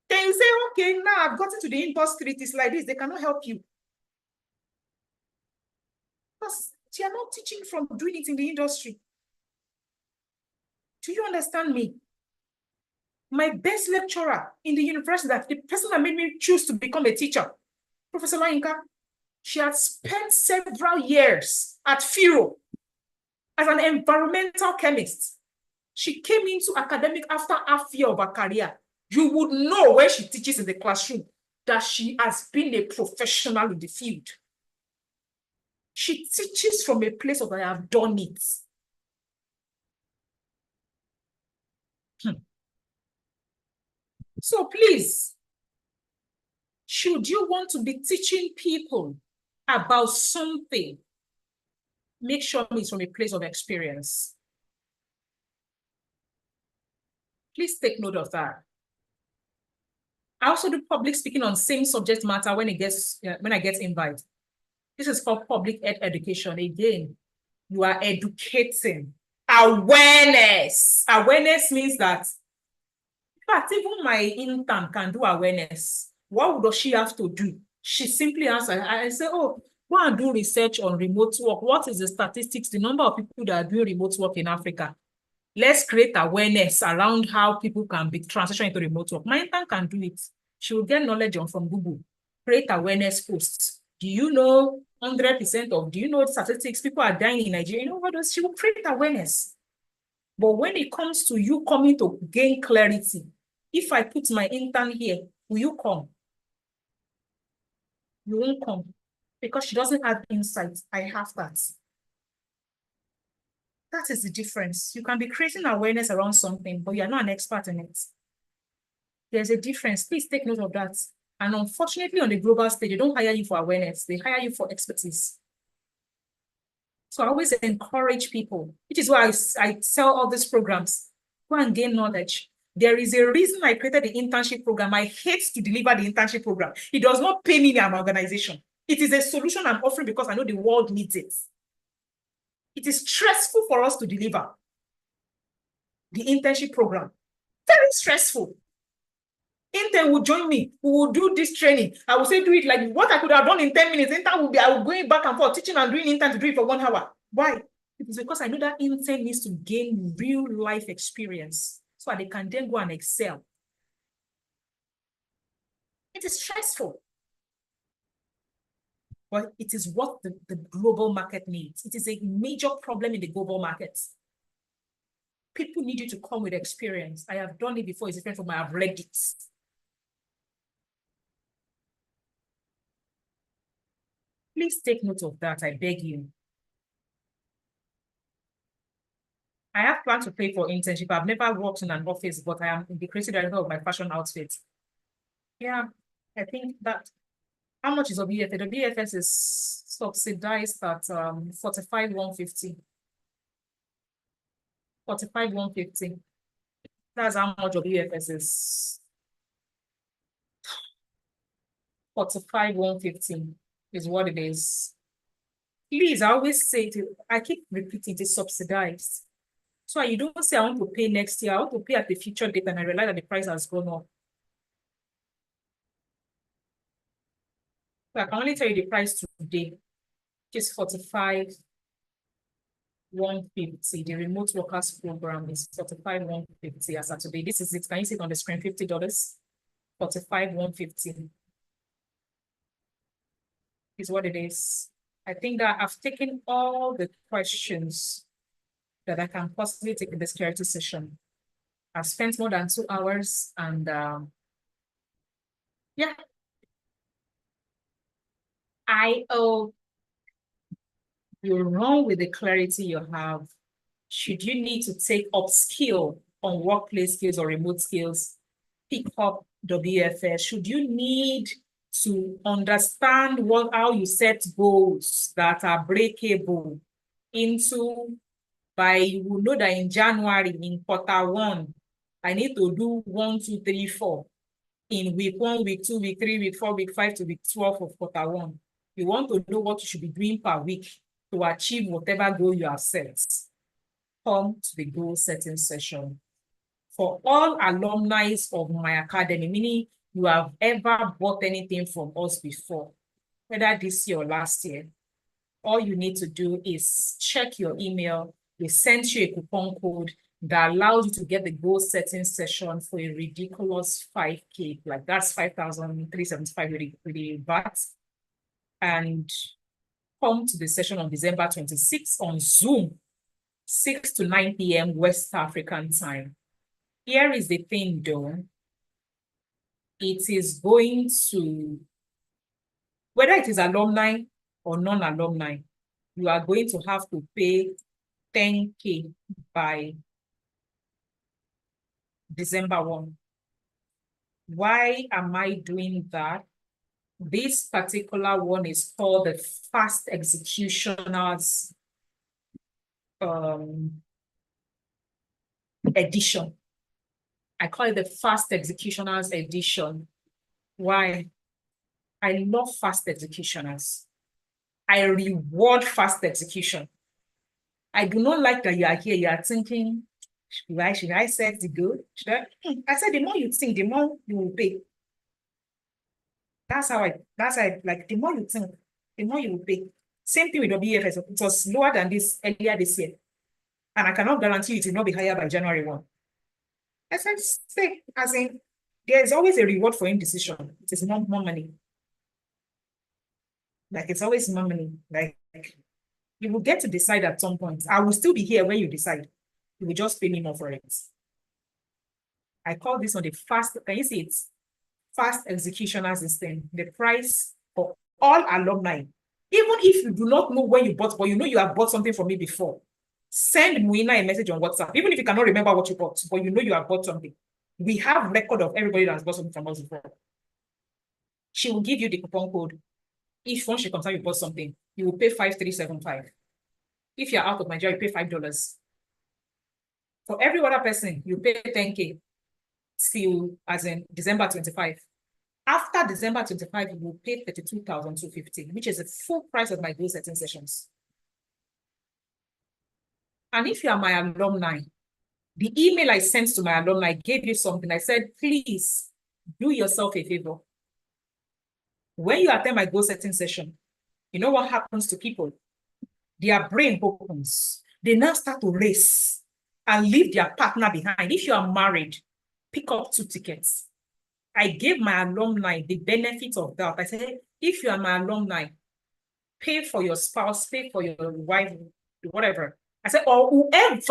Then you say, okay, now I've gotten to the industry, it is like this. They cannot help you. Because they are not teaching from doing it in the industry. Do you understand me? My best lecturer in the university, the person that made me choose to become a teacher, Professor Lainka, she had spent several years at FIRO as an environmental chemist. She came into academic after half year of her career. You would know when she teaches in the classroom that she has been a professional in the field. She teaches from a place of I have done it. So please, should you want to be teaching people about something, make sure it's from a place of experience. Please take note of that. I also do public speaking on same subject matter when I get invited. This is called public education. Again, you are educating. Awareness. Awareness means that, in fact, even my intern can do awareness. What does she have to do? She simply answers. I say, oh, go and do research on remote work. What is the statistics, the number of people that are doing remote work in Africa? Let's create awareness around how people can be transitioned into remote work. My intern can do it. She will get knowledge from Google. Create awareness posts. Do you know 100% of, do you know statistics? People are dying in Nigeria. You know what else? She will create awareness. But when it comes to you coming to gain clarity, if I put my intern here, will you come? You won't come because she doesn't have insight. I have that. That is the difference. You can be creating awareness around something, but you're not an expert in it. There's a difference. Please take note of that. And unfortunately, on the global stage, they don't hire you for awareness. They hire you for expertise. So I always encourage people, which is why I sell all these programs. Go and gain knowledge. There is a reason I created the internship program. I hate to deliver the internship program. It does not pay me in an organization. It is a solution I'm offering because I know the world needs it. It is stressful for us to deliver the internship program. Very stressful. Intern will join me. We will do this training. I will say do it like what I could have done in 10 minutes. Intern will be, I will going back and forth, teaching and doing intern to do it for 1 hour. Why? It is because I know that intern needs to gain real life experience so that they can then go and excel. It is stressful. But it is what the global market needs. It is a major problem in the global markets. People need you to come with experience. I have done it before. It's different from I have read it. Please take note of that. I beg you. I have planned to pay for internship. I've never worked in an office, but I am the creative director of my fashion outfit. Yeah, I think that. How much is WFS? The WFS is subsidized at 45,150. 45,150. That's how much WFS is. 45,150 is what it is. Please, I always say I keep repeating it is subsidized. So you don't say I want to pay next year, I want to pay at the future date, and I realize that the price has gone up. So I can only tell you the price today, which is 45,150. The remote workers program is 45,150 as of today. This is it. Can you see it on the screen? $50. 45,150 is what it is. I think that I've taken all the questions that I can possibly take in this clarity session. I've spent more than 2 hours, and yeah. You're wrong with the clarity you have. Should you need to take upskill on workplace skills or remote skills, pick up WFS. Should you need to understand how you set goals that are breakable into, you will know that in January, in Q1, I need to do 1, 2, 3, 4. In week 1, week 2, week 3, week 4, week 5 to week 12 of Q1. You want to know what you should be doing per week to achieve whatever goal you have set. Come to the goal setting session. For all alumni of my academy, meaning you have ever bought anything from us before, whether this year or last year, all you need to do is check your email. We sent you a coupon code that allows you to get the goal setting session for a ridiculous 5K. Like that's 5,375 with the VAT. And come to the session on December 26th on Zoom, 6 to 9 p.m. West African time. Here is the thing, though. It is going to, whether it is alumni or non-alumni, you are going to have to pay 10K by December 1. Why am I doing that? This particular one is called the Fast Executioners edition. I call it the Fast Executioners edition. Why? I love fast executioners. I reward fast execution. I do not like that you are here, you are thinking, should I set the goal? I said, the more you think, the more you will pay. That's how like, the more you think, the more you will pay. Same thing with WFS. It was lower than this earlier this year. And I cannot guarantee it will not be higher by January 1. I said, stay, as in, there's always a reward for indecision. It is not more money. Like, it's always more money. Like, you will get to decide at some point. I will still be here when you decide. You will just pay me more for it. I call this one the fast, can you see it? Fast executioners system. The price for all alumni. Even if you do not know when you bought, but you know you have bought something from me before, send Muina a message on WhatsApp. Even if you cannot remember what you bought, but you know you have bought something. We have record of everybody that has bought something from us before. She will give you the coupon code. If once she comes out, you bought something, you will pay 5,375. If you're out of Nigeria, you pay $5. For every other person, you pay 10K till as in December 25. After December 25, you will pay 32,250, which is the full price of my goal setting sessions. And if you are my alumni, the email I sent to my alumni gave you something. I said, please do yourself a favor. When you attend my goal setting session, you know what happens to people? Their brain opens. They now start to race and leave their partner behind. If you are married, pick up 2 tickets. I gave my alumni the benefit of that. I said, if you are my alumni, pay for your spouse, pay for your wife, whatever. I said, or whoever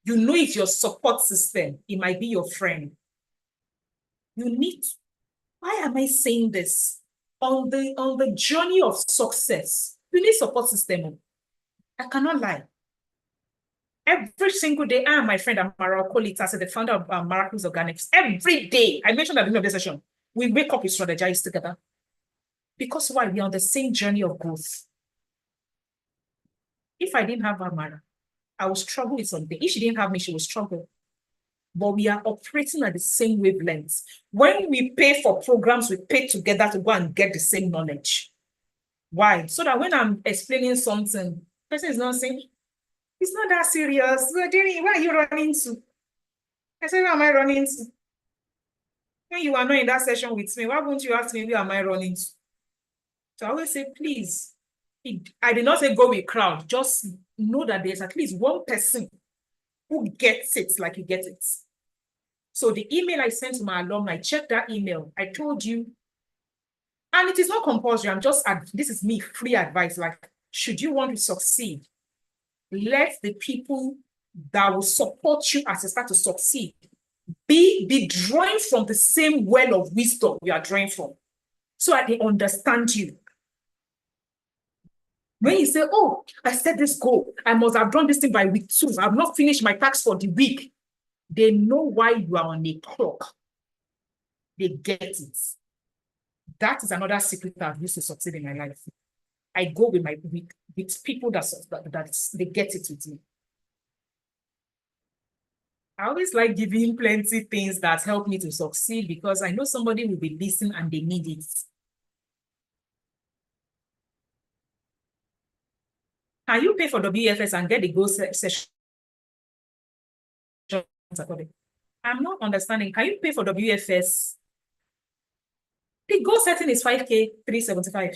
You know it's your support system. It might be your friend. You need, why am I saying this? On the journey of success, you need support system. I cannot lie. Every single day, I and my friend Amara Okolita, as the founder of Miraculous Organics, every day, I mentioned at the beginning of the session, we wake up, we strategize together. Because why? We are on the same journey of growth. If I didn't have Amara, I would struggle with something. If she didn't have me, she would struggle. But we are operating at the same wavelengths. When we pay for programs, we pay together to go and get the same knowledge. Why? So that when I'm explaining something, the person is not saying, it's not that serious. Where are you running to? I said, where am I running to? When you are not in that session with me, why won't you ask me, where am I running to? So I always say, please, I did not say go with crowd. Just know that there's at least one person who gets it like you get it. So the email I sent to my alumni, check that email. I told you, and it is not compulsory. This is me, free advice. Like, should you want to succeed, let the people that will support you as you start to succeed be drawing from the same well of wisdom you are drawing from, so that they understand you. When you say, oh, I set this goal, I must have done this thing by week 2, I have not finished my task for the week, they know why you are on a clock. They get it. That is another secret I've used to succeed in my life. I go with people that they get it with me. I always like giving plenty things that help me to succeed, because I know somebody will be listening and they need it. Can you pay for WFS and get the goal session? I'm not understanding. Can you pay for WFS? The goal setting is 5K 375.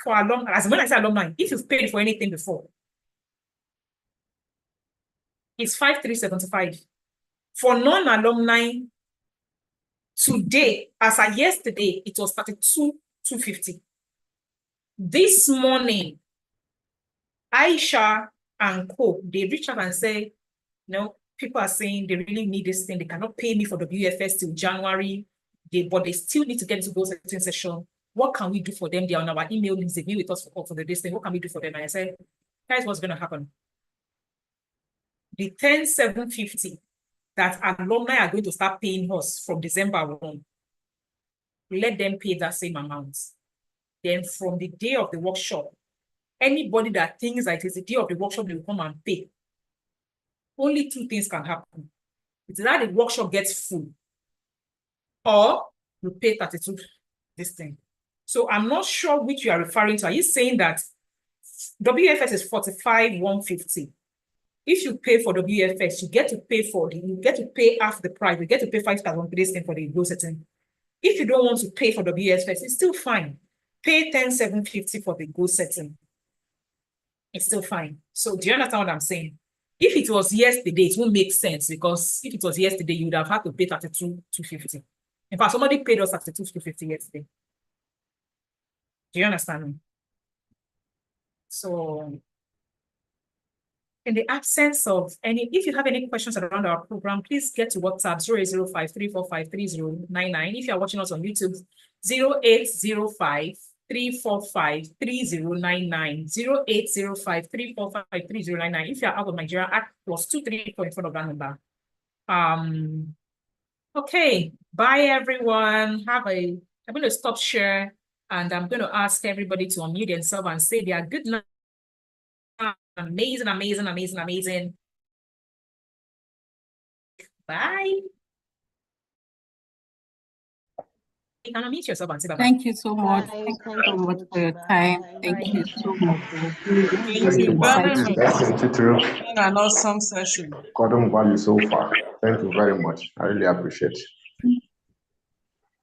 For alumni, as when I say alumni, if you've paid for anything before, it's 5,375. For non-alumni, today, as of yesterday, it was 32,250. This morning, Aisha and Co, they reached out and say, no, people are saying they really need this thing. They cannot pay me for the WFS till January, but they still need to get into goal setting session. What can we do for them? They are on our email list. They meet with us for this thing. What can we do for them? And I said, guys, what's going to happen? The 10,750 that alumni are going to start paying us from December 1, let them pay that same amount. Then from the day of the workshop, anybody that thinks that it is the day of the workshop, they will come and pay. Only 2 things can happen. It's either the workshop gets full, or you pay 32 this thing. So I'm not sure which you are referring to. Are you saying that WFS is 45,150? If you pay for WFS, you get to pay half the price. You get to pay 5,000 for this thing for the goal setting. If you don't want to pay for WFS, it's still fine. Pay 10,750 for the goal setting. It's still fine. So do you understand what I'm saying? If it was yesterday, it won't make sense, because if it was yesterday, you would have had to pay 32,250. In fact, somebody paid us 32,250 yesterday. Do you understand me? So, in the absence of if you have any questions around our program, please get to WhatsApp 0805-345-3099. If you are watching us on YouTube, 0805-345-3099. 0805-345-3099. If you are out of Nigeria, add +234 in front of that number. Okay, bye everyone. I'm going to stop share, and I'm going to ask everybody to unmute themselves and say their good night. Amazing, amazing, amazing, amazing. Bye. You can unmute yourself and say bye. Thank you so much. Bye. Thank you so much for your time. Thank you so much for Thank you, ma'am. That's an awesome session. Gotten value so far. Thank you very much. I really appreciate it.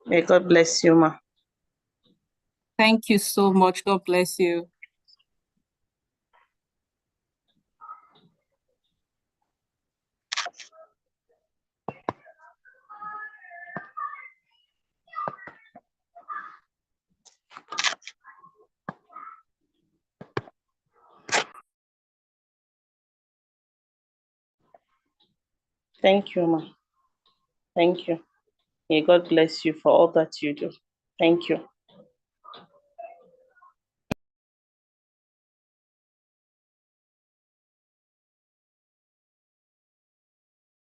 May God bless you, ma. Thank you so much. God bless you. Thank you, ma. Thank you. May God bless you for all that you do. Thank you.